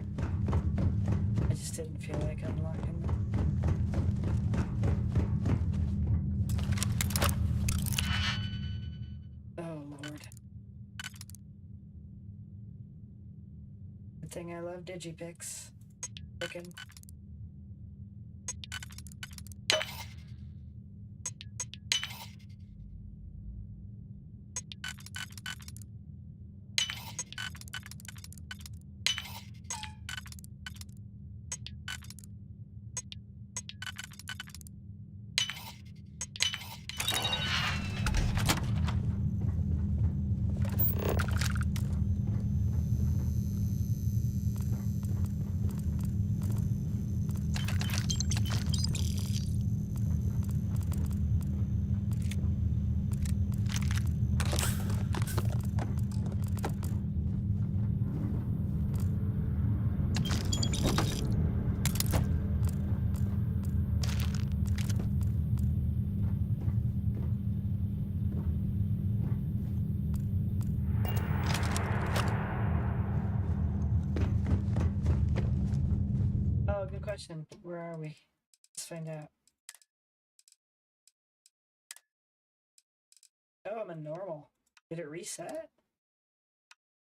Speaker 1: I just didn't feel like unlocking them. Oh lord. Good thing I love digipicks. Frickin'. Oh, good question. Where are we? Let's find out. Oh, I'm in normal. Did it reset?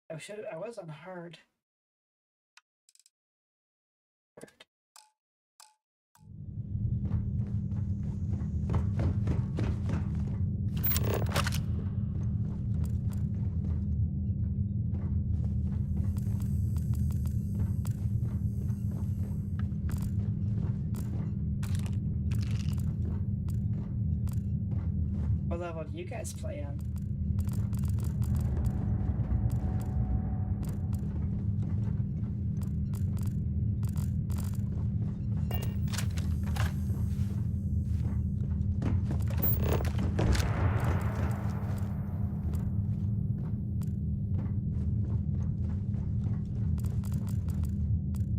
Speaker 1: I was on hard. What level do you guys play on?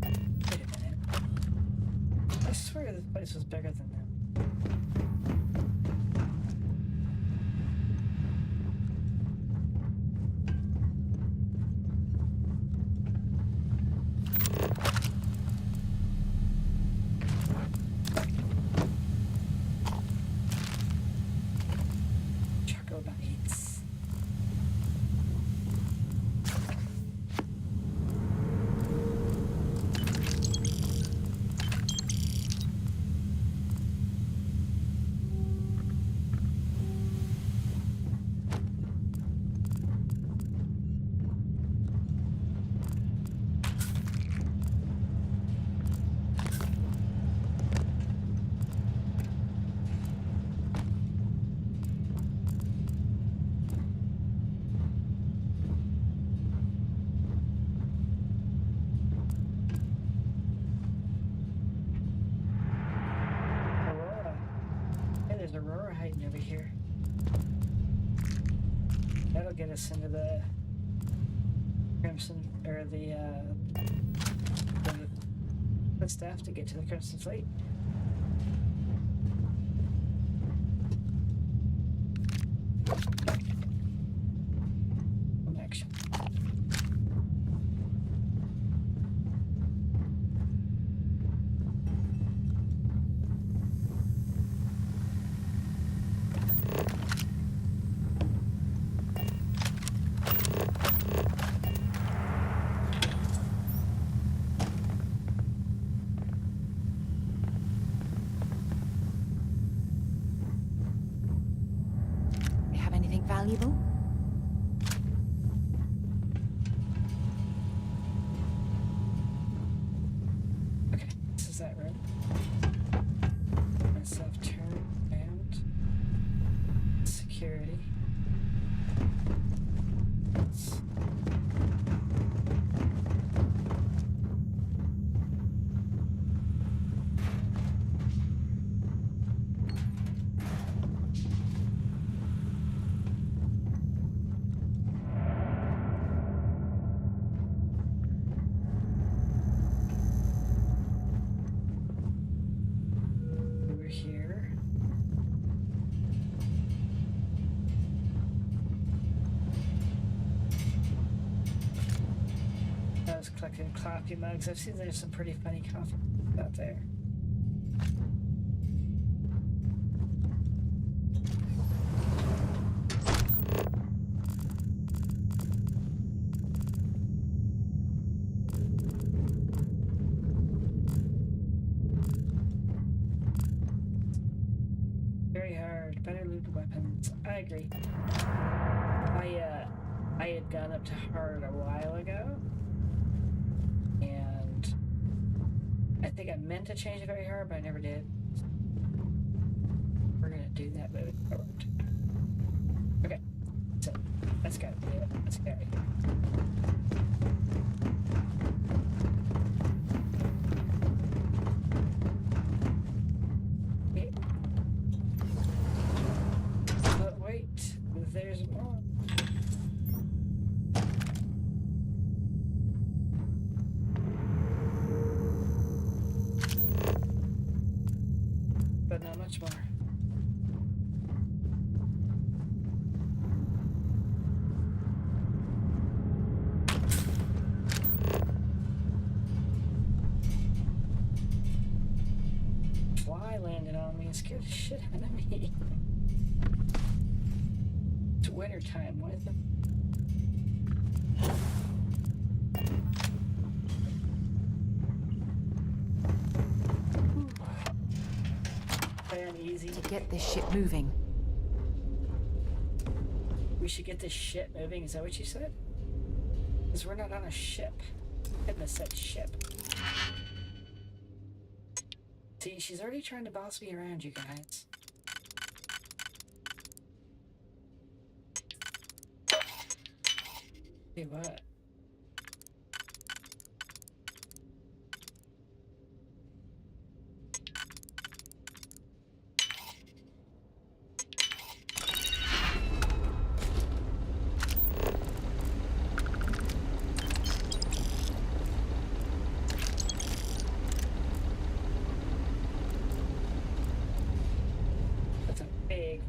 Speaker 1: Wait a minute. I swear this place was bigger than that. Choco bites. there's Aurora hiding over here. That'll get us into the Crimson, or the staff to get to the Crimson Fleet. Action.
Speaker 21: You have anything valuable?
Speaker 1: Okay, this is that room. Myself turn and security. Over here. I was collecting coffee mugs. I've seen there's some pretty funny coffee out there. Very hard. Better looted weapons. I agree. I had gone up to hard a while ago, and I think I meant to change it very hard, but I never did. We're gonna do that moving forward. Okay, so let's go. Yeah, let's go. Okay. But wait, there's more. But not much more. Fly landed on me and scared the shit out of me. It's winter time. What is it? Easy.
Speaker 21: To get this ship moving.
Speaker 1: We should get this ship moving. Is that what you said? Because we're not on a ship. I couldn't have said ship. See, she's already trying to boss me around, you guys. See what?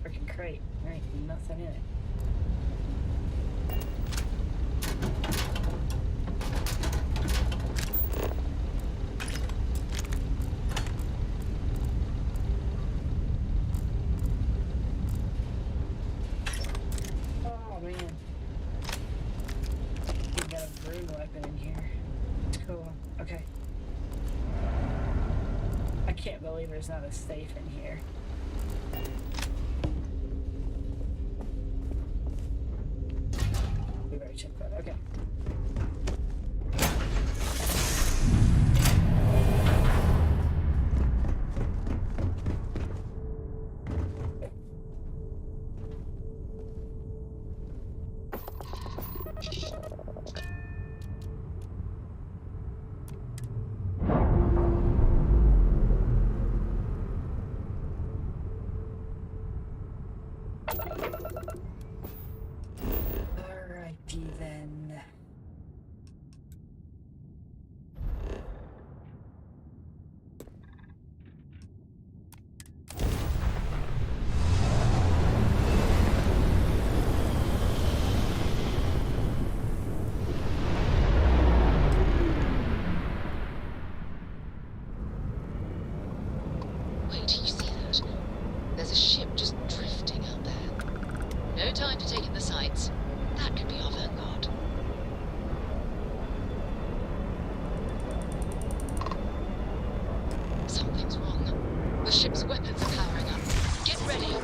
Speaker 1: Freaking crate. There ain't nothing in it. Oh man. We got a broom weapon in here. It's cool. Okay. I can't believe there's not a safe in here. Check that. Okay. Alrighty then.
Speaker 21: Wait, do you see that? There's a ship just drifting out there. No time to take in the sights. That could be our vanguard. Something's wrong. The ship's weapons are powering up. Get ready.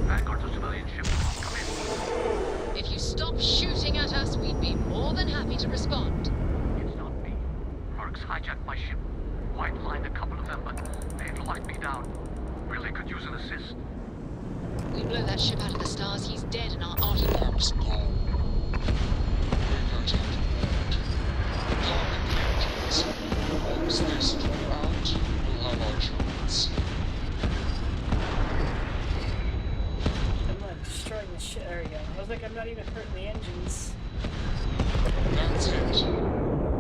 Speaker 2: Vanguard to civilian ship. Come in.
Speaker 21: If you stop shooting at us, we'd be more than happy to respond.
Speaker 2: It's not me. Mercs hijacked my ship. White-lined a couple of them, but they've locked me down. Really could use an assist.
Speaker 21: We blow that ship out of the stars, he's dead and our artifacts gone.
Speaker 14: Once this is out, we'll have our chance.
Speaker 1: I'm not destroying the shit. There we go. I was like, I'm not even hurting the engines.
Speaker 14: That's it.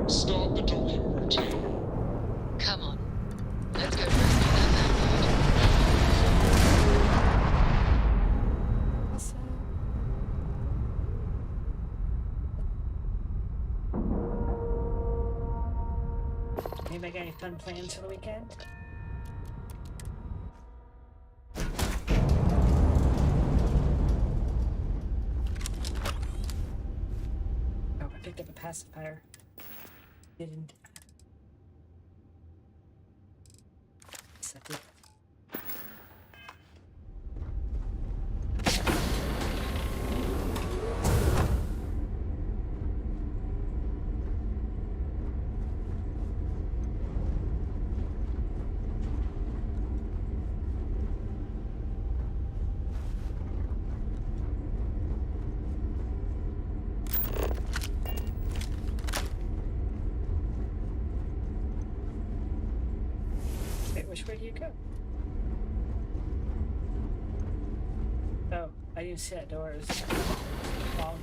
Speaker 14: Start the docking routine.
Speaker 21: Come on. Let's go rescue that vanguard.
Speaker 1: Anybody got any fun plans for the weekend? Oh, I picked up a pacifier. Didn't. Yes, I did. Wait, which way do you go? Oh, I didn't see that door. It was foggy.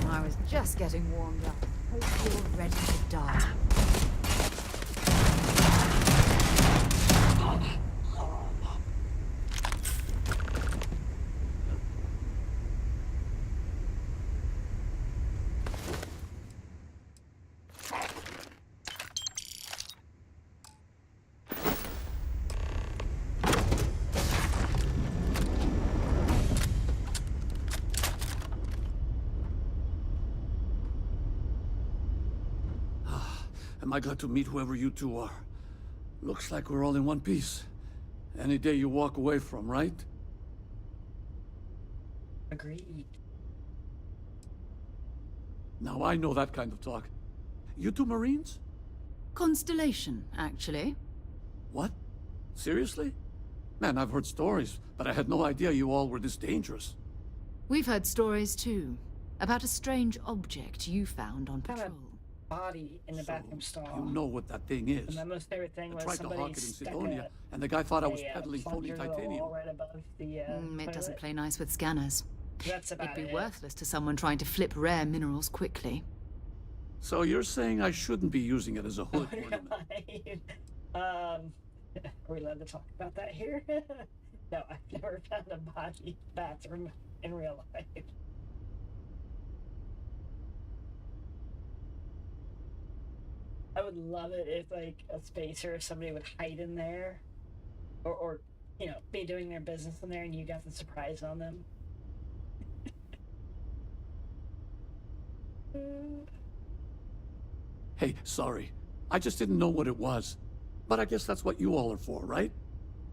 Speaker 6: I was just getting warmed up. Hope you're ready to die.
Speaker 17: Am I glad to meet whoever you two are. Looks like we're all in one piece. Any day you walk away from, right?
Speaker 1: Agreed.
Speaker 17: Now I know that kind of talk. You two Marines?
Speaker 9: Constellation, actually.
Speaker 17: What? Seriously? Man, I've heard stories, but I had no idea you all were this dangerous.
Speaker 9: We've heard stories too, about a strange object you found on patrol.
Speaker 1: Body in the bathroom stall.
Speaker 17: You know what that thing is.
Speaker 1: And my most favorite thing was
Speaker 17: I tried to
Speaker 1: somebody
Speaker 17: hawk it in
Speaker 1: stuck
Speaker 17: Sidonia,
Speaker 1: a,
Speaker 17: and the guy thought I was
Speaker 1: a,
Speaker 17: peddling phony
Speaker 1: plunger to the
Speaker 17: titanium.
Speaker 1: wall right above the,
Speaker 9: It doesn't
Speaker 1: toilet.
Speaker 9: play nice with scanners.
Speaker 1: That's about
Speaker 9: It'd be
Speaker 1: it.
Speaker 9: worthless to someone trying to flip rare minerals quickly.
Speaker 17: So you're saying I shouldn't be using it as a hood ornament?
Speaker 1: Are we allowed to talk about that here? No, I've never found a body bathroom in real life. I would love it if, like, a spacer or somebody would hide in there. Or, you know, be doing their business in there and you got the surprise on them.
Speaker 17: Hey, sorry. I just didn't know what it was. But I guess that's what you all are for, right?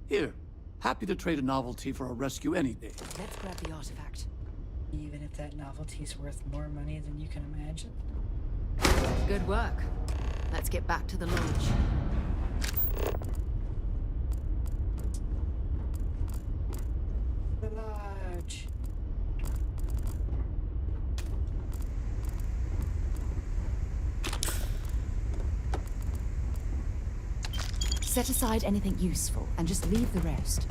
Speaker 17: Here, Happy to trade a novelty for a rescue any day.
Speaker 19: Let's grab the artifact.
Speaker 1: Even if that novelty's worth more money than you can imagine.
Speaker 21: Good work. Let's get back to the lodge.
Speaker 1: The lodge.
Speaker 21: Set aside anything useful and just leave the rest.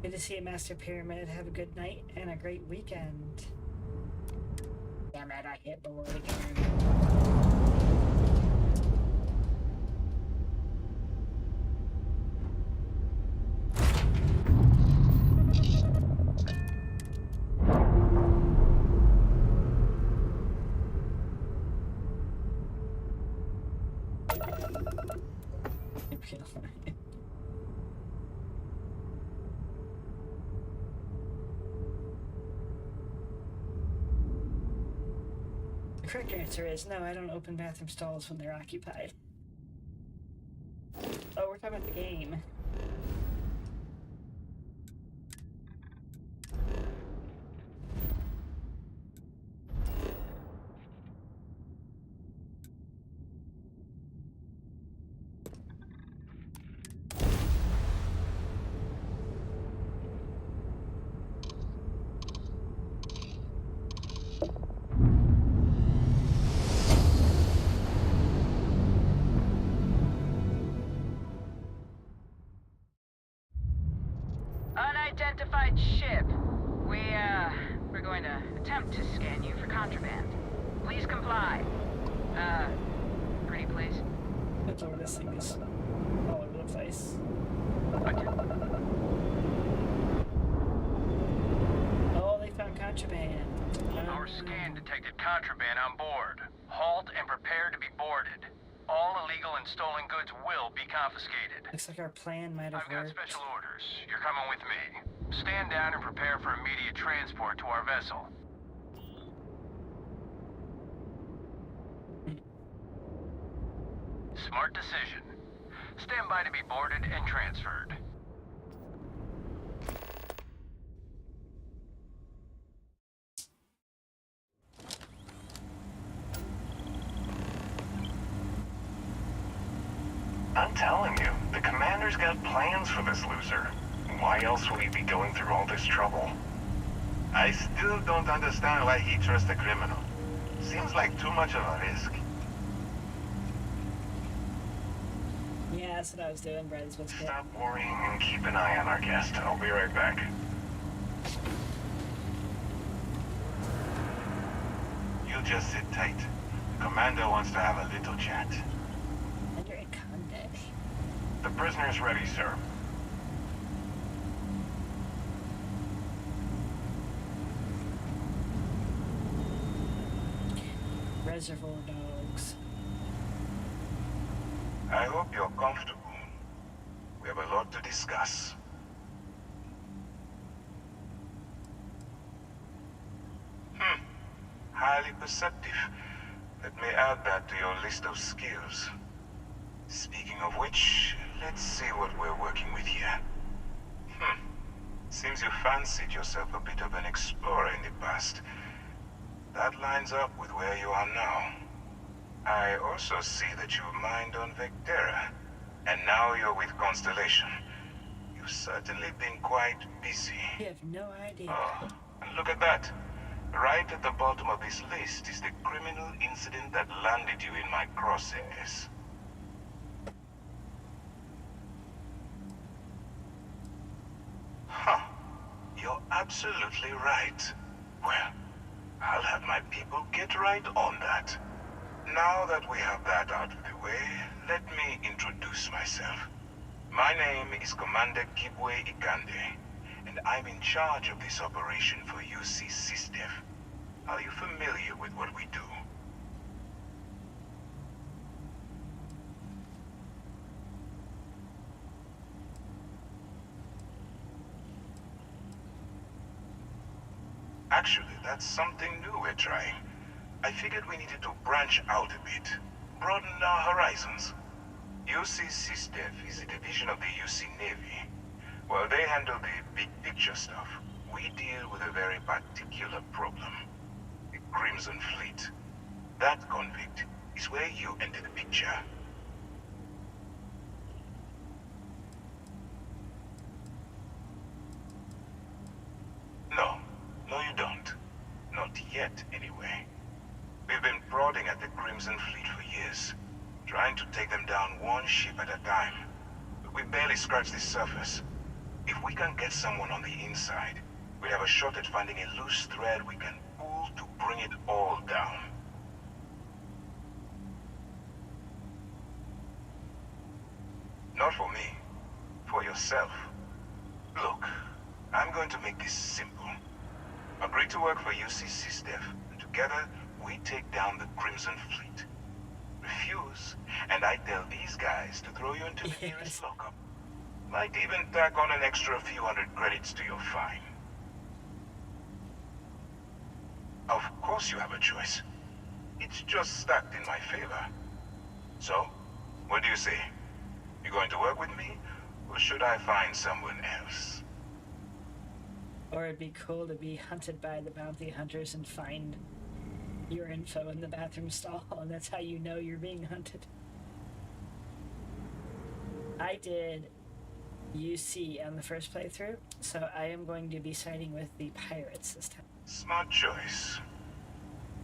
Speaker 1: Good to see you, Master Pyramid. Have a good night and a great weekend. Damn it, I hit board again. The correct answer is no, I don't open bathroom stalls when they're occupied. Oh, we're talking about the game.
Speaker 16: Unidentified ship. We're going to attempt to scan you for contraband. Please comply. Pretty please.
Speaker 1: That's over this thing is all over the place. Oh, they found contraband.
Speaker 2: Our scan detected contraband on board. Halt and prepare to be boarded. All illegal and stolen goods will be confiscated.
Speaker 1: Looks like our plan might have
Speaker 2: I've got
Speaker 1: worked.
Speaker 2: special orders. You're coming with me. Stand down and prepare for immediate transport to our vessel. Smart decision. Stand by to be boarded and transferred.
Speaker 13: I'm telling you, the commander's got plans for this loser. Why else would he be going through all this trouble? I still don't understand why he trusts a criminal. Seems like too much of a risk.
Speaker 1: Yeah, that's what I was doing, Brez. What's good?
Speaker 13: Stop worrying and keep an eye on our guest. I'll be right back. You just sit tight. The commander wants to have a little chat. The prisoner's ready, sir.
Speaker 1: Reservoir dogs.
Speaker 13: I hope you're comfortable. We have a lot to discuss. Highly perceptive. Let me add that to your list of skills. Speaking of which, let's see what we're working with here. Seems you fancied yourself a bit of an explorer in the past. That lines up with where you are now. I also see that you mined on Vectera, and now you're with Constellation. You've certainly been quite busy.
Speaker 1: You have no idea.
Speaker 13: Oh, and look at that. Right at the bottom of this list is the criminal incident that landed you in my crosshairs. Huh. You're absolutely right. Well, I'll have my people get right on that. Now that we have that out of the way, let me introduce myself. My name is Commander Kibwe Ikande, and and I'm in charge of this operation for UC SysDef. Are you familiar with what we do? Actually, that's something new we're trying. I figured we needed to branch out a bit, broaden our horizons. UC SysDef is a division of the UC Navy. While they handle the big picture stuff, we deal with a very particular problem. The Crimson Fleet. That convict is where you enter the picture. No, you don't. Not yet, anyway. We've been prodding at the Crimson Fleet for years, trying to take them down one ship at a time. But we barely scratched the surface. If we can get someone on the inside, we have a shot at finding a loose thread we can pull to bring it all down. Not for me. For yourself. Look, I'm going to make this simple. Agree to work for UC SysDef, and together we take down the Crimson Fleet. Refuse, and I tell these guys to throw you into the nearest lockup. Might even tack on an extra few hundred credits to your fine. Of course you have a choice. It's just stacked in my favor. So, what do you say? You going to work with me, or should I find someone else?
Speaker 1: Or it'd be cool to be hunted by the bounty hunters and find your info in the bathroom stall, and that's how you know you're being hunted. I did UC on the first playthrough, so I am going to be siding with the pirates this time.
Speaker 13: Smart choice.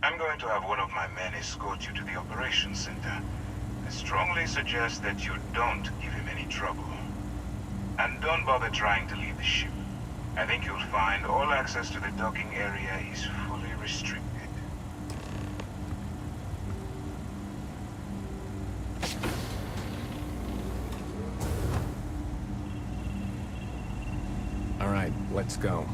Speaker 13: I'm going to have one of my men escort you to the operations center. I strongly suggest that you don't give him any trouble. And don't bother trying to leave the ship. I think you'll find all access to the docking area is fully restricted.
Speaker 8: All right, let's go.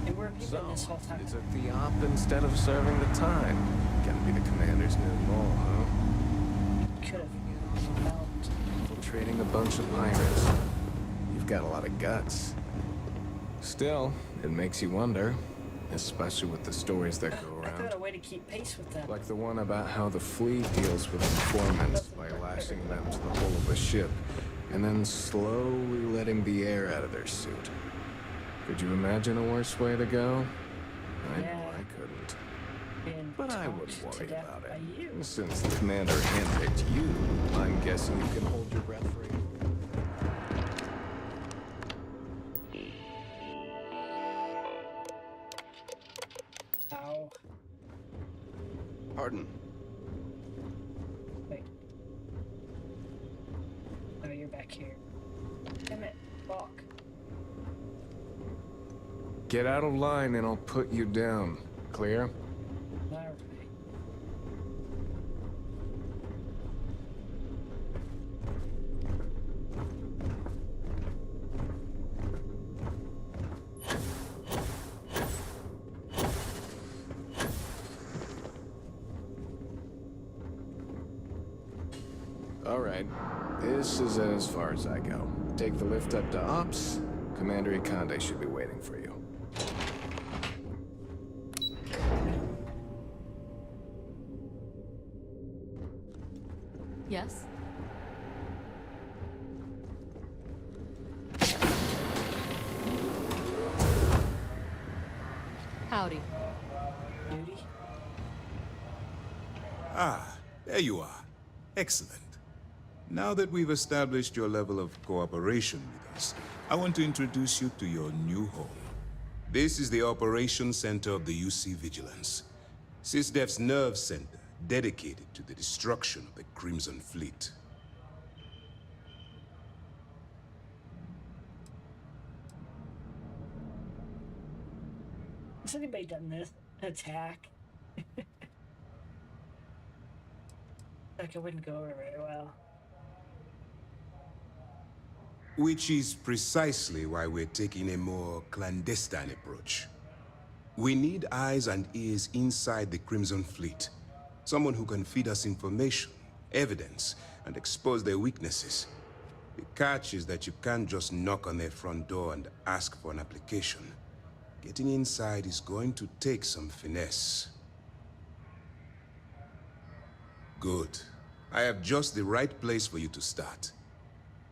Speaker 1: And where have you been this whole time?
Speaker 8: You took the op instead of serving the time. Gonna be the commander's new role, huh?
Speaker 1: Could have helped.
Speaker 8: Infiltrating a bunch of pirates. You've got a lot of guts. Still, it makes you wonder, especially with the stories that go
Speaker 1: I
Speaker 8: around.
Speaker 1: thought a way to keep pace with them.
Speaker 8: Like the one about how the fleet deals with informants by lashing them to the hull of a ship, and then slowly letting the air out of their suit. Could you imagine a worse way to go? I know I couldn't. But I wouldn't worry about it. Since the commander handpicked you, I'm guessing you can hold your breath for a...
Speaker 1: Ow.
Speaker 11: Pardon.
Speaker 1: Wait. Oh, you're back here. Damn it. Walk.
Speaker 8: Get out of line and I'll put you down. Clear?
Speaker 1: Alright.
Speaker 8: All right. This is as far as I go. Take the lift up to Ops. Commander Ikonde should be waiting for you.
Speaker 21: Yes? Howdy.
Speaker 1: Duty?
Speaker 15: Ah, there you are. Excellent. Now that we've established your level of cooperation with us, I want to introduce you to your new home. This is the Operations Center of the UC Vigilance, SysDef's nerve center dedicated to the destruction of the Crimson Fleet.
Speaker 1: Has anybody done this? Attack? Like it wouldn't go over very well.
Speaker 15: Which is precisely why we're taking a more clandestine approach. We need eyes and ears inside the Crimson Fleet. Someone who can feed us information, evidence, and expose their weaknesses. The catch is that you can't just knock on their front door and ask for an application. Getting inside is going to take some finesse. Good. I have just the right place for you to start.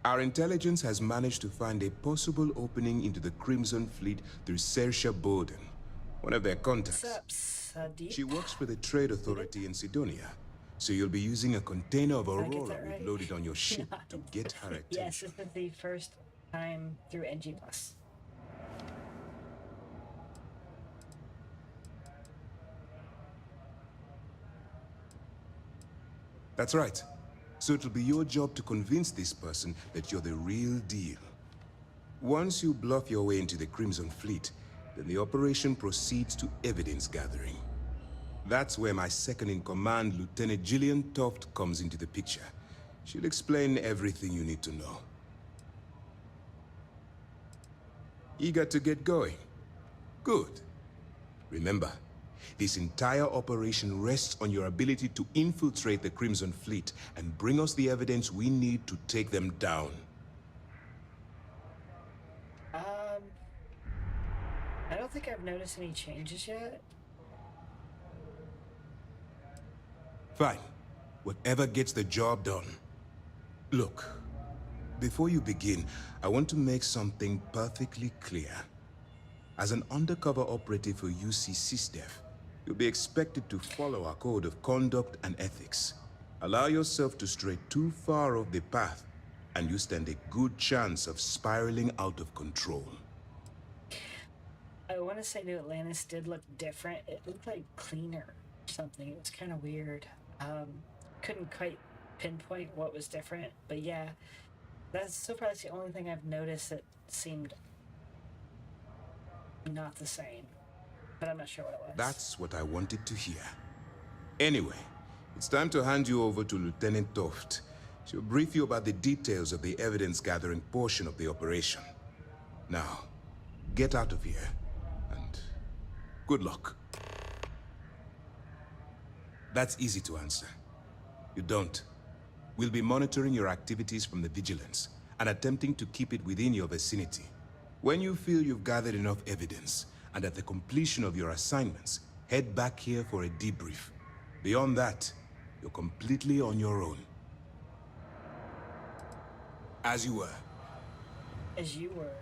Speaker 15: Our intelligence has managed to find a possible opening into the Crimson Fleet through Saoirse Bowden, one of their contacts.
Speaker 1: What's up, Sadiq?
Speaker 15: She works for the Trade Authority in Sidonia, so you'll be using a container of
Speaker 1: Did I get
Speaker 15: Aurora
Speaker 1: that right?
Speaker 15: we've loaded on your ship to get her attention.
Speaker 1: Yes, this is the first time through NG+.
Speaker 15: That's right. So it'll be your job to convince this person that you're the real deal. Once you bluff your way into the Crimson Fleet, then the operation proceeds to evidence gathering. That's where my second-in-command, Lieutenant Gillian Toft, comes into the picture. She'll explain everything you need to know. Eager to get going? Good. Remember, this entire operation rests on your ability to infiltrate the Crimson Fleet and bring us the evidence we need to take them down.
Speaker 1: I don't think I've noticed any changes yet.
Speaker 15: Fine. Whatever gets the job done. Look, before you begin, I want to make something perfectly clear. As an undercover operative for UC SysDef, you'll be expected to follow our code of conduct and ethics. Allow yourself to stray too far off the path, and you stand a good chance of spiraling out of control.
Speaker 1: I want to say New Atlantis did look different. It looked like cleaner or something. It was kind of weird. Couldn't quite pinpoint what was different, but yeah, that's so far that's the only thing I've noticed that seemed not the same. But I'm not sure what it was.
Speaker 15: That's what I wanted to hear. Anyway, it's time to hand you over to Lieutenant Toft. She'll brief you about the details of the evidence-gathering portion of the operation. Now, get out of here, and good luck. That's easy to answer. You don't. We'll be monitoring your activities from the Vigilance, and attempting to keep it within your vicinity. When you feel you've gathered enough evidence, and at the completion of your assignments, head back here for a debrief. Beyond that, you're completely on your own. As you were.
Speaker 1: As you were.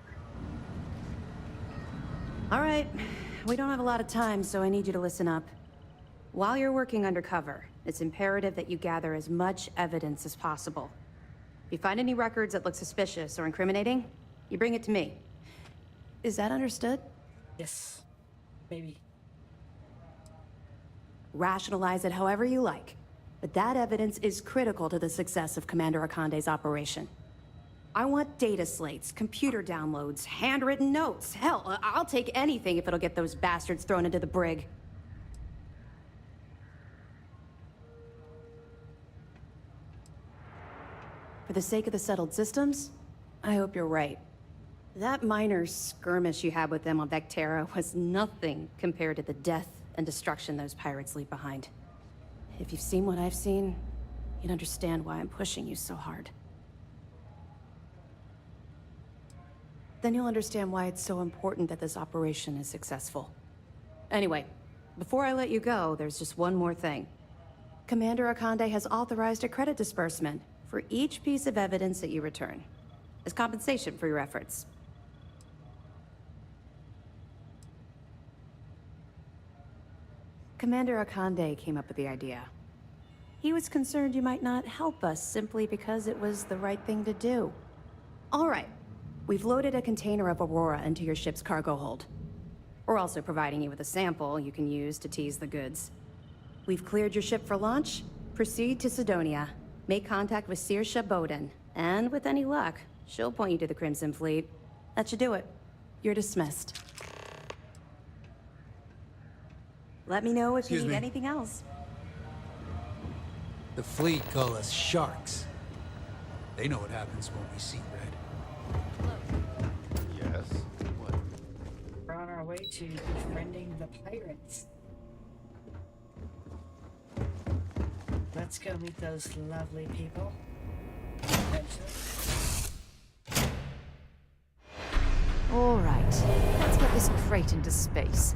Speaker 10: All right. We don't have a lot of time, so I need you to listen up. While you're working undercover, it's imperative that you gather as much evidence as possible. If you find any records that look suspicious or incriminating, you bring it to me. Is that understood?
Speaker 1: Yes. Maybe.
Speaker 10: Rationalize it however you like, but that evidence is critical to the success of Commander Akande's operation. I want data slates, computer downloads, handwritten notes. Hell, I'll take anything if it'll get those bastards thrown into the brig. For the sake of the settled systems, I hope you're right. That minor skirmish you had with them on Vectera was nothing compared to the death and destruction those pirates leave behind. If you've seen what I've seen, you'd understand why I'm pushing you so hard. Then you'll understand why it's so important that this operation is successful. Anyway, before I let you go, there's just one more thing. Commander Akande has authorized a credit disbursement for each piece of evidence that you return, as compensation for your efforts. Commander Akande came up with the idea. He was concerned you might not help us simply because it was the right thing to do. All right, we've loaded a container of Aurora into your ship's cargo hold. We're also providing you with a sample you can use to tease the goods. We've cleared your ship for launch. Proceed to Sidonia. Make contact with Saoirse Bowden, and with any luck, she'll point you to the Crimson Fleet. That should do it. You're dismissed. Let me know if you need anything else.
Speaker 12: The fleet call us sharks. They know what happens when we see red.
Speaker 1: to befriending the pirates. Let's go meet those lovely people. Eventually.
Speaker 21: All right, let's get this crate into space.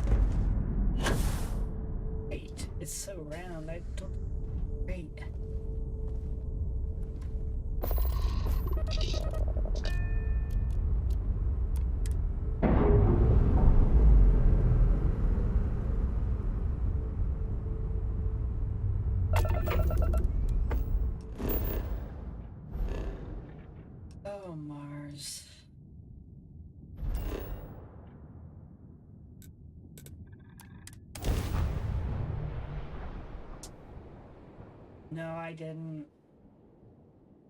Speaker 1: Wait, it's so round. I don't. Great. Oh, Mars. No, I didn't.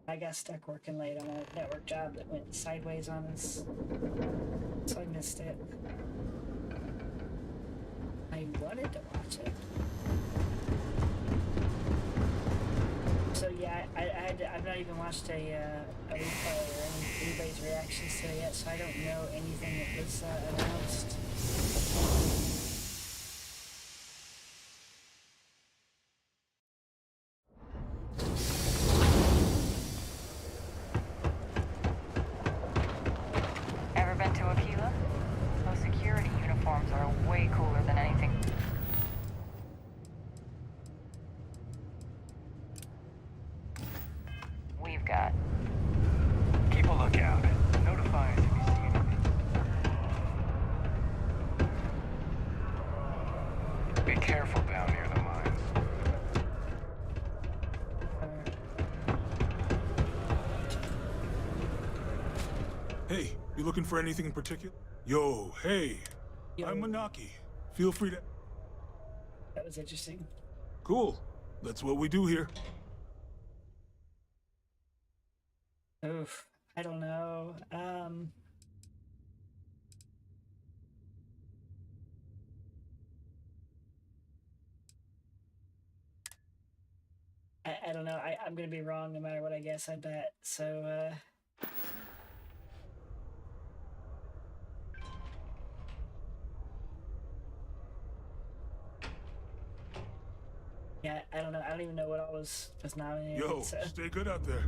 Speaker 1: I got stuck working late on a network job that went sideways on us, so I missed it. I wanted to watch it. So yeah, I've not even watched a replay or anybody's reactions to it yet, so I don't know anything that was announced.
Speaker 3: Ever been to Aquila? Those security uniforms are way cooler than anything. We've got.
Speaker 20: Keep a lookout. Notify us if you see anything. Be careful down near the mines.
Speaker 23: Hey, you looking for anything in particular? Yo, hey. I'm Manaki. Feel free to...
Speaker 1: That was interesting.
Speaker 23: Cool. That's what we do here.
Speaker 1: Oof, I don't know. I don't know. I'm gonna be wrong no matter what I guess, I bet. So, yeah, I don't know. I don't even know what all was nominated.
Speaker 23: Yo,
Speaker 1: so.
Speaker 23: stay good out there.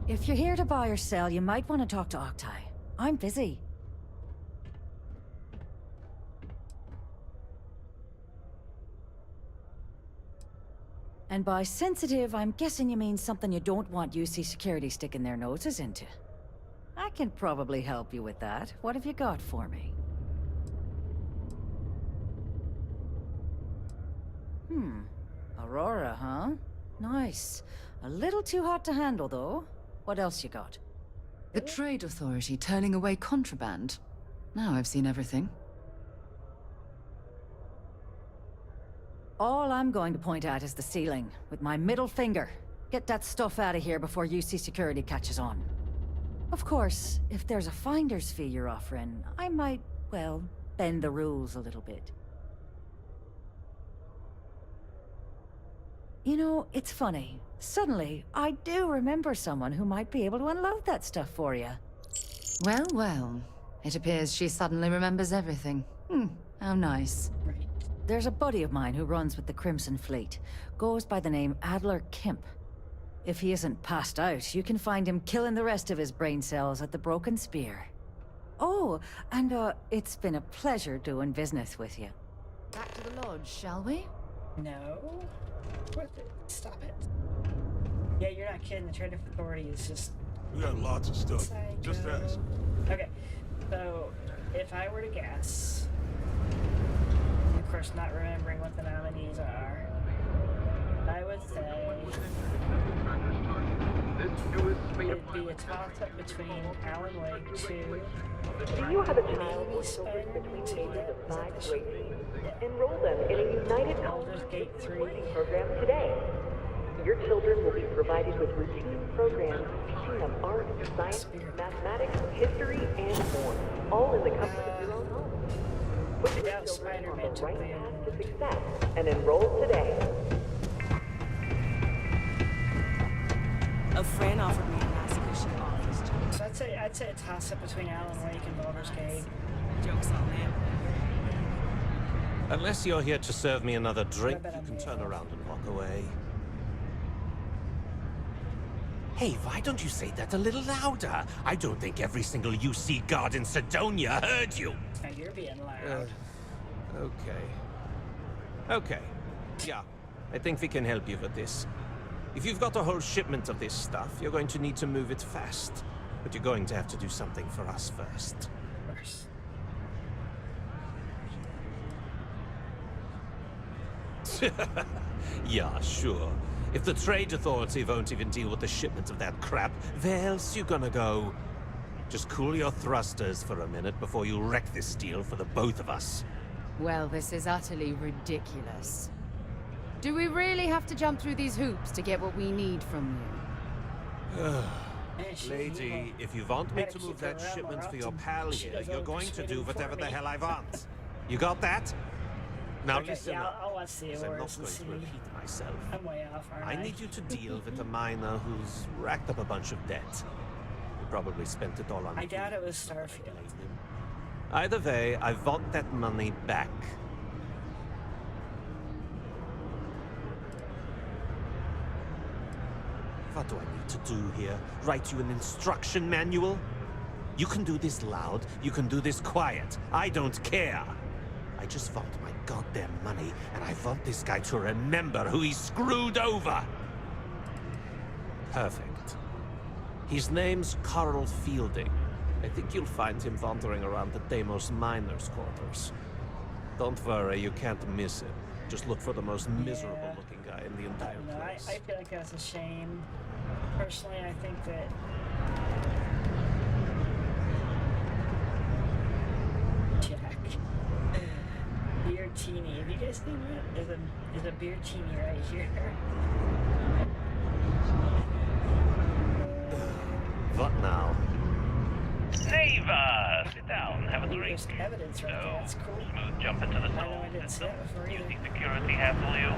Speaker 24: If you're here to buy or sell, you might want to talk to Octai. I'm busy. And by sensitive, I'm guessing you mean something you don't want UC security sticking their noses into. I can probably help you with that. What have you got for me? Aurora, huh? Nice. A little too hot to handle, though. What else you got?
Speaker 21: The Trade Authority turning away contraband. Now I've seen everything.
Speaker 24: All I'm going to point at is the ceiling, with my middle finger. Get that stuff out of here before UC security catches on. Of course, if there's a finder's fee you're offering, I might, well, bend the rules a little bit. You know, it's funny. Suddenly, I do remember someone who might be able to unload that stuff for you.
Speaker 21: Well, well. It appears she suddenly remembers everything. How nice.
Speaker 24: There's a buddy of mine who runs with the Crimson Fleet. Goes by the name Adler Kemp. If he isn't passed out, you can find him killing the rest of his brain cells at the Broken Spear. Oh, and it's been a pleasure doing business with you.
Speaker 21: Back to the lodge, shall we?
Speaker 1: No. Stop it. Yeah, you're not kidding. The Trade Authority is just...
Speaker 23: We got lots of stuff.
Speaker 1: Psycho.
Speaker 23: Just ask.
Speaker 1: Okay, so if I were to guess, of course not remembering what the nominees are, I would say it'd be a toss-up between Alan Wake 2.
Speaker 7: Do you have a child or children between the ages of 5 to 18? Enroll them in a United
Speaker 1: Baldur's Gate 3
Speaker 7: program today. Your children will be provided with routine programs teaching them art, science, mathematics, history, and more, all in the comfort of your own home. Put your children on the right path to success and enroll today.
Speaker 19: A friend offered me a nice cushy office job.
Speaker 1: So I'd say a toss-up between Alan Wake and Baldur's Gate.
Speaker 19: Joke's on them.
Speaker 4: Unless you're here to serve me another drink, you can turn around and walk away.
Speaker 5: Hey, why don't you say that a little louder? I don't think every single UC guard in Sidonia heard you.
Speaker 1: Now you're being loud.
Speaker 4: Okay. Yeah, I think we can help you with this. If you've got a whole shipment of this stuff, you're going to need to move it fast. But you're going to have to do something for us first.
Speaker 5: Yeah, sure. If the Trade Authority won't even deal with the shipment of that crap, where else you gonna go? Just cool your thrusters for a minute before you wreck this deal for the both of us.
Speaker 18: Well, this is utterly ridiculous. Do we really have to jump through these hoops to get what we need from you?
Speaker 4: Lady, if you want me to move that shipment for your pal here, you're going to do whatever the hell I want. You got that? Now
Speaker 1: Okay,
Speaker 4: listen
Speaker 1: yeah,
Speaker 4: up,
Speaker 1: I'll watch the
Speaker 4: because I'm not
Speaker 1: awards and
Speaker 4: going
Speaker 1: see.
Speaker 4: to repeat myself.
Speaker 1: I'm way off, aren't I?
Speaker 4: I need you to deal with a miner who's racked up a bunch of debt. He probably spent it all on
Speaker 1: I doubt
Speaker 4: food.
Speaker 1: it was Starfield.
Speaker 4: Either way, I want that money back. What do I need to do here? Write you an instruction manual? You can do this loud, you can do this quiet. I don't care. I just want my goddamn money, and I want this guy to remember who he screwed over. Perfect. His name's Carl Fielding. I think you'll find him wandering around the Deimos miners' quarters. Don't worry, you can't miss him. Just look for the most miserable-looking guy in the entire
Speaker 1: No,
Speaker 4: place.
Speaker 1: I feel like that's a shame. Personally, I think that Jack, beer teeny. Have you guys seen that? There's a beer teeny right here.
Speaker 4: What now?
Speaker 20: Neva! Sit down, have a drink.
Speaker 1: There's evidence right there. That's cool.
Speaker 20: Smooth jump into the
Speaker 1: I know I didn't see it before either.
Speaker 20: security hassle you.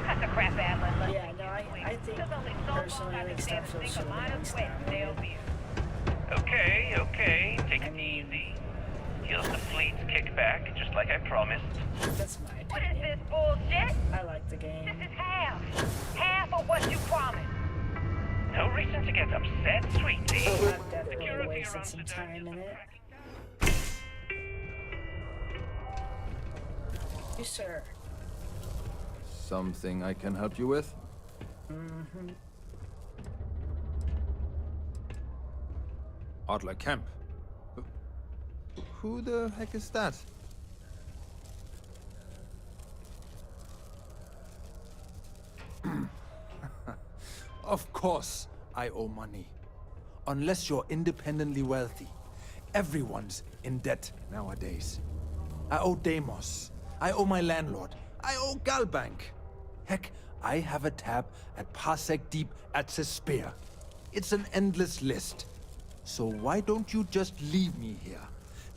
Speaker 16: Cut the crap, Atlas.
Speaker 1: Yeah, no, I think personally, I think Starfield should have released that.
Speaker 20: Okay, take it easy. Here's the fleet's kickback, just like I promised.
Speaker 1: That's my opinion.
Speaker 16: What is this bullshit?
Speaker 1: I like the game.
Speaker 16: This is half of what you promised.
Speaker 20: No reason to get upset, sweetie.
Speaker 1: I've definitely wasted some time in it. You, sir.
Speaker 8: Something I can help you with?
Speaker 1: Mm-hmm.
Speaker 8: Adler Kemp. Who the heck is that? Of course I owe money. Unless you're independently wealthy. Everyone's in debt nowadays. I owe Deimos. I owe my landlord. I owe Galbank. Heck, I have a tab at Parsec Deep at Cespear. It's an endless list. So why don't you just leave me here?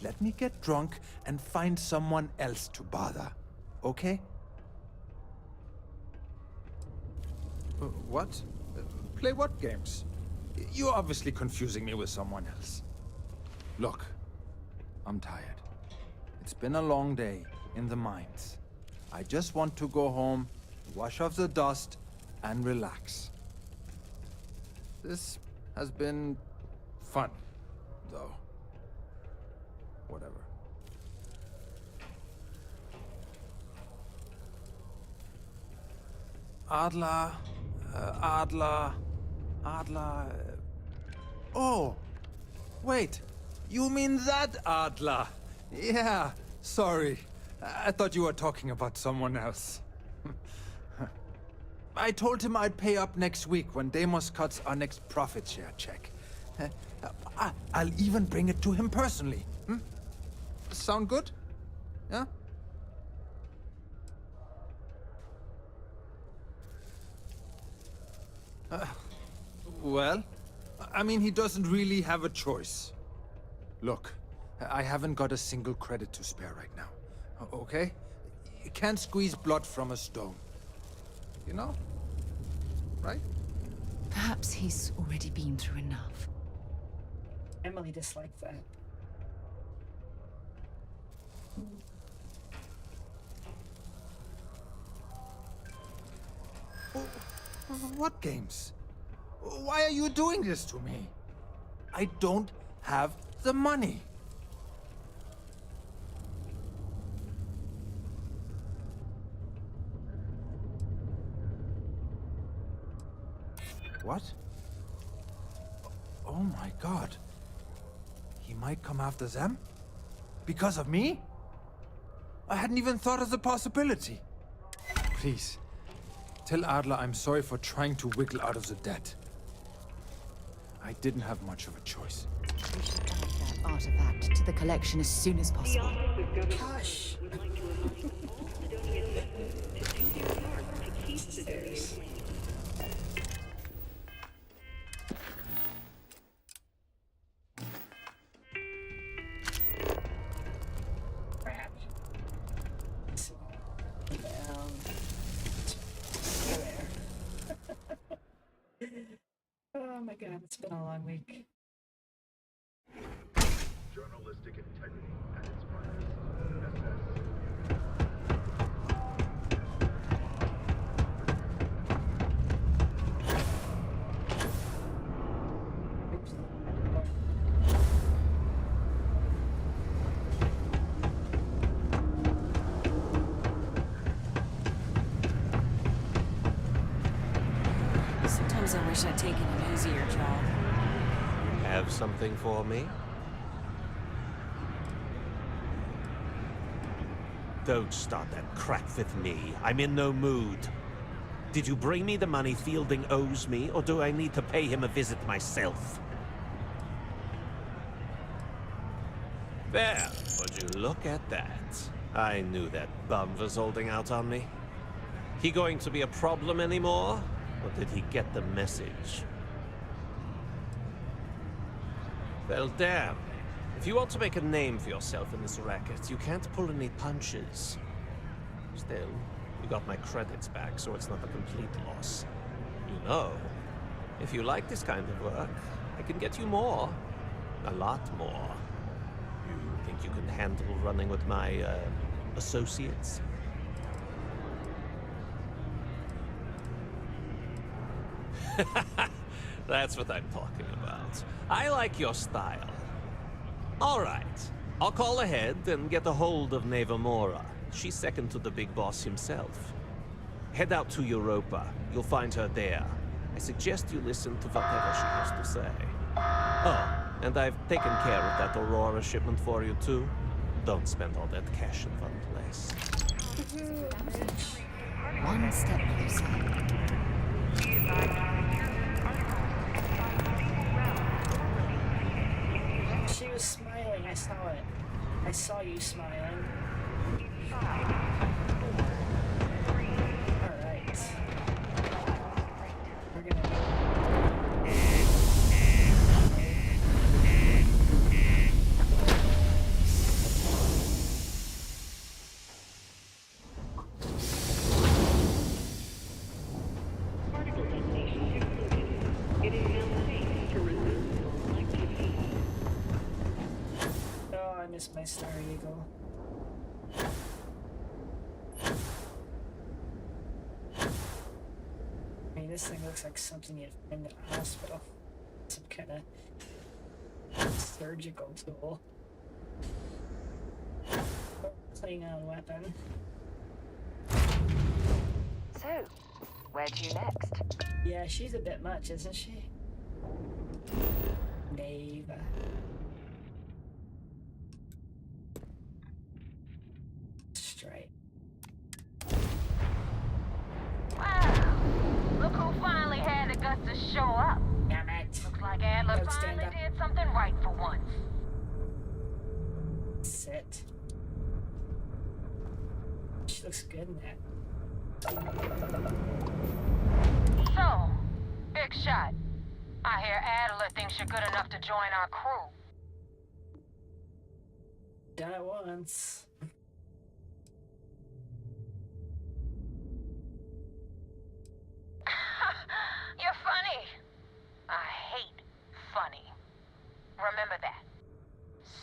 Speaker 8: Let me get drunk and find someone else to bother. Okay? What? Play what games? You're obviously confusing me with someone else. Look, I'm tired. It's been a long day in the mines. I just want to go home, wash off the dust, and relax. This has been fun, though. Whatever. Adler... Oh! Wait! You mean that Adler? Yeah, sorry. I thought you were talking about someone else. I told him I'd pay up next week when Deimos cuts our next profit share check. I'll even bring it to him personally. Sound good? Yeah? Well, I mean, he doesn't really have a choice. Look, I haven't got a single credit to spare right now. Okay? You can't squeeze blood from a stone. You know? Right?
Speaker 21: Perhaps he's already been through enough.
Speaker 1: Emily disliked that.
Speaker 6: What games? Why are you doing this to me? I don't have the money. What? Oh my god. He might come after them? Because of me? I hadn't even thought of the possibility. Please, tell Adler I'm sorry for trying to wiggle out of the debt. I didn't have much of a choice.
Speaker 21: We should add that artifact to the collection as soon as possible.
Speaker 1: Gosh. Stairs. Crap. Down. There. Oh my god, it's been a long week.
Speaker 9: Journalistic integrity at its
Speaker 14: Sometimes I wish I'd taken an easier job.
Speaker 5: Have something for me? Don't start that crap with me. I'm in no mood. Did you bring me the money Fielding owes me, or do I need to pay him a visit myself? There, would you look at that? I knew that bum was holding out on me. He going to be a problem anymore? Or did he get the message? Well, damn. If you want to make a name for yourself in this racket, you can't pull any punches. Still, you got my credits back, so it's not a complete loss. You know, if you like this kind of work, I can get you more. A lot more. You think you can handle running with my, associates? That's what I'm talking about. I like your style. All right. I'll call ahead and get a hold of Neva Mora. She's second to the big boss himself. Head out to Europa. You'll find her there. I suggest you listen to whatever she has to say. Oh, and I've taken care of that Aurora shipment for you too. Don't spend all that cash in one place.
Speaker 21: One step closer.
Speaker 1: She was smiling, I saw it. I saw you smiling. Alright. We're gonna I missed my Star Eagle. I mean, this thing looks like something you'd find in a hospital. Some kind of surgical tool. Klingon weapon.
Speaker 3: So, where to next?
Speaker 1: Yeah, she's a bit much, isn't she? Neva. Straight.
Speaker 16: Wow! Look who finally had the guts to show up.
Speaker 1: Damn it.
Speaker 16: Looks like Adler
Speaker 1: Don't stand
Speaker 16: finally
Speaker 1: up.
Speaker 16: did something right for once.
Speaker 1: Sit. She looks good in that.
Speaker 16: So, big shot. I hear Adler thinks you're good enough to join our crew.
Speaker 1: Done it once.
Speaker 16: You're funny. I hate funny. Remember that.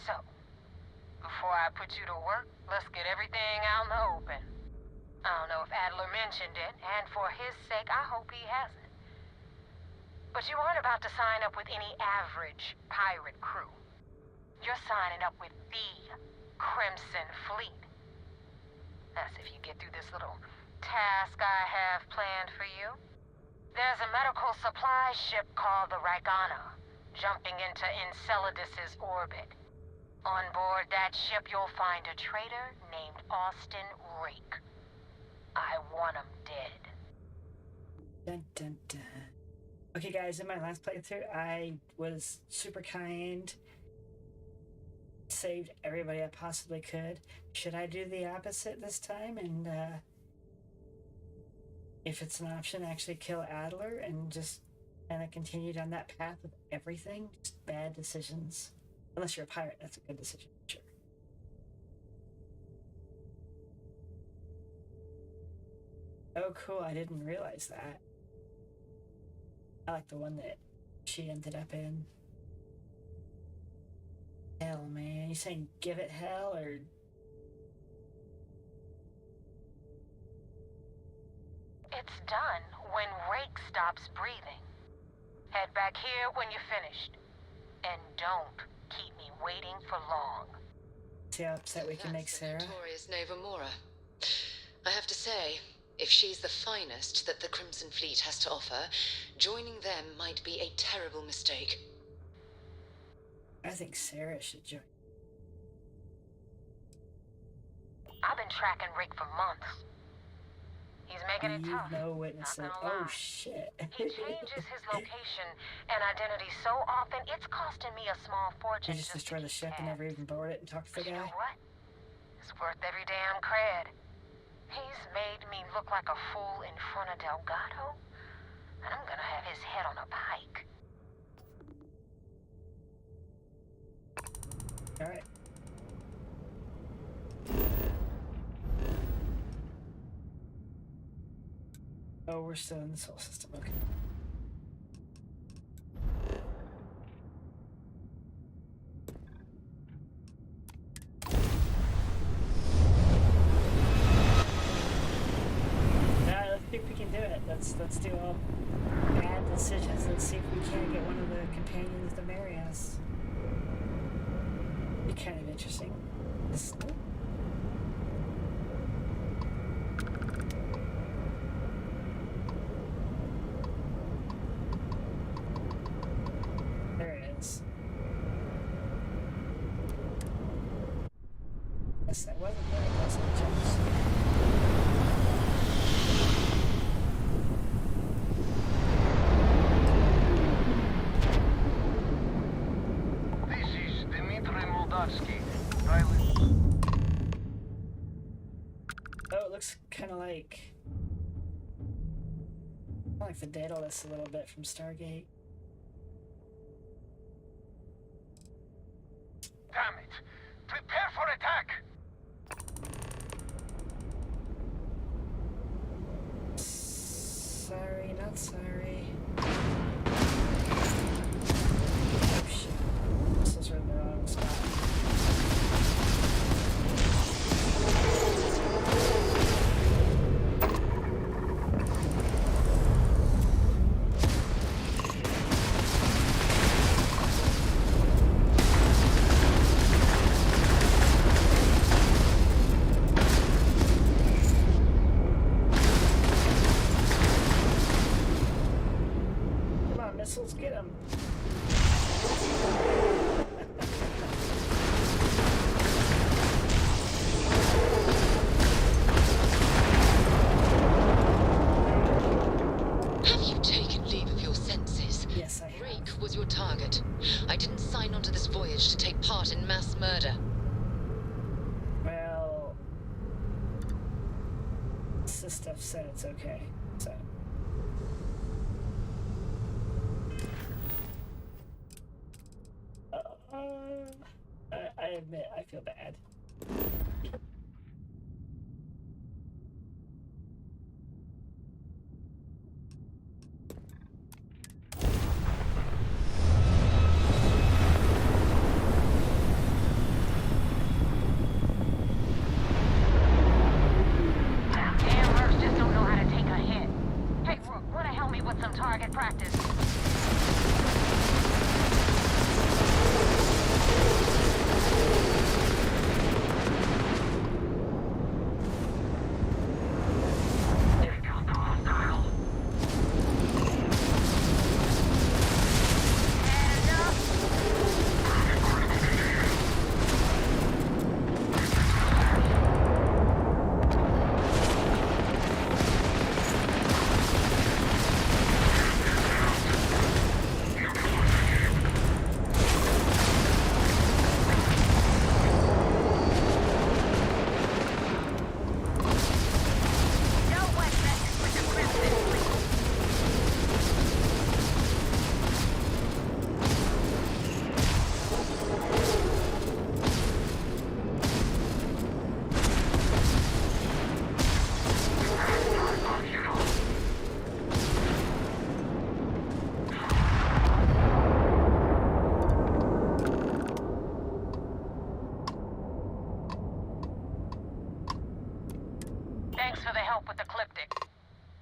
Speaker 16: So, before I put you to work, let's get everything out in the open. I don't know if Adler mentioned it, and for his sake, I hope he hasn't. But you aren't about to sign up with any average pirate crew. You're signing up with the Crimson Fleet. That's if you get through this little task I have planned for you. There's a medical supply ship called the Ragana, jumping into Enceladus's orbit. On board that ship, you'll find a traitor named Austin Rake. I want him dead.
Speaker 1: Dun, dun, dun. Okay, guys, in my last playthrough, I was super kind, saved everybody I possibly could. Should I do the opposite this time and, if it's an option, actually kill Adler and just kind of continue down that path with everything? Just bad decisions. Unless you're a pirate, that's a good decision, sure. Oh, cool, I didn't realize that. I like the one that she ended up in. Hell, man. You saying give it hell, or...
Speaker 16: It's done when Rake stops breathing. Head back here when you're finished. And don't keep me waiting for long.
Speaker 1: See how upset we can make Sarah?
Speaker 21: Notorious Nova Mora. I have to say, if she's the finest that the Crimson Fleet has to offer, joining them might be a terrible mistake.
Speaker 1: I think Sarah should join.
Speaker 16: I've been tracking Rake for months. He's making it tough.
Speaker 1: No witnesses. Oh, shit.
Speaker 16: He changes his location and identity so often, it's costing me a small fortune.
Speaker 1: I just destroyed the ship and never even board it and talked to the guy.
Speaker 16: You know what? It's worth every damn cred. He's made me look like a fool in front of Delgado, and I'm gonna have his head on a pike.
Speaker 1: Alright. Oh, we're still in the Sol system, okay. Let's see if we can do it. Let's do all bad decisions. Let's see if we can't get one of the companions to marry us. Be kind of interesting. There it is. Yes, that wasn't very pleasant jokes. Oh, it looks kind of like the Daedalus a little bit from Stargate.
Speaker 2: Damn it! Prepare for attack!
Speaker 1: Sorry, not sorry. Oh shit. Missiles are in the wrong spot. Missiles, get him.
Speaker 21: Have you taken leave of your senses?
Speaker 1: Yes, I have.
Speaker 21: Rake was your target. I didn't sign on to this voyage to take part in mass murder.
Speaker 1: Well, this stuff said it's okay, so. I admit, I feel bad.
Speaker 16: Thanks for the help with the Cliptic.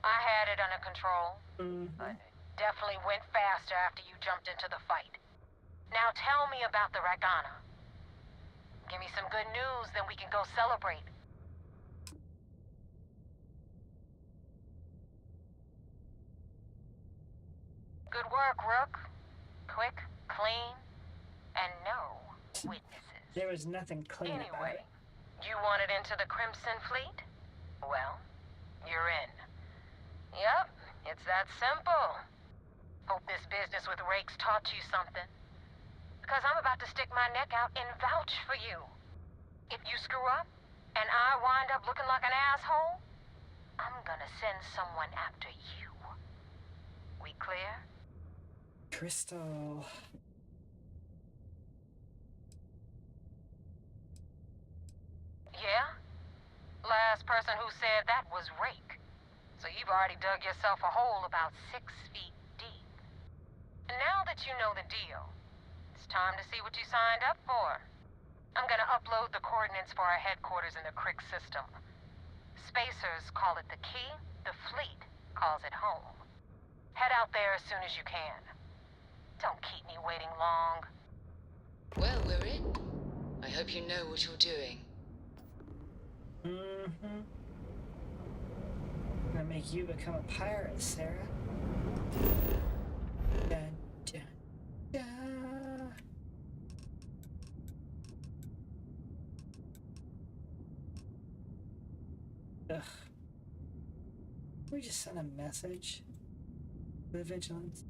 Speaker 16: I had it under control, but it definitely went faster after you jumped into the fight. Now tell me about the Ragana. Give me some good news, then we can go celebrate. Good work, Rook. Quick, clean, and no witnesses.
Speaker 1: There was nothing clean about
Speaker 16: Anyway,
Speaker 1: it.
Speaker 16: you wanted into the Crimson Fleet? Well, you're in. Yep, it's that simple. Hope this business with Rakes taught you something. Because I'm about to stick my neck out and vouch for you. If you screw up, and I wind up looking like an asshole, I'm gonna send someone after you. We clear?
Speaker 1: Crystal.
Speaker 16: Yeah? Last person who said that was Rake. So you've already dug yourself a hole about 6 feet deep. And now that you know the deal, it's time to see what you signed up for. I'm gonna upload the coordinates for our headquarters in the Crick system. Spacers call it the key, the fleet calls it home. Head out there as soon as you can. Don't keep me waiting long.
Speaker 21: Well, we're in. I hope you know what you're doing.
Speaker 1: I'm gonna make you become a pirate, Sarah. Dun, dun, dun. Ugh. We just sent a message to the Vigilance.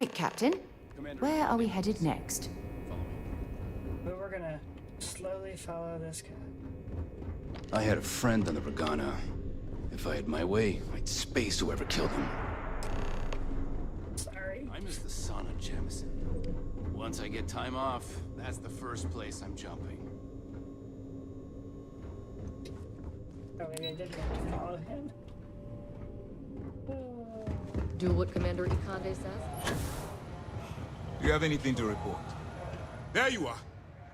Speaker 24: Right, Captain. Where are we headed next?
Speaker 1: But we're gonna slowly follow this guy.
Speaker 11: I had a friend on the Ragana. If I had my way, I'd space whoever killed him.
Speaker 1: Sorry.
Speaker 11: I'm just the son of Jemison. Once I get time off, that's the first place I'm jumping.
Speaker 1: Oh, maybe I did want to follow him.
Speaker 13: Do what Commander Ikonde says?
Speaker 15: Do you have anything to report? There you are.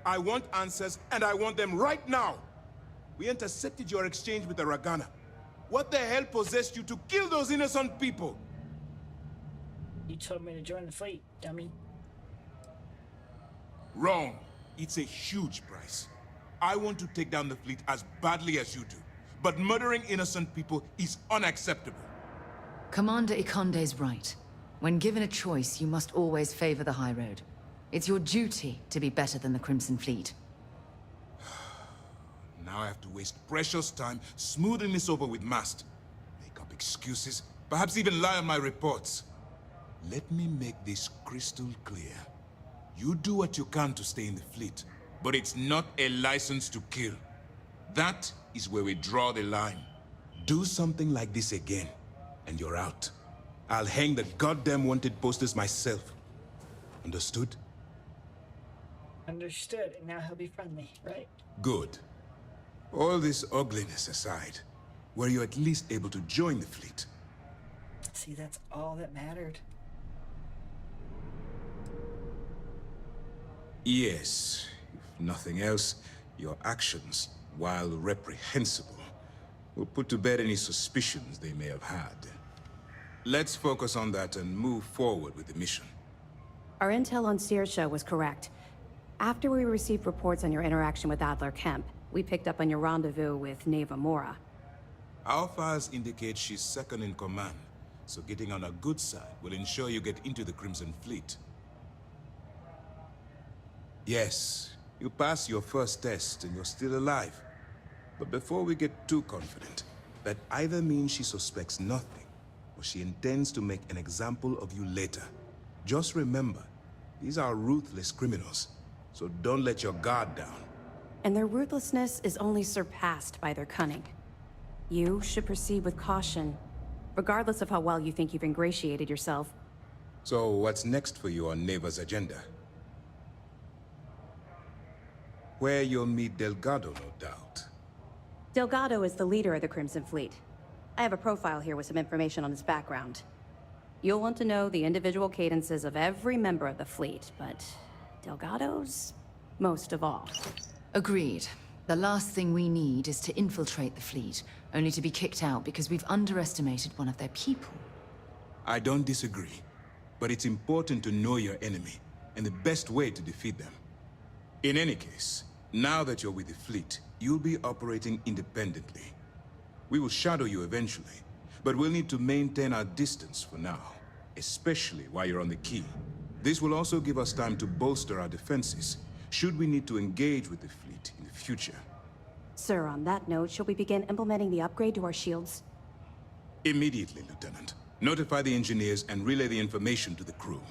Speaker 15: I want answers, and I want them right now. We intercepted your exchange with the Ragana. What the hell possessed you to kill those innocent people?
Speaker 1: You told me to join the fleet, dummy.
Speaker 15: Wrong. It's a huge price. I want to take down the fleet as badly as you do. But murdering innocent people is unacceptable.
Speaker 21: Commander Ikonde's right. When given a choice, you must always favor the high road. It's your duty to be better than the Crimson Fleet.
Speaker 15: Now I have to waste precious time smoothing this over with Mast. Make up excuses, perhaps even lie on my reports. Let me make this crystal clear. You do what you can to stay in the fleet, but it's not a license to kill. That is where we draw the line. Do something like this again, and you're out. I'll hang the goddamn wanted posters myself. Understood?
Speaker 1: Understood, and now he'll be friendly, right?
Speaker 15: Good. All this ugliness aside, were you at least able to join the fleet?
Speaker 1: See, that's all that mattered.
Speaker 15: Yes. If nothing else, your actions, while reprehensible, will put to bed any suspicions they may have had. Let's focus on that and move forward with the mission.
Speaker 10: Our intel on Saoirse was correct. After we received reports on your interaction with Adler Kemp, we picked up on your rendezvous with Neva Mora.
Speaker 15: Our files indicate she's second in command, so getting on her good side will ensure you get into the Crimson Fleet. Yes, you passed your first test and you're still alive. But before we get too confident, that either means she suspects nothing, or she intends to make an example of you later. Just remember, these are ruthless criminals, so don't let your guard down.
Speaker 10: And their ruthlessness is only surpassed by their cunning. You should proceed with caution, regardless of how well you think you've ingratiated yourself.
Speaker 15: So what's next for you on Neva's agenda? Where you'll meet Delgado, no doubt.
Speaker 10: Delgado is the leader of the Crimson Fleet. I have a profile here with some information on his background. You'll want to know the individual cadences of every member of the fleet, but Delgado's most of all.
Speaker 21: Agreed. The last thing we need is to infiltrate the fleet, only to be kicked out because we've underestimated one of their people.
Speaker 15: I don't disagree, but it's important to know your enemy, and the best way to defeat them. In any case, now that you're with the fleet, you'll be operating independently. We will shadow you eventually, but we'll need to maintain our distance for now, especially while you're on the key. This will also give us time to bolster our defenses, should we need to engage with the fleet in the future.
Speaker 10: Sir, on that note, shall we begin implementing the upgrade to our shields?
Speaker 15: Immediately, Lieutenant. Notify the engineers and relay the information to the crew.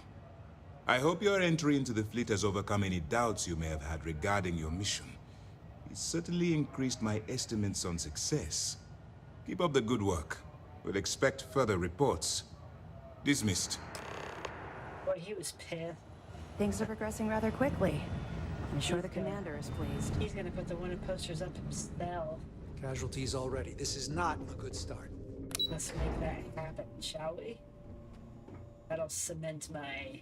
Speaker 15: I hope your entry into the fleet has overcome any doubts you may have had regarding your mission. It's certainly increased my estimates on success. Keep up the good work. We'll expect further reports. Dismissed.
Speaker 1: Boy, he was pissed.
Speaker 10: Things are progressing rather quickly. I'm sure the commander is pleased.
Speaker 1: He's gonna put the wanted posters up himself.
Speaker 12: Casualties already. This is not a good start.
Speaker 1: Let's make that happen, shall we? That'll cement my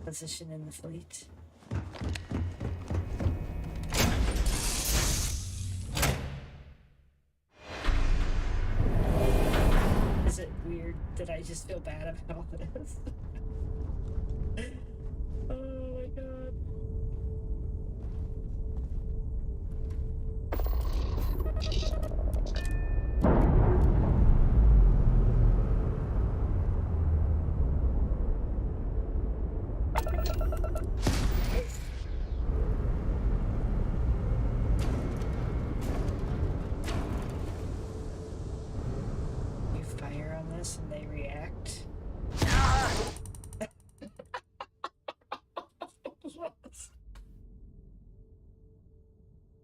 Speaker 1: position in the fleet. Is it weird that I just feel bad about all this? Oh my god. You fire on this and they react.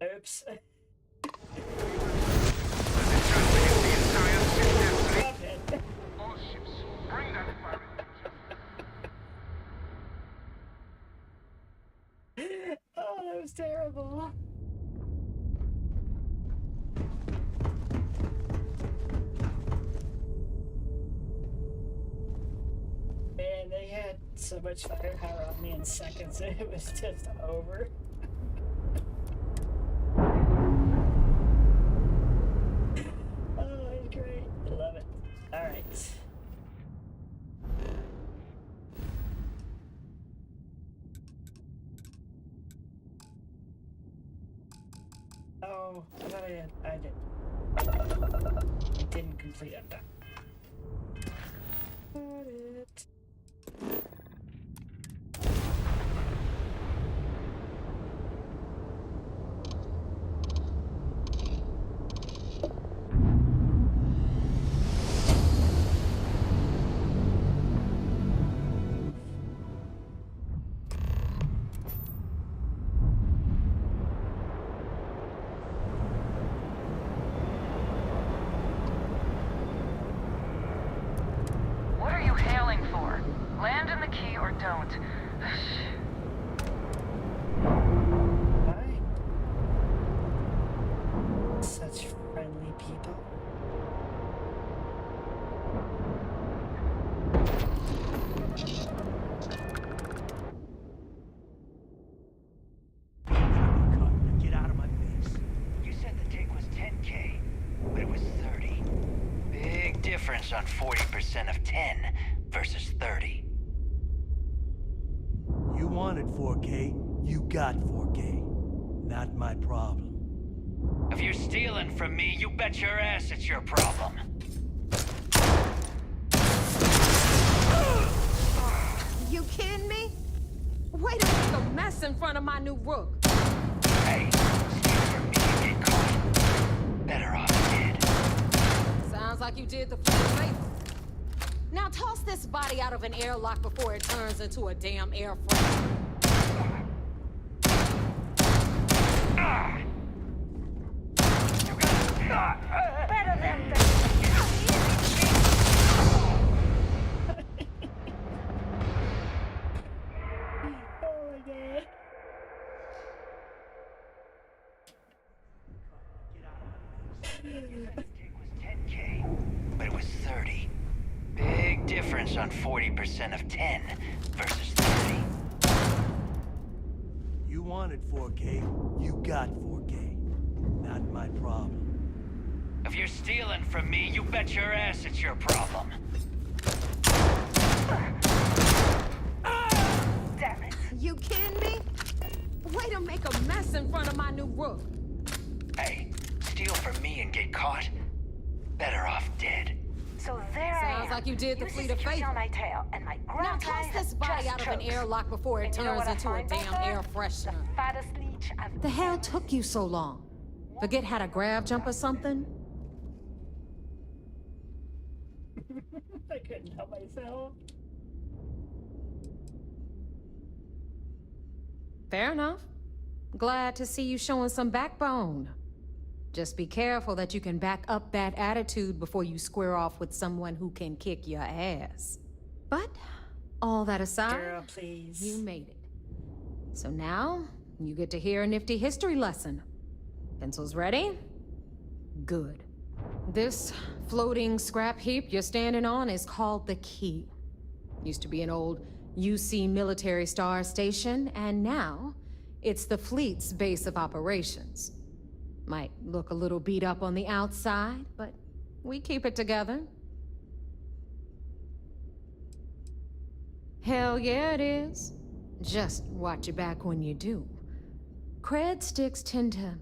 Speaker 1: Oops.
Speaker 2: All ships, bring that fire.
Speaker 1: Oh, that was terrible. Man, they had so much firepower on me in seconds, it was just over. Oh, it's great. I love it. Alright. Oh, I thought I did. It didn't complete on time. Got it.
Speaker 3: What are you hailing for? Land in the key or don't.
Speaker 1: Hi. Such friendly people.
Speaker 17: Get out of my face. You said the take was 10K, but it was 30. Big difference on 40% of 10 versus 30. You wanted 4K, you got 4K. Not my problem. If you're stealing from me, you bet your ass it's your problem.
Speaker 19: You kidding me? Way to make a mess in front of my new rook.
Speaker 17: Hey, steal from me, you get caught. Better off dead.
Speaker 19: Sounds like you did the full favor.
Speaker 7: Now toss this body out of an airlock before it turns into a damn air freshener.
Speaker 16: Better than that.
Speaker 1: Oh my god.
Speaker 17: But it was 30. Big difference on 40% of 10 versus 30.
Speaker 18: You wanted 4K, you got 4K. Not my problem.
Speaker 17: If you're stealing from me, you bet your ass it's your problem.
Speaker 7: Damn it. You kidding me? Way to make a mess in front of my new roof.
Speaker 17: Hey, steal from me and get caught? Better off dead.
Speaker 16: So there I am.
Speaker 7: Sounds like you did the fleet of faith.
Speaker 16: on my tail, and my
Speaker 7: Now
Speaker 16: ground
Speaker 7: toss this body out of an airlock before it turns into a damn air freshener.
Speaker 16: fattest leech I've
Speaker 7: The hell took you so long? Forget how to grab jump or something?
Speaker 1: I couldn't help myself.
Speaker 7: Fair enough. Glad to see you showing some backbone. Just be careful that you can back up that attitude before you square off with someone who can kick your ass. But, all that aside,
Speaker 1: Girl, please.
Speaker 7: you made it. So now, you get to hear a nifty history lesson. Pencils ready? Good. This floating scrap heap you're standing on is called the Key. Used to be an old UC military star station, and now it's the fleet's base of operations. Might look a little beat up on the outside, but we keep it together. Hell yeah, it is. Just watch your back when you do. Cred sticks tend to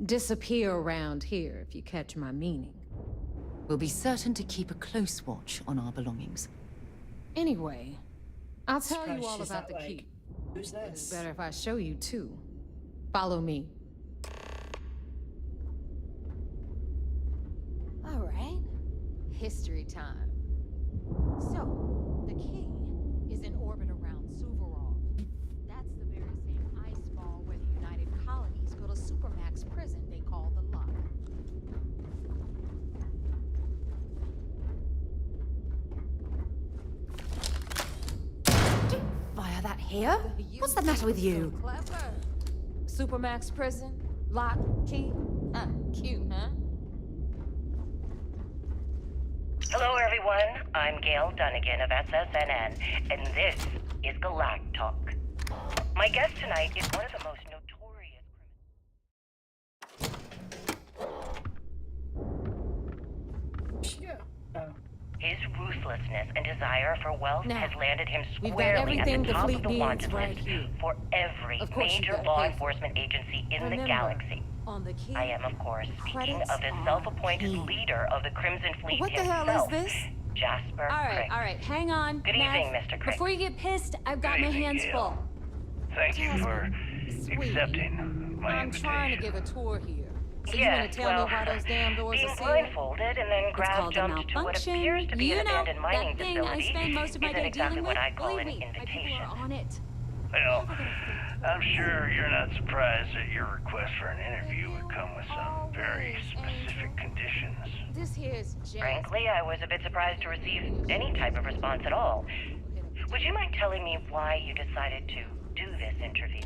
Speaker 7: disappear around here, if you catch my meaning.
Speaker 21: We'll be certain to keep a close watch on our belongings.
Speaker 7: Anyway, I'll tell you
Speaker 1: Surprised
Speaker 7: all
Speaker 1: she's
Speaker 7: about
Speaker 1: not
Speaker 7: the
Speaker 1: like,
Speaker 7: Key.
Speaker 1: Who's this?
Speaker 7: Better if I show you too. Follow me. All right, history time. So, the Key is in orbit around Suvorov. That's the very same ice ball where the United Colonies built a supermax prison they call the Lock.
Speaker 24: Fire that here? What's the matter with you?
Speaker 7: Clever. Supermax prison, Lock, Key. Cute, huh?
Speaker 22: Hello, everyone. I'm Gail Dunnigan of SSNN, and this is Galactalk. My guest tonight is one of the most notorious His ruthlessness and desire for wealth
Speaker 7: Now,
Speaker 22: has landed him
Speaker 7: we've got
Speaker 22: squarely at
Speaker 7: everything
Speaker 22: the
Speaker 7: the
Speaker 22: top
Speaker 7: fleet
Speaker 22: of the
Speaker 7: needs
Speaker 22: wanted
Speaker 7: right
Speaker 22: list
Speaker 7: here.
Speaker 22: for every
Speaker 7: Of course you
Speaker 22: major
Speaker 7: gotta
Speaker 22: law
Speaker 7: pay for it.
Speaker 22: enforcement agency in the
Speaker 7: Remember,
Speaker 22: galaxy.
Speaker 7: on the Key,
Speaker 22: I am, of course, speaking
Speaker 7: credits
Speaker 22: of the
Speaker 7: are
Speaker 22: self-appointed
Speaker 7: key.
Speaker 22: leader of the Crimson Fleet
Speaker 7: What the hell
Speaker 22: himself,
Speaker 7: is this?
Speaker 22: Jasper Crick.
Speaker 7: All right, hang on.
Speaker 22: Good
Speaker 7: Nav.
Speaker 22: evening, Mr. Crick.
Speaker 7: Before you get pissed, I've got
Speaker 20: Good
Speaker 7: my
Speaker 20: evening,
Speaker 7: hands
Speaker 20: Gail.
Speaker 7: full.
Speaker 20: Thank you for
Speaker 7: Sweetie,
Speaker 20: accepting my
Speaker 7: I'm
Speaker 20: invitation.
Speaker 7: trying to give a tour here. So you
Speaker 22: Yes,
Speaker 7: want to tell
Speaker 22: well,
Speaker 7: me why those damn doors
Speaker 22: being
Speaker 7: are sealed?
Speaker 22: blindfolded and then
Speaker 7: It's
Speaker 22: grab
Speaker 7: called a
Speaker 22: jumped to what
Speaker 7: malfunction.
Speaker 22: appears to be
Speaker 7: You
Speaker 22: an
Speaker 7: know,
Speaker 22: abandoned mining
Speaker 7: that thing I
Speaker 22: facility
Speaker 7: spend most of my
Speaker 22: isn't
Speaker 7: day
Speaker 22: exactly
Speaker 7: dealing
Speaker 22: what
Speaker 7: with.
Speaker 22: I call
Speaker 7: Believe
Speaker 22: an
Speaker 7: me, my people
Speaker 22: invitation.
Speaker 7: are on it.
Speaker 20: Well, I'm sure you're not surprised that your request for an interview would come with some very specific conditions.
Speaker 7: This here's Jazz.
Speaker 22: Frankly, I was a bit surprised to receive any type of response at all. Would you mind telling me why you decided to do this interview?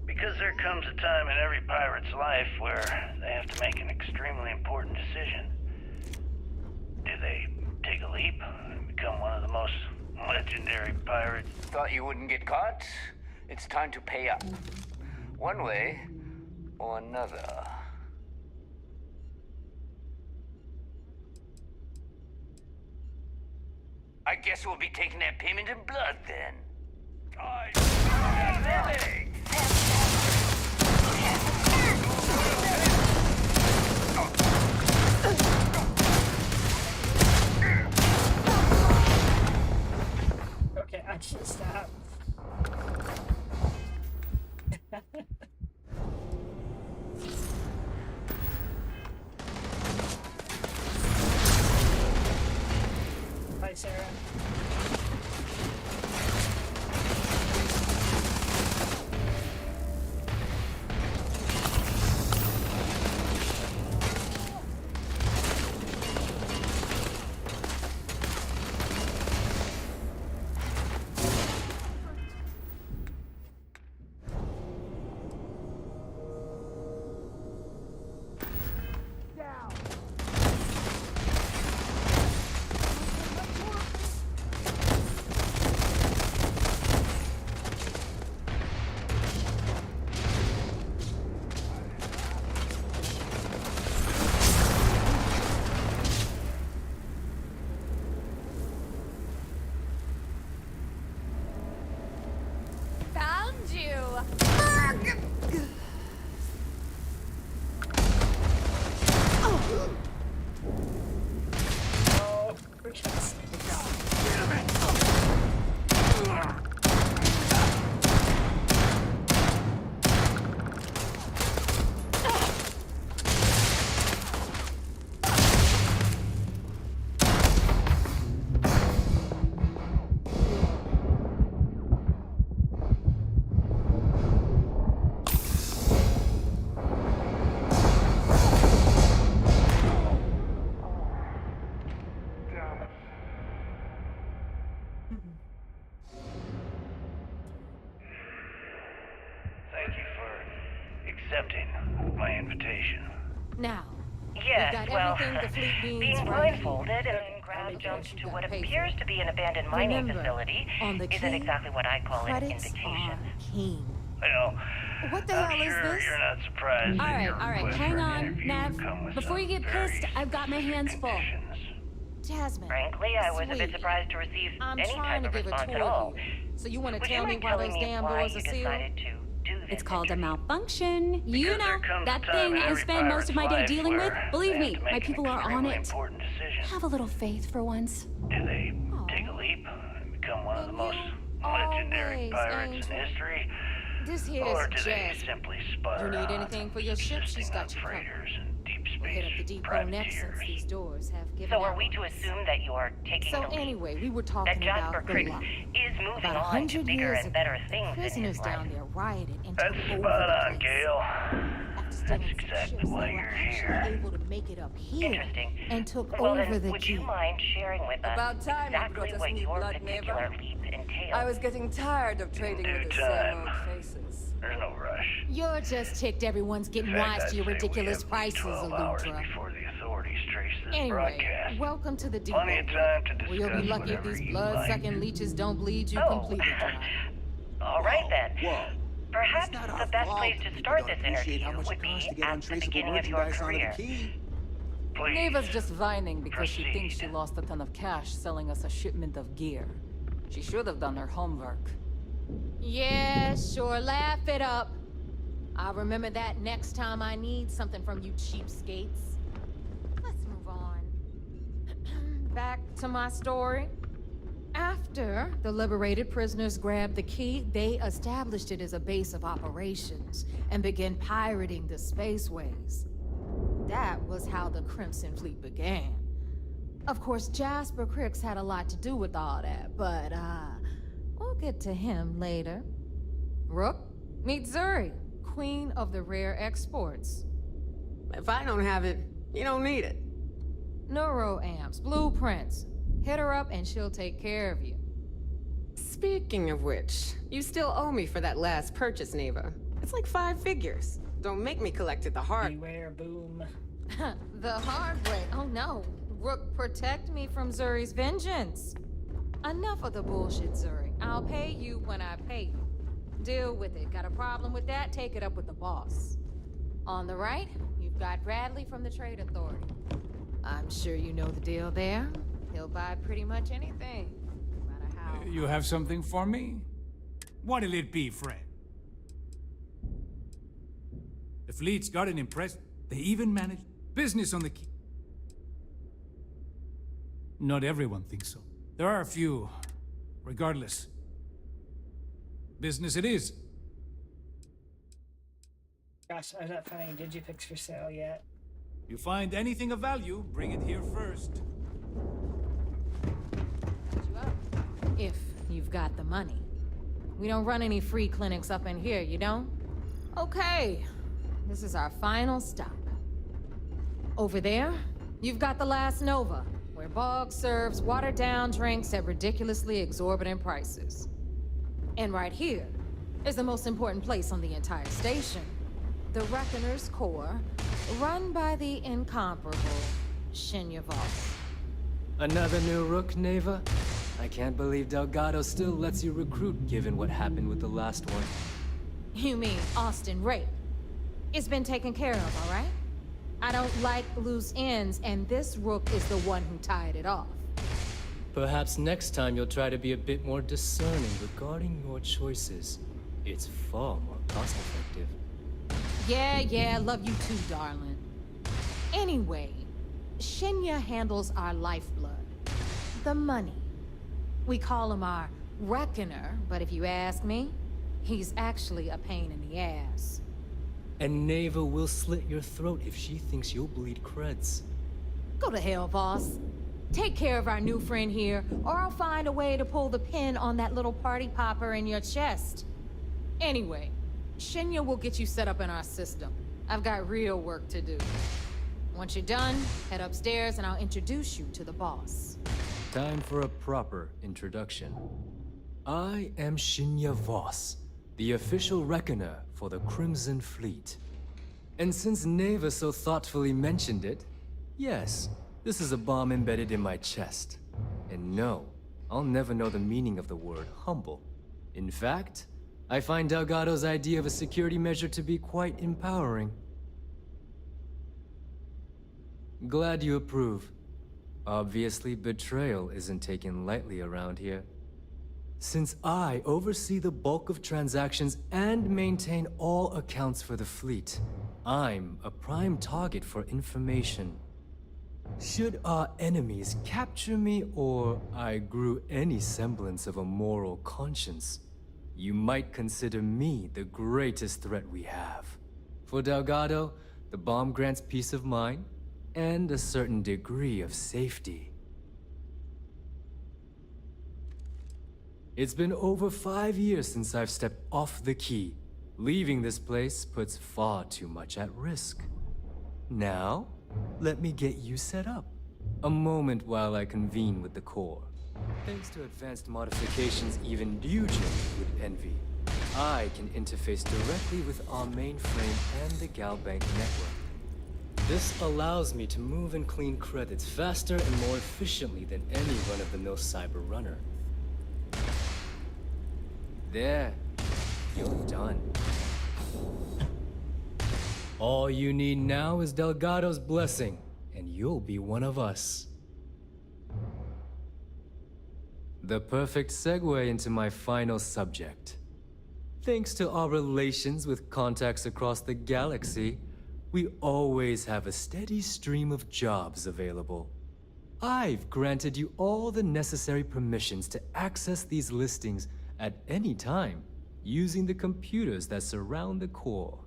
Speaker 20: Because there comes a time in every pirate's life where they have to make an extremely important decision. Do they take a leap and become one of the most legendary pirates?
Speaker 11: Thought you wouldn't get caught? It's time to pay up. One way or another. I guess we'll be taking that payment in blood then.
Speaker 1: Okay, actually, stop. Sarah.
Speaker 7: Found you!
Speaker 1: Oh, we're just.
Speaker 20: Thank you for accepting my invitation.
Speaker 7: Now,
Speaker 22: Yes,
Speaker 7: got
Speaker 22: well,
Speaker 7: everything the fleet needs
Speaker 22: being
Speaker 7: right
Speaker 22: blindfolded and then ground jumped to what appears to be an abandoned mining
Speaker 7: Remember,
Speaker 22: facility
Speaker 7: on the
Speaker 22: isn't
Speaker 7: key,
Speaker 22: exactly what I call an
Speaker 7: credits
Speaker 22: invitation.
Speaker 7: are king.
Speaker 20: Well,
Speaker 7: What the
Speaker 20: I'm
Speaker 7: hell is
Speaker 20: sure
Speaker 7: this?
Speaker 20: you're not surprised that your
Speaker 7: All right,
Speaker 20: request
Speaker 7: hang
Speaker 20: for an
Speaker 7: on,
Speaker 20: interview
Speaker 7: Nav.
Speaker 20: would come with
Speaker 7: Before you
Speaker 20: some
Speaker 7: get
Speaker 20: very
Speaker 7: pissed, I've got my hands full.
Speaker 20: conditions.
Speaker 7: Jasmine.
Speaker 22: Frankly, I was a bit
Speaker 7: sweet.
Speaker 22: surprised to receive
Speaker 7: I'm
Speaker 22: any
Speaker 7: trying
Speaker 22: type
Speaker 7: to
Speaker 22: of
Speaker 7: give a
Speaker 22: response
Speaker 7: tour
Speaker 22: at all.
Speaker 7: here. So you want to
Speaker 22: Would
Speaker 7: tell
Speaker 22: you
Speaker 7: me
Speaker 22: mind
Speaker 7: why
Speaker 22: telling
Speaker 7: those
Speaker 22: me
Speaker 7: damn
Speaker 22: why
Speaker 7: doors
Speaker 22: you
Speaker 7: are sealed?
Speaker 22: decided to do this
Speaker 7: It's called a
Speaker 22: interview?
Speaker 7: malfunction. You
Speaker 20: Because
Speaker 7: know,
Speaker 20: there comes
Speaker 7: that
Speaker 20: a time
Speaker 7: thing
Speaker 20: in
Speaker 7: I
Speaker 20: every
Speaker 7: spend most
Speaker 20: pirate's
Speaker 7: of my day
Speaker 20: life
Speaker 7: dealing with.
Speaker 20: where
Speaker 7: Believe
Speaker 20: they
Speaker 7: me,
Speaker 20: have to
Speaker 7: my
Speaker 20: make an
Speaker 7: people are on
Speaker 20: extremely
Speaker 7: it.
Speaker 20: important decision.
Speaker 7: Have a little faith for once.
Speaker 20: Do they take a leap and become one of the most legendary
Speaker 7: always,
Speaker 20: pirates
Speaker 7: Angel.
Speaker 20: in history?
Speaker 7: This here
Speaker 20: Or
Speaker 7: is
Speaker 20: do they
Speaker 7: Jasmine.
Speaker 20: simply sputter
Speaker 7: You need
Speaker 20: on,
Speaker 7: anything for your ship? She's
Speaker 20: subsisting
Speaker 7: got
Speaker 20: on
Speaker 7: you covered.
Speaker 20: freighters and deep
Speaker 7: We'll hit up the
Speaker 20: space
Speaker 7: depot next since
Speaker 20: privateers?
Speaker 7: these doors have given
Speaker 22: So are
Speaker 7: out
Speaker 22: we to
Speaker 7: on us.
Speaker 22: assume that you are taking
Speaker 7: So
Speaker 22: the leap?
Speaker 7: anyway, we were
Speaker 22: That
Speaker 7: talking
Speaker 22: Jasper
Speaker 7: about the
Speaker 22: Criggs
Speaker 7: lock.
Speaker 22: is moving
Speaker 7: About
Speaker 22: on to
Speaker 7: 100
Speaker 22: bigger
Speaker 7: years
Speaker 22: and
Speaker 7: ago,
Speaker 22: better
Speaker 7: the
Speaker 22: things in his
Speaker 7: prisoners
Speaker 22: life.
Speaker 7: down there rioted and
Speaker 20: That's
Speaker 7: took over
Speaker 20: spot
Speaker 7: the
Speaker 20: on,
Speaker 7: place.
Speaker 20: Gail.
Speaker 7: After
Speaker 20: That's
Speaker 7: stealing some
Speaker 20: exactly
Speaker 7: ships,
Speaker 20: why
Speaker 7: they were
Speaker 20: you're
Speaker 7: actually
Speaker 20: here.
Speaker 7: able to make it up here
Speaker 22: Interesting.
Speaker 7: and took
Speaker 22: Well,
Speaker 7: over
Speaker 22: then,
Speaker 7: the
Speaker 22: would
Speaker 7: key.
Speaker 22: you mind sharing with us
Speaker 4: About time you
Speaker 22: exactly
Speaker 4: brought us
Speaker 22: what
Speaker 4: new
Speaker 22: your
Speaker 4: blood,
Speaker 22: particular
Speaker 4: neighbor.
Speaker 22: leap entails?
Speaker 4: I was getting tired of trading
Speaker 20: due
Speaker 4: with the
Speaker 20: time.
Speaker 4: same old faces.
Speaker 20: There's no rush.
Speaker 7: You're just ticked everyone's getting
Speaker 20: In fact,
Speaker 7: wise to your
Speaker 20: I'd say we
Speaker 7: ridiculous
Speaker 20: have
Speaker 7: prices,
Speaker 20: 12 hours
Speaker 7: Aludra.
Speaker 20: before the authorities trace this
Speaker 7: Anyway,
Speaker 20: broadcast.
Speaker 7: welcome to the depot.
Speaker 20: Plenty of time to
Speaker 7: Well, you'll be
Speaker 20: discuss
Speaker 7: lucky if
Speaker 20: whatever
Speaker 7: these
Speaker 20: you
Speaker 7: blood-sucking
Speaker 20: like.
Speaker 7: leeches don't bleed you
Speaker 22: Oh.
Speaker 7: completely dry.
Speaker 22: All right then.
Speaker 6: Whoa.
Speaker 22: Perhaps
Speaker 6: It's not
Speaker 22: the
Speaker 6: our
Speaker 22: best
Speaker 6: fault.
Speaker 22: place to
Speaker 6: People
Speaker 22: start
Speaker 6: don't
Speaker 22: this
Speaker 6: appreciate how
Speaker 22: interview
Speaker 6: much
Speaker 22: would
Speaker 6: it
Speaker 22: be
Speaker 6: costs to get
Speaker 22: at the
Speaker 6: untraceable
Speaker 22: beginning of your
Speaker 6: merchandise onto the
Speaker 22: career.
Speaker 6: key.
Speaker 20: Please.
Speaker 4: Neva's just whining because she thinks she
Speaker 20: Proceed.
Speaker 4: lost a ton of cash selling us a shipment of gear. She should have done her homework.
Speaker 7: Yeah, sure, laugh it up. I'll remember that next time I need something from you cheapskates. Let's move on. Back to my story. After the liberated prisoners grabbed the key, they established it as a base of operations and began pirating the spaceways. That was how the Crimson Fleet began. Of course, Jasper Cricks had a lot to do with all that, but, we'll get to him later. Rook, meet Zuri, queen of the rare exports.
Speaker 19: If I don't have it, you don't need it.
Speaker 7: Neuroamps, blueprints. Hit her up and she'll take care of you.
Speaker 19: Speaking of which, you still owe me for that last purchase, Neva. It's like 5 figures. Don't make me collect it the hard.
Speaker 1: Beware, boom.
Speaker 7: The hard way. Oh no. Rook, protect me from Zuri's vengeance. Enough of the bullshit, Zuri. I'll pay you when I pay you. Deal with it. Got a problem with that? Take it up with the boss. On the right, you've got Bradley from the Trade Authority. I'm sure you know the deal there. He'll buy pretty much anything, no matter how.
Speaker 8: You have something for me? What'll it be, friend? The fleet's got an impress. They even manage business on the key. Not everyone thinks so. There are a few. Regardless. Business it is.
Speaker 1: Gosh, I'm not finding digipix for sale yet.
Speaker 8: You find anything of value, bring it here first.
Speaker 7: you've got the money. We don't run any free clinics up in here, you don't? Okay, this is our final stop. Over there, you've got the Last Nova, where Bog serves watered-down drinks at ridiculously exorbitant prices. And right here is the most important place on the entire station. The Reckoner's Core, run by the incomparable Shinya Voss.
Speaker 6: Another new rook, Neva? I can't believe Delgado still lets you recruit given what happened with the last one.
Speaker 7: You mean Austin Rape? It's been taken care of, all right? I don't like loose ends, and this rook is the one who tied it off.
Speaker 6: Perhaps next time you'll try to be a bit more discerning regarding your choices. It's far more cost-effective.
Speaker 7: Yeah, love you too, darling. Anyway, Shinya handles our lifeblood. The money. We call him our Reckoner, but if you ask me, he's actually a pain in the ass.
Speaker 6: And Neva will slit your throat if she thinks you'll bleed creds.
Speaker 7: Go to hell, boss. Take care of our new friend here, or I'll find a way to pull the pin on that little party popper in your chest. Anyway, Shinya will get you set up in our system. I've got real work to do. Once you're done, head upstairs and I'll introduce you to the boss.
Speaker 6: Time for a proper introduction. I am Shinya Voss, the official reckoner for the Crimson Fleet. And since Neva so thoughtfully mentioned it, yes, this is a bomb embedded in my chest. And no, I'll never know the meaning of the word humble. In fact, I find Delgado's idea of a security measure to be quite empowering. Glad you approve. Obviously, betrayal isn't taken lightly around here. Since I oversee the bulk of transactions and maintain all accounts for the fleet, I'm a prime target for information. Should our enemies capture me or I grew any semblance of a moral conscience, you might consider me the greatest threat we have. For Delgado, the bomb grants peace of mind and a certain degree of safety. It's been over 5 years since I've stepped off the key. Leaving this place puts far too much at risk. Now, let me get you set up. A moment while I convene with the core. Thanks to advanced modifications even you would envy, I can interface directly with our mainframe and the Galbank network. This allows me to move and clean credits faster and more efficiently than any run-of-the-mill cyber runner. There, you're done. All you need now is Delgado's blessing, and you'll be one of us. The perfect segue into my final subject. Thanks to our relations with contacts across the galaxy, we always have a steady stream of jobs available. I've granted you all the necessary permissions to access these listings at any time, using the computers that surround the core.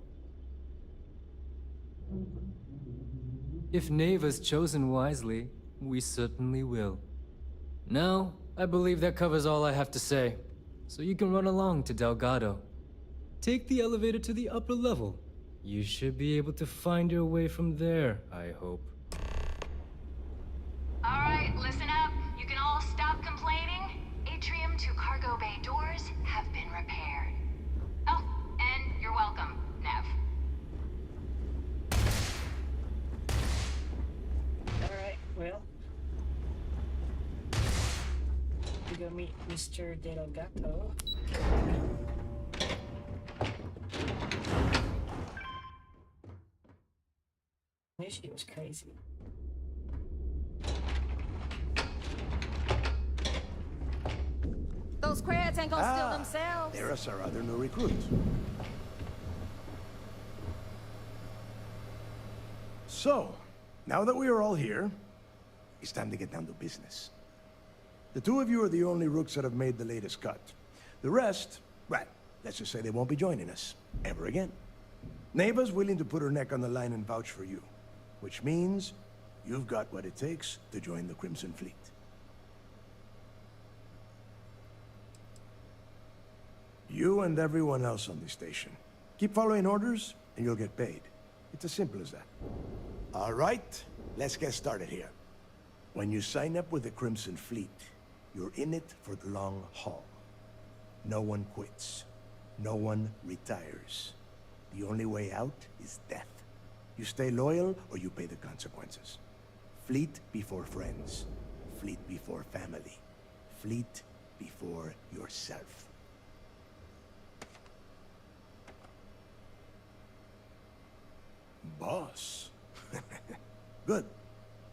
Speaker 6: If Neva's chosen wisely, we certainly will. Now, I believe that covers all I have to say, so you can run along to Delgado. Take the elevator to the upper level. You should be able to find your way from there, I hope.
Speaker 22: Alright, listen up. You can all stop complaining. Atrium to cargo bay doors have been repaired. Oh, and you're welcome, Nev.
Speaker 1: Alright, well. We go meet Mr. Delgado. I knew she was crazy.
Speaker 7: Those creds ain't gonna steal themselves.
Speaker 18: There's our other new recruits. So, now that we are all here, it's time to get down to business. The two of you are the only rooks that have made the latest cut. The rest, well, let's just say they won't be joining us ever again. Neva's willing to put her neck on the line and vouch for you, which means you've got what it takes to join the Crimson Fleet. You and everyone else on the station. Keep following orders, and you'll get paid. It's as simple as that. All right, let's get started here. When you sign up with the Crimson Fleet, you're in it for the long haul. No one quits. No one retires. The only way out is death. You stay loyal, or you pay the consequences. Fleet before friends. Fleet before family. Fleet before yourself. Boss. Good.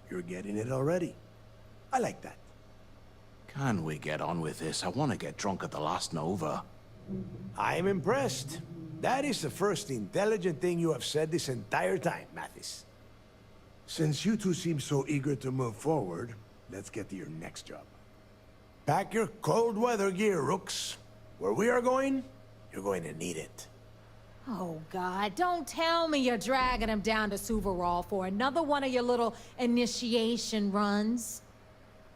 Speaker 18: You're getting it already. I like that.
Speaker 5: Can we get on with this? I want to get drunk at the last Nova.
Speaker 18: I'm impressed. That is the first intelligent thing you have said this entire time, Mathis. Since you two seem so eager to move forward, let's get to your next job. Pack your cold weather gear, Rooks. Where we are going, you're going to need it.
Speaker 7: Oh, God, don't tell me you're dragging him down to Suvarol for another one of your little initiation runs.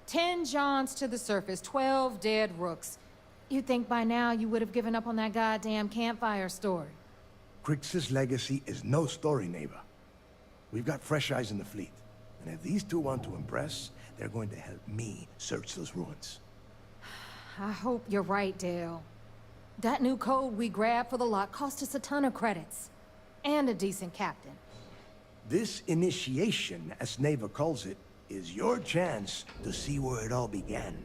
Speaker 7: 10 Johns to the surface, 12 dead Rooks. You'd think by now you would have given up on that goddamn campfire story.
Speaker 18: Crix's legacy is no story, Neva. We've got fresh eyes in the fleet. And if these two want to impress, they're going to help me search those ruins.
Speaker 7: I hope you're right, Dale. That new code we grabbed for the lot cost us a ton of credits. And a decent captain.
Speaker 18: This initiation, as Neva calls it, is your chance to see where it all began.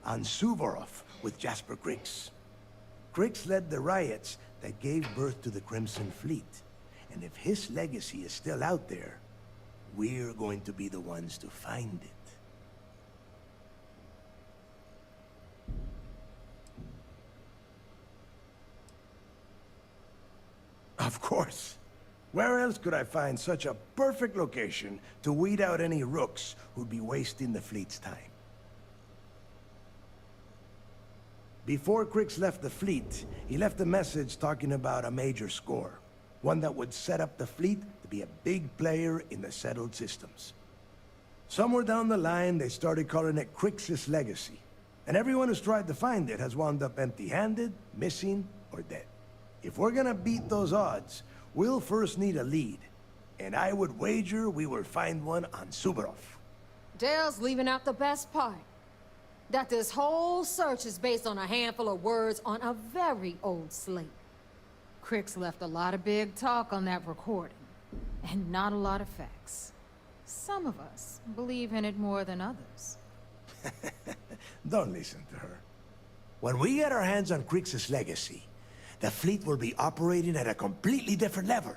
Speaker 18: On Suvorov with Jasper Crix. Crix led the riots that gave birth to the Crimson Fleet. And if his legacy is still out there, we're going to be the ones to find it. Of course. Where else could I find such a perfect location to weed out any rooks who'd be wasting the fleet's time? Before Crix left the fleet, he left a message talking about a major score. One that would set up the fleet to be a big player in the settled systems. Somewhere down the line, they started calling it Crix's legacy. And everyone who's tried to find it has wound up empty-handed, missing, or dead. If we're gonna beat those odds, we'll first need a lead. And I would wager we will find one on Suvorov.
Speaker 7: Dale's leaving out the best part. That this whole search is based on a handful of words on a very old slate. Crix left a lot of big talk on that recording, and not a lot of facts. Some of us believe in it more than others.
Speaker 18: Don't listen to her. When we get our hands on Crix's legacy, the fleet will be operating at a completely different level.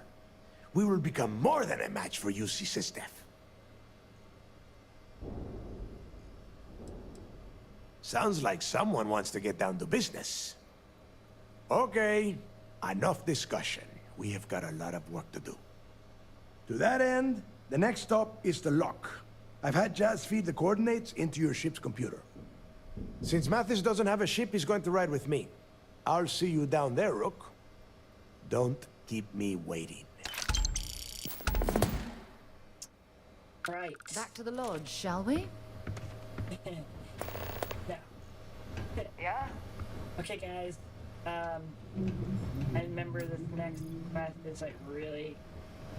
Speaker 18: We will become more than a match for UC Systef. Sounds like someone wants to get down to business. Okay, enough discussion. We have got a lot of work to do. To that end, the next stop is the lock. I've had Jazz feed the coordinates into your ship's computer. Since Mathis doesn't have a ship, he's going to ride with me. I'll see you down there, Rook. Don't keep me waiting.
Speaker 1: Right.
Speaker 21: Back to the lodge, shall we?
Speaker 1: No.
Speaker 3: Yeah?
Speaker 1: Okay, guys. I remember this next quest is like really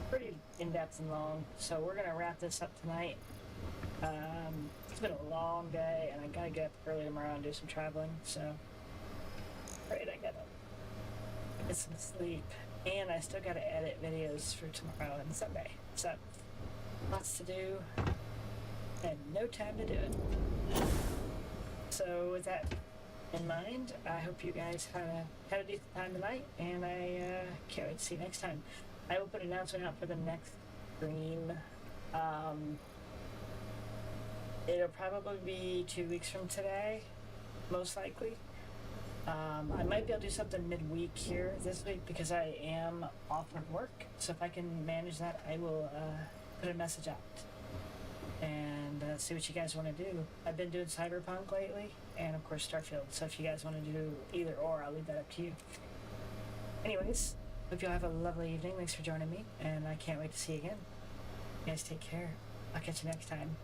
Speaker 1: pretty in-depth and long, so we're gonna wrap this up tonight. It's been a long day, and I gotta get up early tomorrow and do some traveling, so afraid I gotta get some sleep. And I still gotta edit videos for tomorrow and Sunday, so lots to do and no time to do it. So with that in mind, I hope you guys had a decent time tonight, and I can't wait to see you next time. I will put an announcement out for the next stream. It'll probably be 2 weeks from today, most likely. I might be able to do something midweek here this week because I am off of work. So if I can manage that, I will put a message out and see what you guys want to do. I've been doing Cyberpunk lately, and of course Starfield. So if you guys want to do either or, I'll leave that up to you. Anyways, hope you all have a lovely evening. Thanks for joining me, and I can't wait to see you again. You guys take care. I'll catch you next time.